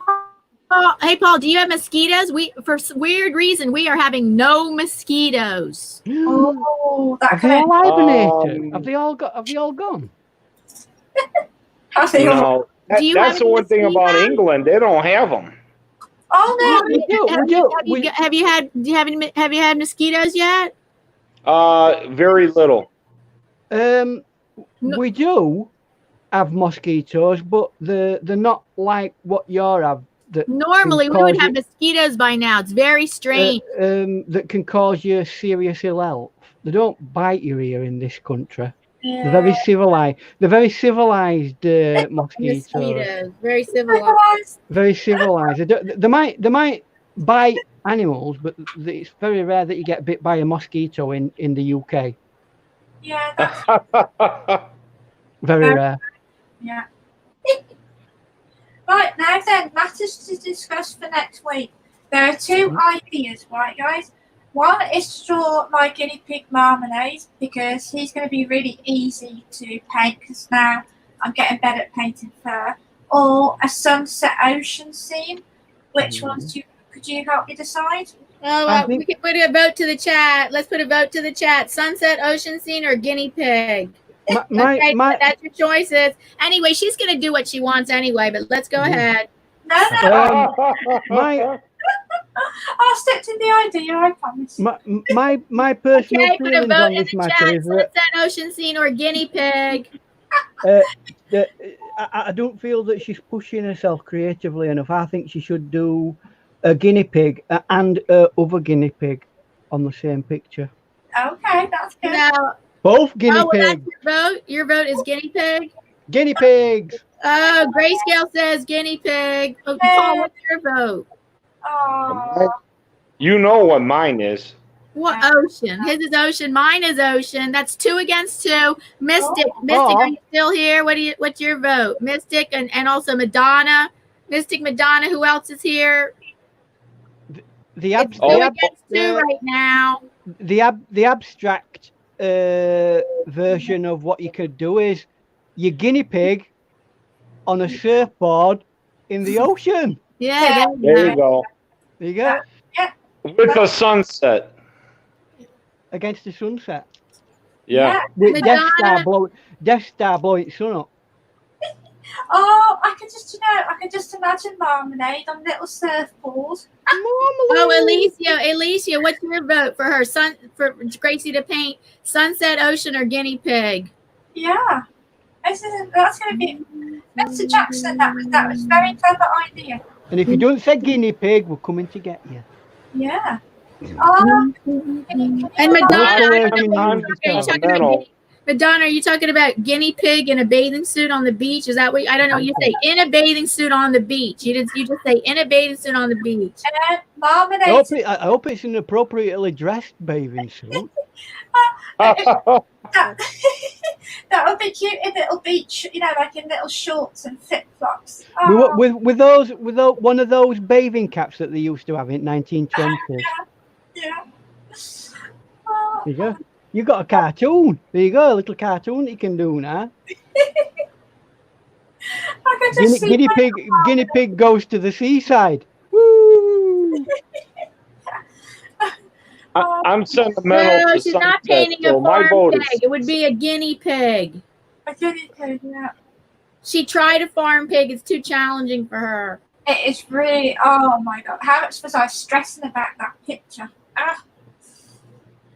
Hey, Paul, do you have mosquitoes? For some weird reason, we are having no mosquitoes. Oh, that Have they all hibernated? Um, Have they all gone? No, Do you that's have the one thing about mosquitoes? England. They don't have them. Oh no! We do. Have you had mosquitoes yet? Very little. No. We do have mosquitoes, but they're not like what you have that Normally, can we would cause have mosquitoes by now. It's very strange. that can cause you serious ill health. They don't bite you here in this country. Yeah. They're very civilized. They're very civilized mosquitoes. Mosquitoes, very civilized. Very civilized. They might bite animals, but it's very rare that you get bit by a mosquito in the UK. Yeah, that's Very rare. yeah. Right, now then, matters to discuss for next week. There are two ideas, right, guys? One is to draw my guinea pig marmalade because he's going to be really easy to paint because now I'm getting better at painting fur. Or a sunset ocean scene. Which ones could you help me decide? Oh, we can put a vote to the chat. Let's put a vote to the chat. Sunset, ocean scene, or guinea pig? Okay, that's your choices. Anyway, she's going to do what she wants anyway, but let's go ahead. No. I'll stick to the idea, I promise. My personal Okay, put a feelings vote on in this the matter chat. is that Sunset, ocean scene, or guinea pig? I don't feel that she's pushing herself creatively enough. I think she should do a guinea pig and other guinea pig on the same picture. Okay, that's good. No. Both guinea pigs. That's your vote? Your vote is guinea pig? Guinea pigs. Oh, Grayscale says guinea pig. Oh, Paul, what's your vote? Oh. You know what mine is. What ocean? His is ocean. Mine is ocean. That's 2 against 2. Mystic, are you still here? What's your vote? Mystic and also Madonna. Mystic, Madonna. Who else is here? It's 2 against 2 right now. The abstract version of what you could do is your guinea pig on a surfboard in the ocean. Yeah, there you go. There you go. With a sunset. Against the sunset. Yeah. With Death Star blowing sun up. Oh, I can just imagine Marmalade on little surfboards. Oh, Alicia, what's your vote for her for Gracie to paint sunset, ocean, or guinea pig? Yeah, that's going to be Mr. Jackson. That was very clever idea. And if you don't say guinea pig, we're coming to get you. Yeah. Oh, and Madonna, are you talking about guinea pig in a bathing suit on the beach? Is that what I don't know? You say in a bathing suit on the beach. You just say in a bathing suit on the beach. I hope it's an appropriately dressed bathing suit. That would be cute in little beach, like in little shorts and flip flops. Oh. With one of those bathing caps that they used to have in 1920s. Yeah. There you go. You got a cartoon. There you go, a little cartoon that you can do now. Guinea pig goes to the seaside. Woo! I'm sentimental. No, she's not painting a farm pig. It would be a guinea pig. A guinea pig, yeah. She tried a farm pig. It's too challenging for her. It is really. Oh my god! How much was I stressing about that picture?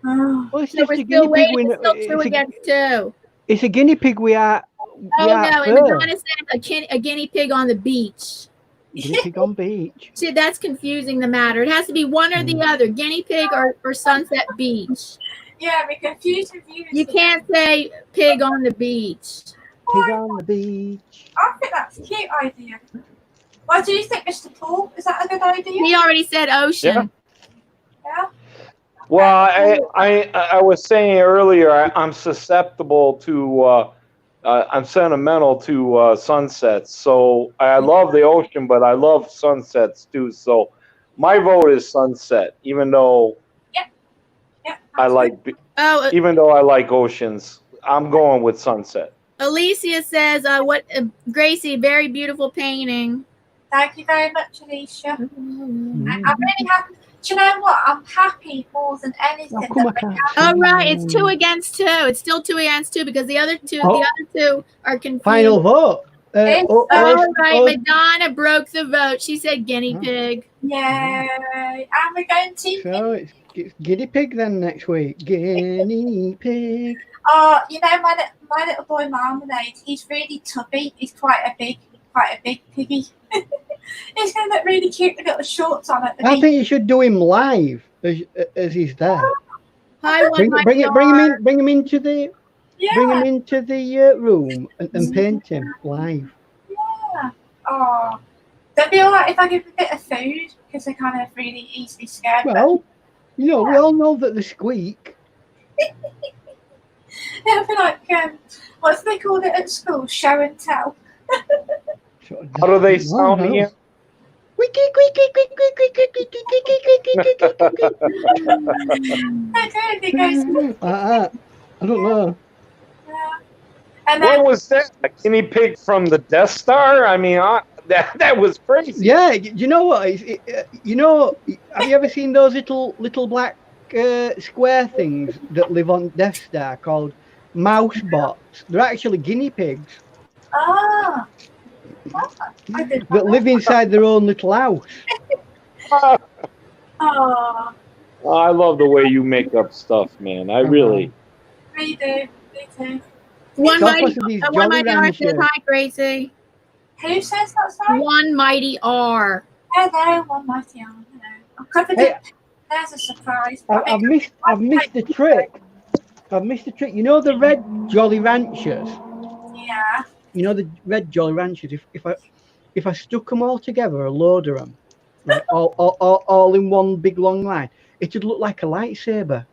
Well, it's so we're still waiting. It's still 2 against 2. It's a guinea pig. No, and Madonna said a guinea pig on the beach. Guinea pig on beach. See, that's confusing the matter. It has to be one or the other, guinea pig or Sunset Beach. Yeah, we're confused with you. You can't say pig on the beach. Pig on the beach. I think that's a cute idea. What do you think, Mr. Paul? Is that a good idea? He already said ocean. Yeah. Well, I was saying earlier, I'm susceptible to, I'm sentimental to sunsets. So I love the ocean, but I love sunsets too. So my vote is sunset, even though I like, even though I like oceans, I'm going with sunset. Alicia says, Gracie, very beautiful painting. Thank you very much, Alicia. I'm really happy. Do you know what? I'm happy more than anything. All right, it's 2 against 2. It's still 2 against 2 because the other two are confused. Final vote. All right, Madonna broke the vote. She said guinea pig. Yay! And we're going to. So it's guinea pig then next week. Guinea pig. Oh, my little boy Marmalade. He's really tubby. He's quite a big piggy. It's going to look really cute. They've got the shorts on at the I beach. think you should do him live as he's there. Hi, Bring him into the Yeah. room and paint him live. Yeah. Oh. That'd be alright if I give them a bit of food, because they're kind of really easily scared. Well, you know, we all know that they squeak. It'll be like, what do they call it at school? Show and tell. How do they sound again? I don't know. Yeah. And then, What was that? A guinea pig from the Death Star? I mean, that was crazy. Yeah, you know what? You know, have you ever seen those little black square things that live on Death Star called mouse bots? They're actually guinea pigs I didn't know that live inside their own little house. Oh, I love the way you make up stuff, man. I really. me too. Me too. One Stop mighty, us with these one Jolly mighty R says Ranchers. hi, Gracie. Who says that, sorry? One mighty R. Hello, one mighty arm. Hello. I've covered Hey, it. There's a surprise. I've missed the trick. I've missed the trick. You know the red Jolly Ranchers. Yeah. You know the red Jolly Ranchers. If I stuck them all together, a load of them, like all in one big long line, it'd look like a lightsaber.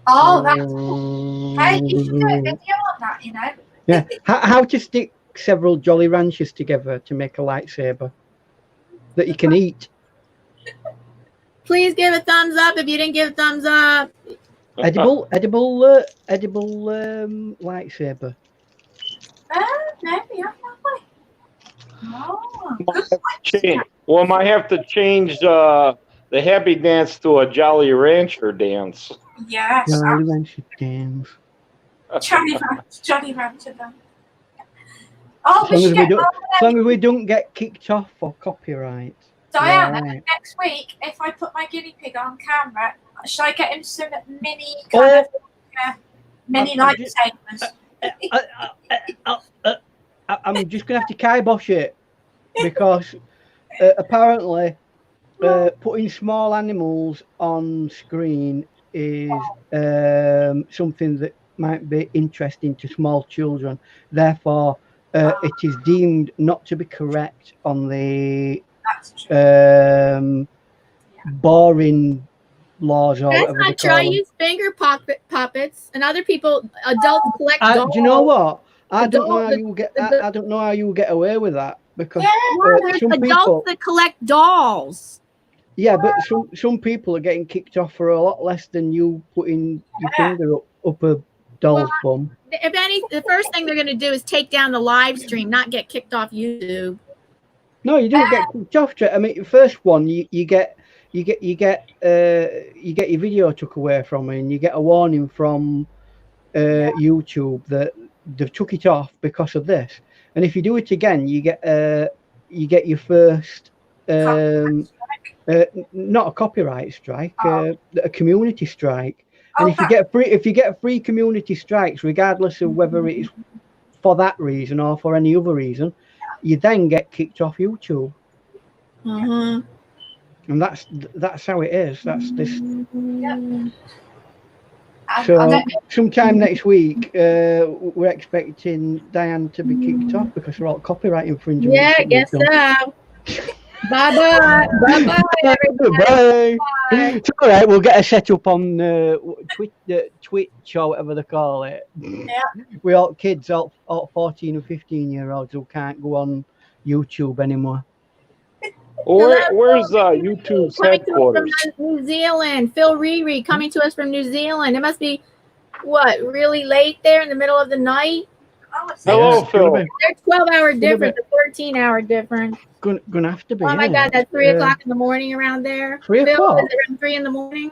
Oh, that's cool. Hey, you should do a video on that, you know. Yeah. How to stick several Jolly Ranchers together to make a lightsaber that you can eat. Please give a thumbs up if you didn't give a thumbs up. Edible lightsaber. Maybe, probably. Oh, Well, might have to change the happy dance to a Jolly Rancher dance. yes. Jolly Rancher dance. Johnny Rancher then. Oh, As long we as we don't get kicked off for copyright. Diana, Right. next week, if I put my guinea pig on camera, should I get him some mini mini lightsabers? I'm just gonna have to kibosh it because apparently putting small animals on screen is something that might be interesting to small children. Therefore, it is deemed not to be correct on the boring laws or That's whatever they not true. call I them. use finger puppets, and other people, adults collect dolls. Do you know what? I don't know doll- how you get. I don't know how you get away with that because Well, there's some adults people. that collect dolls. Yeah, but some people are getting kicked off for a lot less than you putting your finger up a doll's bum. If any, the first thing they're going to do is take down the live stream, not get kicked off YouTube. No, you don't get kicked off. I mean, the first one you get your video took away from you, and you get a warning from YouTube that they've took it off because of this. And if you do it again, you get your first not a copyright strike, a community strike. And if you get free community strikes, regardless of whether it's for that reason or for any other reason, you then get kicked off YouTube. Uh-huh. And that's how it is. That's this. Yep. So sometime next week, we're expecting Diane to be kicked off because we're all copyright infringement. Yeah, I guess so. Bye-bye. Bye-bye, everybody. Bye. It's all right. We'll get a setup on Twitch or whatever they call it. Yeah. We all kids, all 14 and 15-year-olds who can't go on YouTube anymore. Where's YouTube's Coming to us headquarters? from New Zealand. Phil Reary coming to us from New Zealand. It must be, what, really late there in the middle of the night? Hello, Yeah, Phil. They're 12-hour difference, a 14-hour difference. Gonna have to be. Oh my isn't God, it? that's 3 o'clock in the morning around there. 3 Phil, o'clock? is it around 3 in the morning?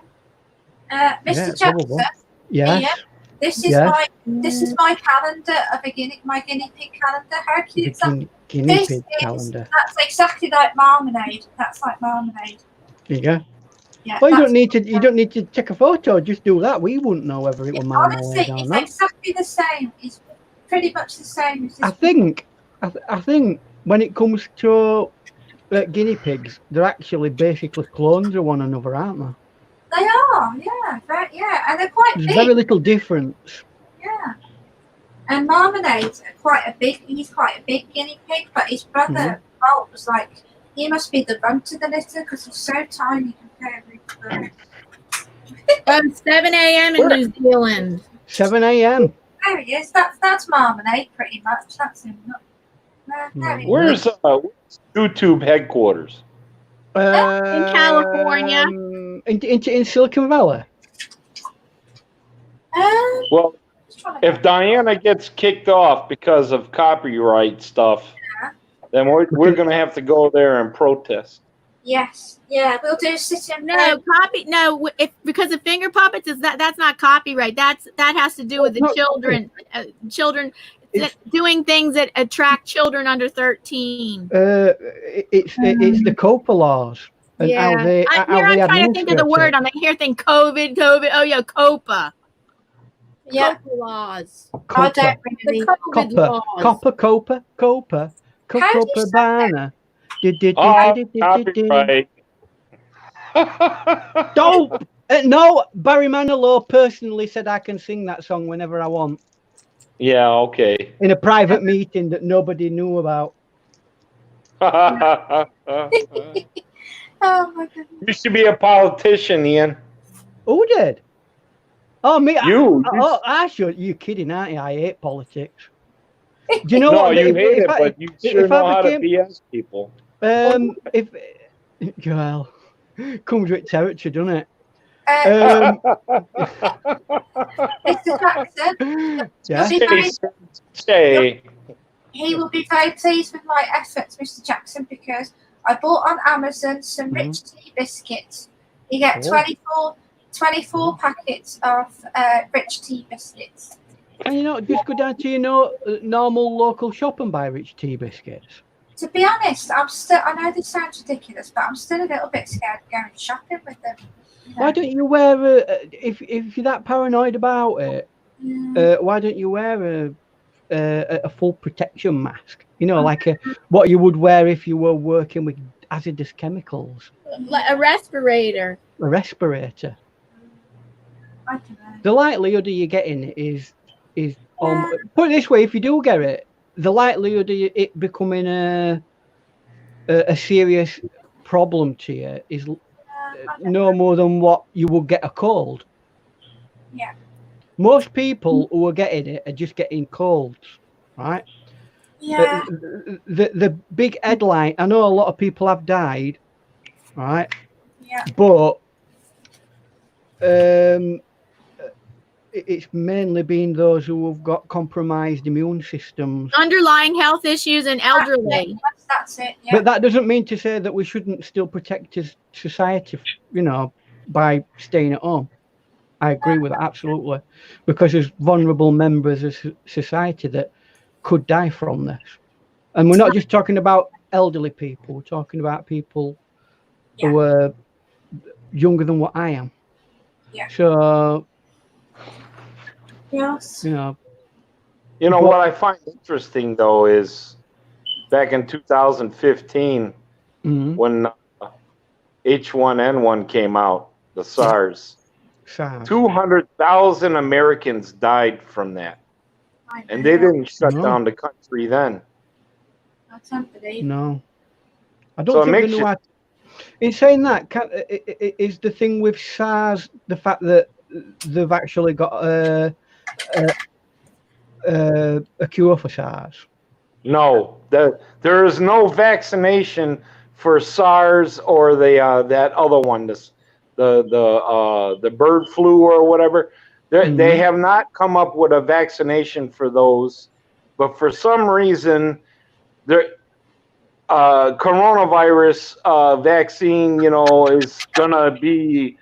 Mr. Yeah, Jackson, probably. Yes. yeah, this is Yes. my calendar of a guinea pig calendar. How cute is that? Guinea pig calendar. That's exactly like marmalade. That's like marmalade. There you go. Yeah. Well, you that's- don't need to take a photo. Just do that. We wouldn't know whether it was honestly, marmalade or it's not. exactly the same. It's pretty much the same as this. I think when it comes to guinea pigs, they're actually basically clones of one another, aren't they? They are, yeah, and they're quite There's big. very little difference. Yeah. And Marmonade's he's quite a big guinea pig, but his brother Bolt was like, he must be the runt of the litter because he's so tiny compared with the 7 a.m. in New Zealand. 7 a.m. There he is. That's Marmonade pretty much. That's him. There he is. Where's YouTube headquarters? In California. In Silicon Valley. Well, if Diana gets kicked off because of copyright stuff, then we're going to have to go there and protest. Yes, yeah, we'll do sit in. Because of finger puppets that's not copyright. That has to do with the children. Children doing things that attract children under 13. It's the COPA laws. And how they, I'm trying to think of the word. I'm here thinking COVID. Oh yeah, COPA. Yeah. COPA laws. I don't really. COPA banana. Copyright. Don't. No, Barry Manilow personally said I can sing that song whenever I want. Yeah, okay. In a private meeting that nobody knew about. Oh my goodness. You should be a politician, Ian. Who did? Oh, me. You. I should. You're kidding, aren't you? I hate politics. Do you know No, what? you hate it, but you sure know how to BS people. Well, comes with territory, doesn't it? Mr. Jackson, Say. he will be very pleased with my efforts, Mr. Jackson, because I bought on Amazon some rich tea biscuits. You get 24 packets of rich tea biscuits. Can you not just go down to normal local shop and buy rich tea biscuits? To be honest, I know this sounds ridiculous, but I'm still a little bit scared of going shopping with them. You know? Why don't you wear if you're that paranoid about it? Why don't you wear a full protection mask? You know, like what you would wear if you were working with hazardous chemicals. Like a respirator. A respirator. I don't know. The likelihood of you getting it is put it this way: if you do get it, the likelihood of it becoming a serious problem to you is no more than what you would get a cold. Yeah. Most people who are getting it are just getting colds, right? Yeah. The big headline. I know a lot of people have died, right? Yeah. But it's mainly been those who have got compromised immune systems, underlying health issues, and elderly. That's it. Yeah. But that doesn't mean to say that we shouldn't still protect his society, by staying at home. I agree with that, absolutely, because there's vulnerable members of society that could die from this. And we're not just talking about elderly people, we're talking about people who are younger than what I am. Yeah. So, yes. What I find interesting, though, is back in 2015, when H1N1 came out, the SARS. 200,000 Americans died from that. And they didn't shut down the country then. That's unbelievable. No. I don't think they know how. In saying that, is the thing with SARS the fact that they've actually got a cure for SARS? No, there is no vaccination for SARS or that other one, the bird flu or whatever. They have not come up with a vaccination for those, but for some reason, coronavirus vaccine, is gonna be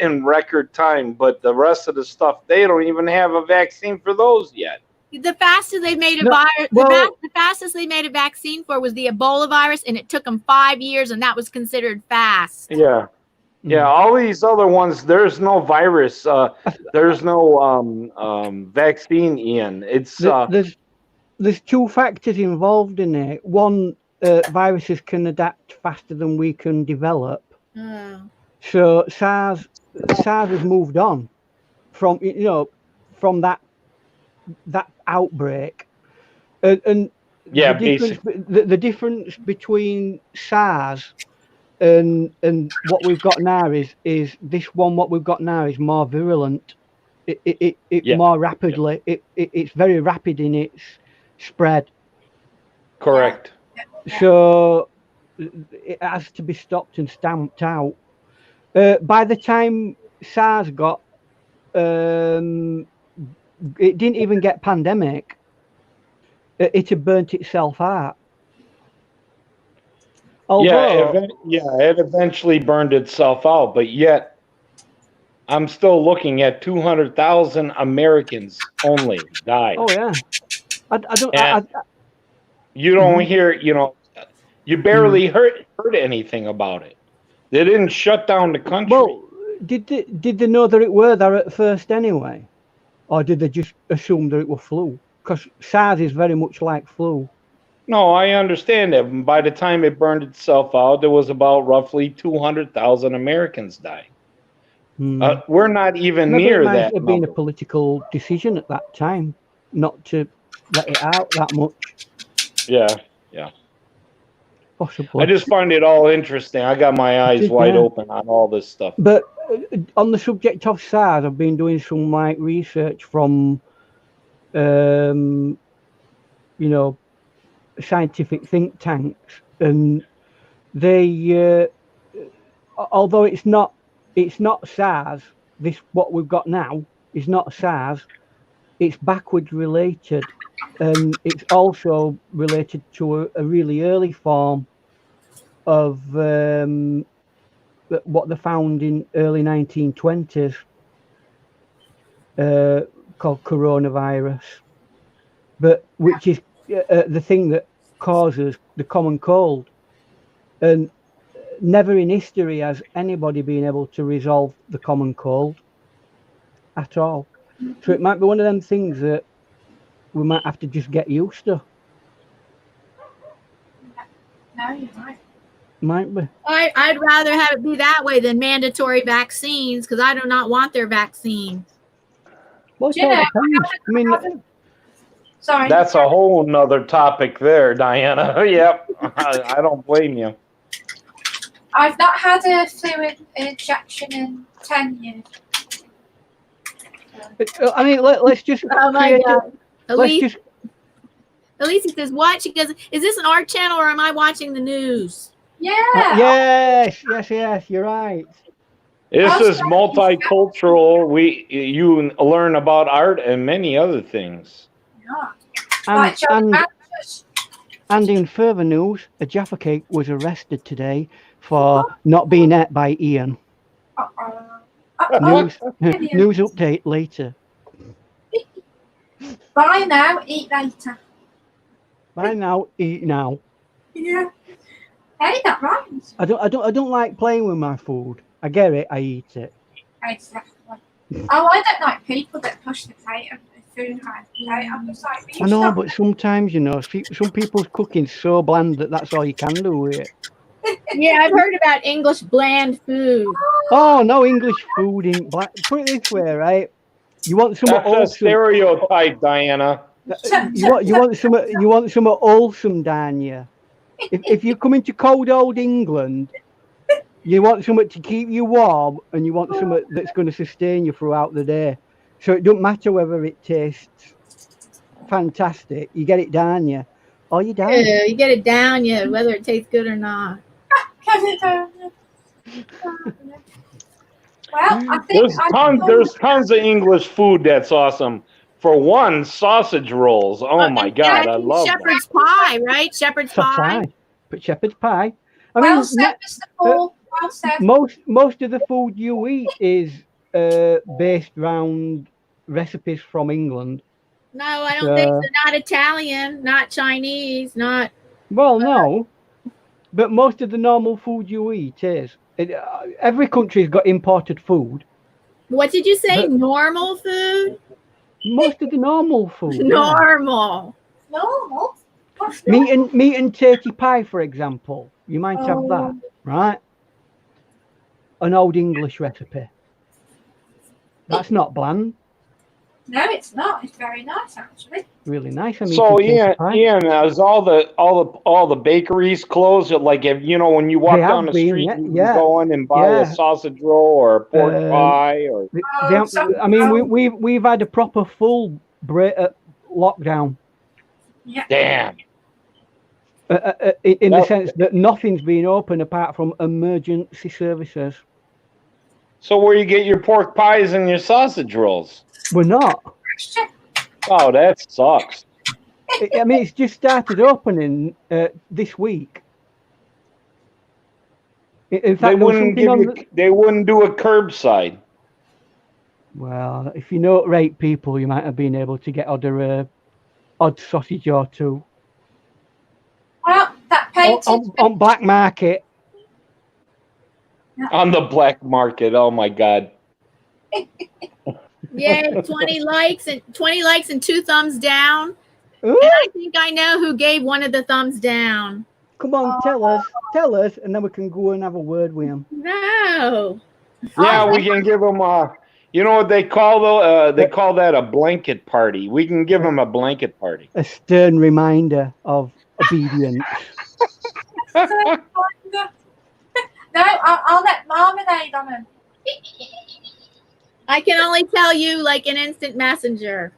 in record time. But the rest of the stuff, they don't even have a vaccine for those yet. The fastest they made the fastest they made a vaccine for was the Ebola virus, and it took them 5 years, and that was considered fast. Yeah. Yeah, all these other ones, there's no virus. There's no vaccine, Ian. It's there's two factors involved in it. One, viruses can adapt faster than we can develop. Oh. So SARS has moved on from from that outbreak, and Yeah, the difference between SARS and what we've got now is this one. What we've got now is more virulent. It more rapidly. It's very rapid in its spread. Correct. So it has to be stopped and stamped out. By the time SARS got, it didn't even get pandemic. It had burnt itself out. Although, it eventually burned itself out, but yet I'm still looking at 200,000 Americans only died. Oh yeah, you don't hear, you barely heard anything about it. They didn't shut down the country. Well, did they know that it were there at first anyway, or did they just assume that it was flu? Because SARS is very much like flu. No, I understand that. By the time it burned itself out, there was about roughly 200,000 Americans dying. We're not even near that. It might have been a political decision at that time not to let it out that much. Yeah. Possibly. I just find it all interesting. I got my eyes wide open on all this stuff. But on the subject of SARS, I've been doing some research from, scientific think tanks, and they, although it's not SARS, what we've got now is not SARS. It's backwards related, and it's also related to a really early form of what they found in early 1920s called coronavirus, but which is the thing that causes the common cold. And never in history has anybody been able to resolve the common cold at all. So it might be one of them things that we might have to just get used to. No, you're right. Might be. I'd rather have it be that way than mandatory vaccines, because I do not want their vaccine. Well, it all depends. I mean, sorry. That's a whole nother topic there, Diana. Yep. I don't blame you. I've not had a fluid injection in 10 years. I mean, let's just. Oh my God. Let's Elise says, "What?" She goes, "Is this an art channel or am I watching the news?" Yeah. Yes. You're right. This is multicultural. You learn about art and many other things. Yeah. And in further news, a Jaffa Cake was arrested today for not being ate by Ian. News update later. Buy now, eat later. Buy now, eat now. Yeah. Hey, that rhymes. I don't like playing with my food. I get it. I eat it. Exactly. Oh, I don't like people that push the plate of the food around the plate. I'm just like, I know, but sometimes some people's cooking's so bland that that's all you can do with it. Yeah, I've heard about English bland food. Oh no, English food in black. Put it this way, right? You want some That's a stereotype, Diana. You want some wholesome, Dania. If you come into cold old England, you want something to keep you warm, and you want something that's going to sustain you throughout the day. So it don't matter whether it tastes fantastic. You get it down you, or you down. Yeah, you get it down you, whether it tastes good or not. Well, I think there's tons of English food that's awesome. For one, sausage rolls. Oh my God, I love shepherd's pie, right? Shepherd's pie. But shepherd's pie. I well mean, said, Mr. Paul. Well said. Most of the food you eat is based around recipes from England. No, I don't think so. Not Italian, not Chinese, not. Well, no. But most of the normal food you eat is. Every country's got imported food. What did you say? Normal food? Most of the normal food. Normal. Normal? Meat and turkey pie, for example. You might have that, right? An old English recipe. That's not bland. No, it's not. It's very nice, actually. Really nice. So Ian, is all the bakeries closed? Like, if you know, when you walk down the street, you can go in and buy a sausage roll or a pork pie, or. I mean, we've had a proper full lockdown. Yeah. Damn. In the sense that nothing's been open apart from emergency services. So where you get your pork pies and your sausage rolls? We're not. Oh, that sucks. I mean, it's just started opening this week. In fact, they wouldn't do a curbside. Well, if you know right people, you might have been able to get odd sausage or two. Well, that painting on black market. On the black market. Oh my God. Yeah, 20 likes and 2 thumbs down. Ooh. And I think I know who gave one of the thumbs down. Come on, tell us, and then we can go and have a word with him. No. Yeah, we can give them you know what they call they call that a blanket party. We can give them a blanket party. A stern reminder of obedience. No, I'll let marmalade on them. I can only tell you like an instant messenger.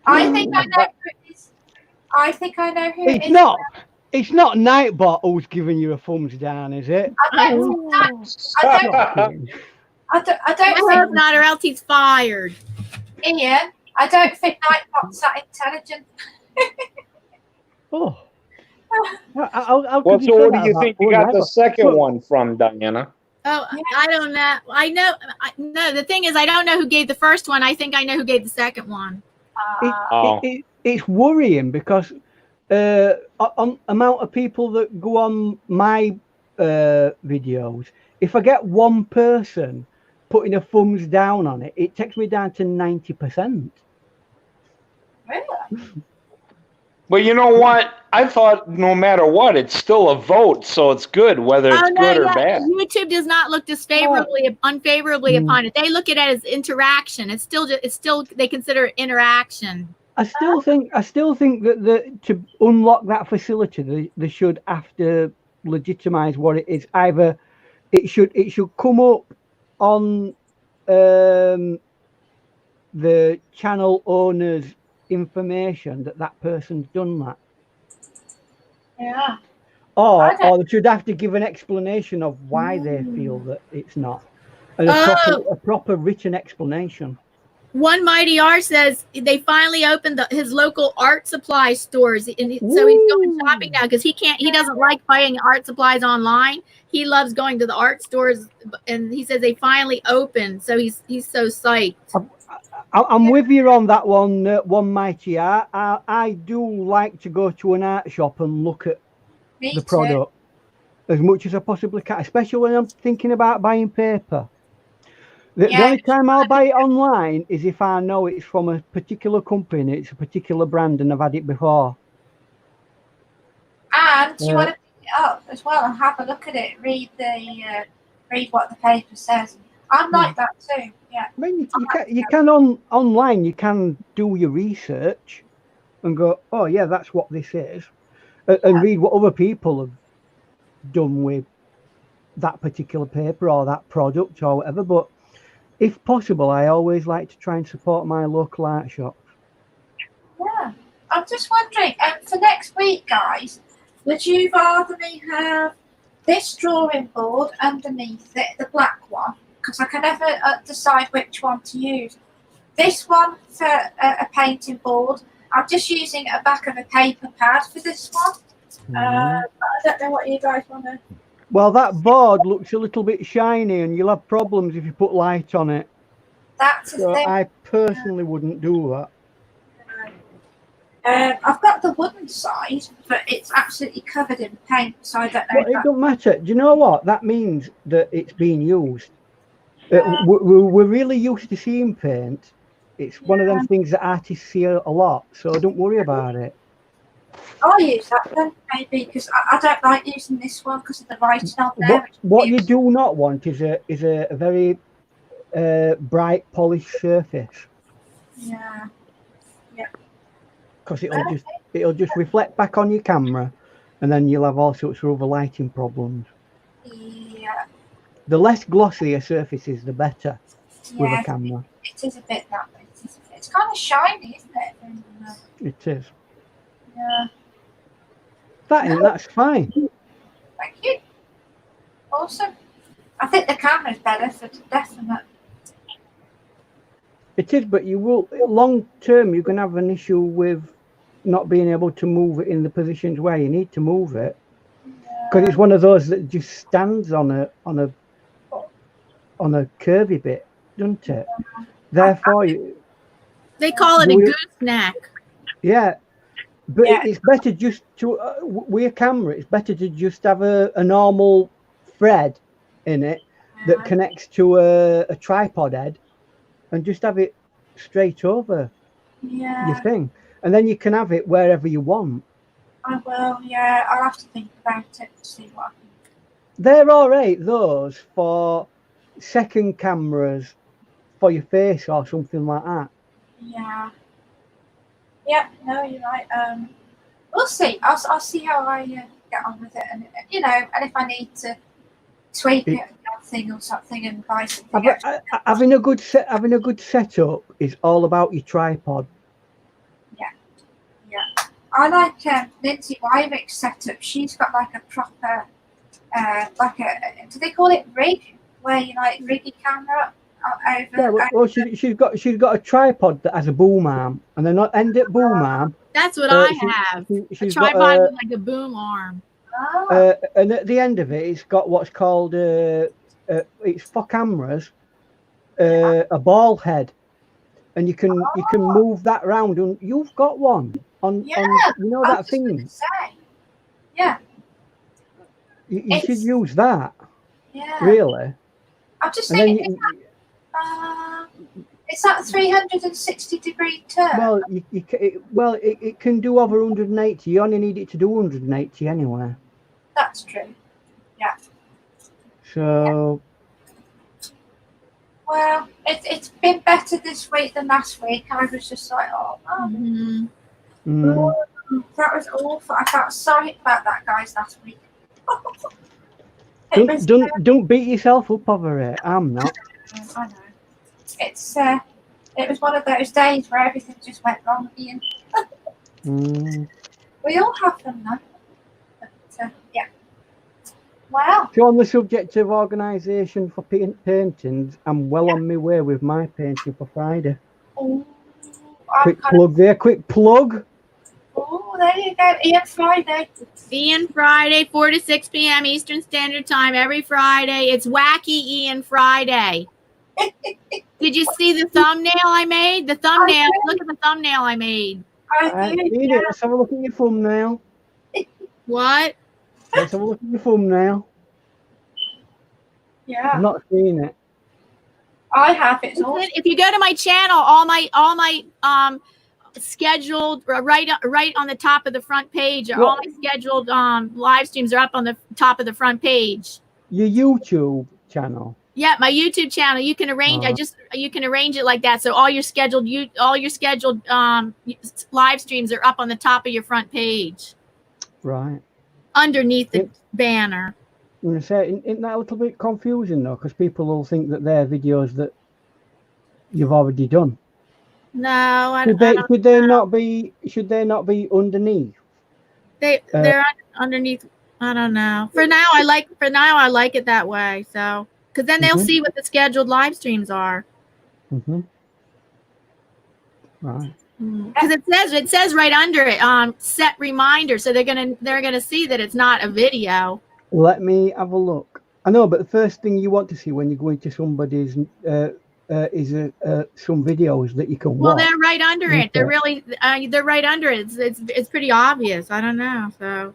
I think I know who it is. I think I know who it is. It's not Nightbot who's giving you a thumbs down, is it? I don't think not, or else he's fired. Ian, I don't think Nightbot's that intelligent. Oh. What do you think you got the second one from, Diana? Oh, I don't know. I know. No, the thing is, I don't know who gave the first one. I think I know who gave the second one. It's worrying because on amount of people that go on my videos, if I get one person putting a thumbs down on it, it takes me down to 90%. Really? But you know what? I thought no matter what, it's still a vote, so it's good whether it's good or bad. YouTube does not look unfavorably upon it. They look at it as interaction. It's still they consider it interaction. I still think that to unlock that facility, they should have to legitimize what it is. Either it should come up on the channel owner's information that person's done that. Yeah. Or they should have to give an explanation of why they feel that it's not. And a proper written explanation. One Mighty R says they finally opened his local art supply stores, and so he's going shopping now because he doesn't like buying art supplies online. He loves going to the art stores, and he says they finally opened, so he's so psyched. I'm with you on that one, One Mighty R. I do like to go to an art shop and look at the product as much as I possibly can, especially when I'm thinking about buying paper. The only time I'll buy it online is if I know it's from a particular company, it's a particular brand, and I've had it before. And you want to pick it up as well and have a look at it, read what the paper says. I'm like that too. Yeah. I mean, you can online. You can do your research and go, oh yeah, that's what this is, and read what other people have done with that particular paper or that product or whatever. But if possible, I always like to try and support my local art shops. Yeah. I'm just wondering, for next week, guys, would you rather me have this drawing board underneath it, the black one, because I can never decide which one to use. This one for a painting board. I'm just using a back of a paper pad for this one. I don't know what you guys want to... Well, that board looks a little bit shiny and you'll have problems if you put light on it. That's so I personally wouldn't do that. I've got the wooden side, but it's absolutely covered in paint, so I don't know. Well, it don't matter. Do you know what? That means that it's being used. We're really used to seeing paint. It's one of them things that artists see a lot, so don't worry about it. I'll use that then, maybe, because I don't like using this one because of the writing on there. What you do not want is a very bright polished surface. Yeah. Yeah. Because it'll just reflect back on your camera, and then you'll have all sorts of other lighting problems. Yeah. The less glossy a surface is, the better with Yeah, a camera. it is a bit that. It's kind of shiny, isn't it? It is. Yeah. That's fine. Thank you. Awesome. I think the camera's better for definite. It is, but you will long term you can have an issue with not being able to move it in the positions where you need to move it, because it's one of those that just stands on a curvy bit, doesn't it? Therefore, They call it a gooseneck. Yeah, but it's better just to with a camera. It's better to just have a normal thread in it that connects to a tripod head, and just have it straight over your thing, and then you can have it wherever you want. I will. Yeah, I'll have to think about it to see what I can. They're all right, those, for second cameras for your face or something like that. Yeah. Yeah. No, you're right. We'll see. I'll see how I get on with it, and and if I need to tweak it or something and buy something. Having a good setup is all about your tripod. Yeah. Yeah. I like Lindsay Wyrick's setup. She's got like a proper, do they call it rig? Where you like rig your camera over. Yeah, well, she's got a tripod that has a boom arm, and they're not end at boom arm. That's what I have. A tripod with like a boom arm. Oh. And at the end of it, it's got what's called it's for cameras, a ball head, and you can move that around. And you've got one on that thing. Yeah. You should use that. Yeah. Really. I'm just saying. It's that 360-degree turn. Well, it can do over 180. You only need it to do 180 anyway. That's true. Yeah. So. Well, it's been better this week than last week. I was just like, that was awful. I felt sorry about that, guys, last week. Don't beat yourself up over it. I'm not. I know. It was one of those days where everything just went wrong, Ian. We all have them, though. But, yeah. Wow. So on the subject of organisation for paintings, I'm well on my way with my painting for Friday. Ooh, quick plug. Oh, there you go. Ian Friday. Ian Friday, 4 to 6 p.m. Eastern Standard Time every Friday. It's Wacky Ian Friday. Did you see the thumbnail I made? The thumbnail. Look at the thumbnail I made. I did. Let's have a look at your thumbnail. What? Let's have a look at your thumbnail. Yeah. I've not seen it. I have. It's all. If you go to my channel, all my scheduled right on the top of the front page, all my scheduled live streams are up on the top of the front page. Your YouTube channel. Yeah, my YouTube channel. You can arrange. You can arrange it like that. So all your scheduled live streams are up on the top of your front page. Right. Underneath the banner. I'm gonna say, isn't that a little bit confusing though? Because people will think that they're videos that you've already done. No, Should they not be underneath? They're underneath. I don't know. For now, I like it that way. So. Because then they'll see what the scheduled live streams are. Right. Because it says right under it, set reminder. So they're gonna see that it's not a video. Let me have a look. I know, but the first thing you want to see when you go into somebody's is some videos that you can watch. Well, they're right under it. They're really they're right under it. It's pretty obvious. I don't know. So.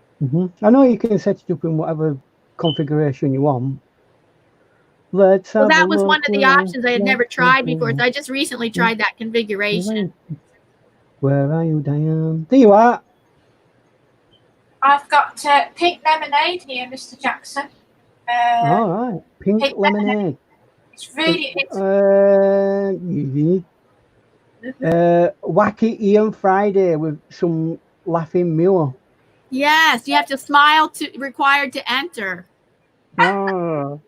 I know you can set it up in whatever configuration you want. Well, that was one of the options I had never tried before. So I just recently tried that configuration. Where are you, Diane? There you are. I've got pink lemonade here, Mr. Jackson. All right, pink lemonade. It's really. Wacky Ian Friday with some laughing mule. Yes, you have to smile to required to enter. I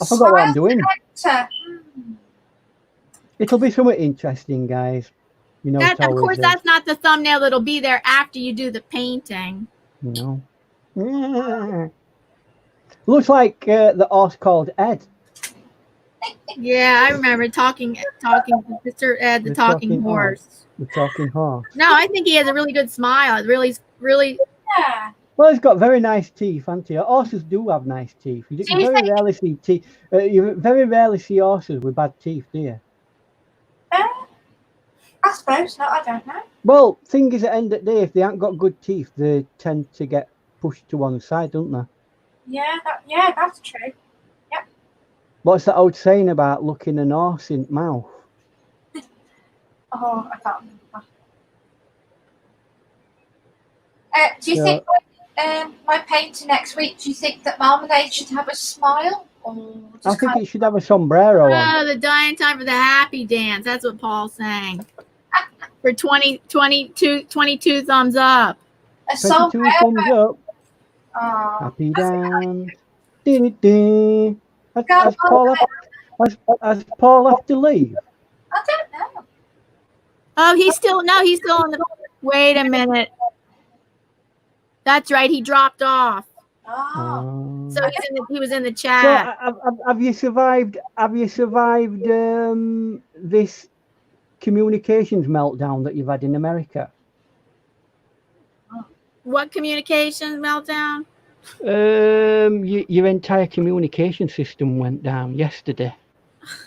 forgot what I'm doing. It'll be somewhat interesting, guys. You know, That, of course, that's not the thumbnail that'll be there after you do the painting. You know. Looks like the horse called Ed. Yeah, I remember talking to Mr. Ed, the talking horse. The talking horse. No, I think he has a really good smile. It's really. Yeah. Well, he's got very nice teeth, hasn't he? Horses do have nice teeth. You very rarely see teeth. You very rarely see horses with bad teeth, do you? I suppose not. I don't know. Well, thing is, at the end of the day, if they haven't got good teeth, they tend to get pushed to one side, don't they? Yeah, that's true. Yep. What's that old saying about looking an horse in the mouth? Oh, I can't remember. Do you think my painter next week? Do you think that Marmalade should have a smile? I think it should have a sombrero on. Oh, the dying time for the happy dance. That's what Paul's saying. For 22 thumbs up. A 22 thumbs up. Oh, Happy dance. Has Paul have to leave? I don't know. Oh, he's still on the. Wait a minute. That's right. He dropped off. Oh. So he was in the chat. So have you survived? Have you survived this communications meltdown that you've had in America? What communications meltdown? Your entire communication system went down yesterday.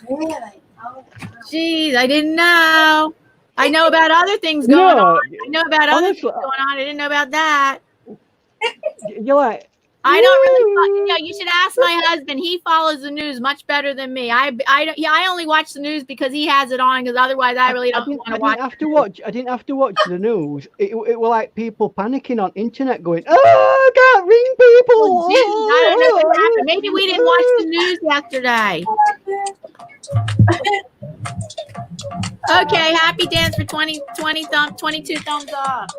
Really? Oh. Jeez, I didn't know. I know about other things going on. I know about other things going on. I didn't know about that. You're like, I don't really. You should ask my husband. He follows the news much better than me. I only watch the news because he has it on. Because otherwise, I really don't want to watch. I didn't have to watch the news. It were like people panicking on internet, going, "Oh, I can't ring people." Well, geez, I don't know what happened. Maybe we didn't watch the news yesterday. Okay, happy dance for 22 thumbs up.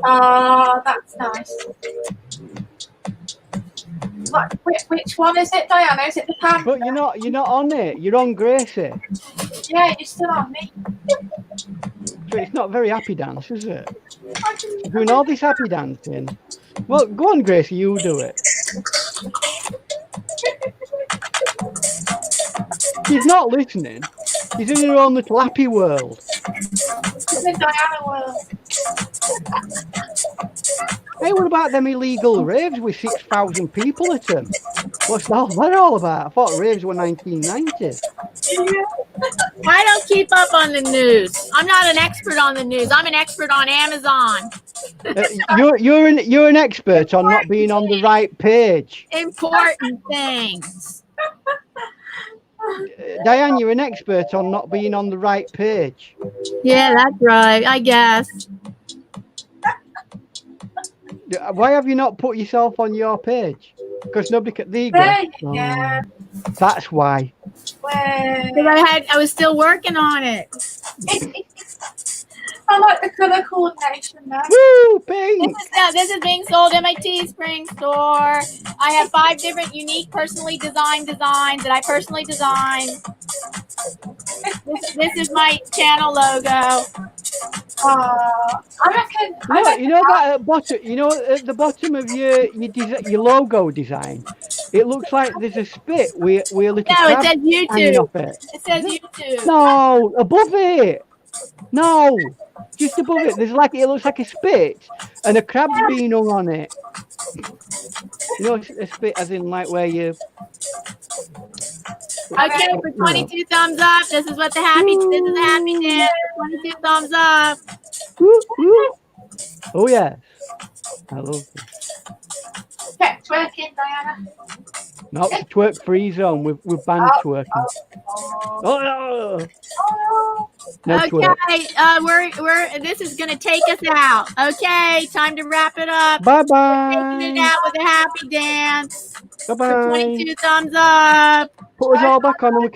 Oh, that's nice. Which one is it, Diana? Is it the pan? But you're not on it. You're on Gracie. Yeah, you're still on me. So it's not very happy dance, is it? Doing all this happy dancing. Well, go on, Gracie. You do it. She's not listening. She's in her own little happy world. It's in Diana world. Hey, what about them illegal raves with 6,000 people at them? What's that all about? I thought raves were 1990s. I don't keep up on the news. I'm not an expert on the news. I'm an expert on Amazon. You're an expert on not being on the right page. Important things. Diane, you're an expert on not being on the right page. Yeah, that's right. I guess. Why have you not put yourself on your page? Because nobody can. There you go. Yeah. That's why. Because I was still working on it. I like the colour coordination now. Woo, pink. This is being sold at my Teespring store. I have 5 different unique personally designed designs that I personally designed. This is my channel logo. I reckon. You know that at bottom. You know at the bottom of your logo design, it looks like there's a spit with a little. No, it says YouTube. Off it. It says YouTube. No, above it. No, just above it. It looks like a spit, and a crab's been hung on it. You know, a spit as in like where you. Okay, for 22 thumbs up. This is what the happy. This is the happy dance. 22 thumbs up. Woo, woo. Oh yeah, I love it. Check twerking, Diana. No, it's twerk free zone with band twerking. Oh. Network. Okay, this is gonna take us out. Okay, time to wrap it up. Bye Taking it bye. out with a happy dance. Bye For bye. 22 thumbs up. Put us all back on and we can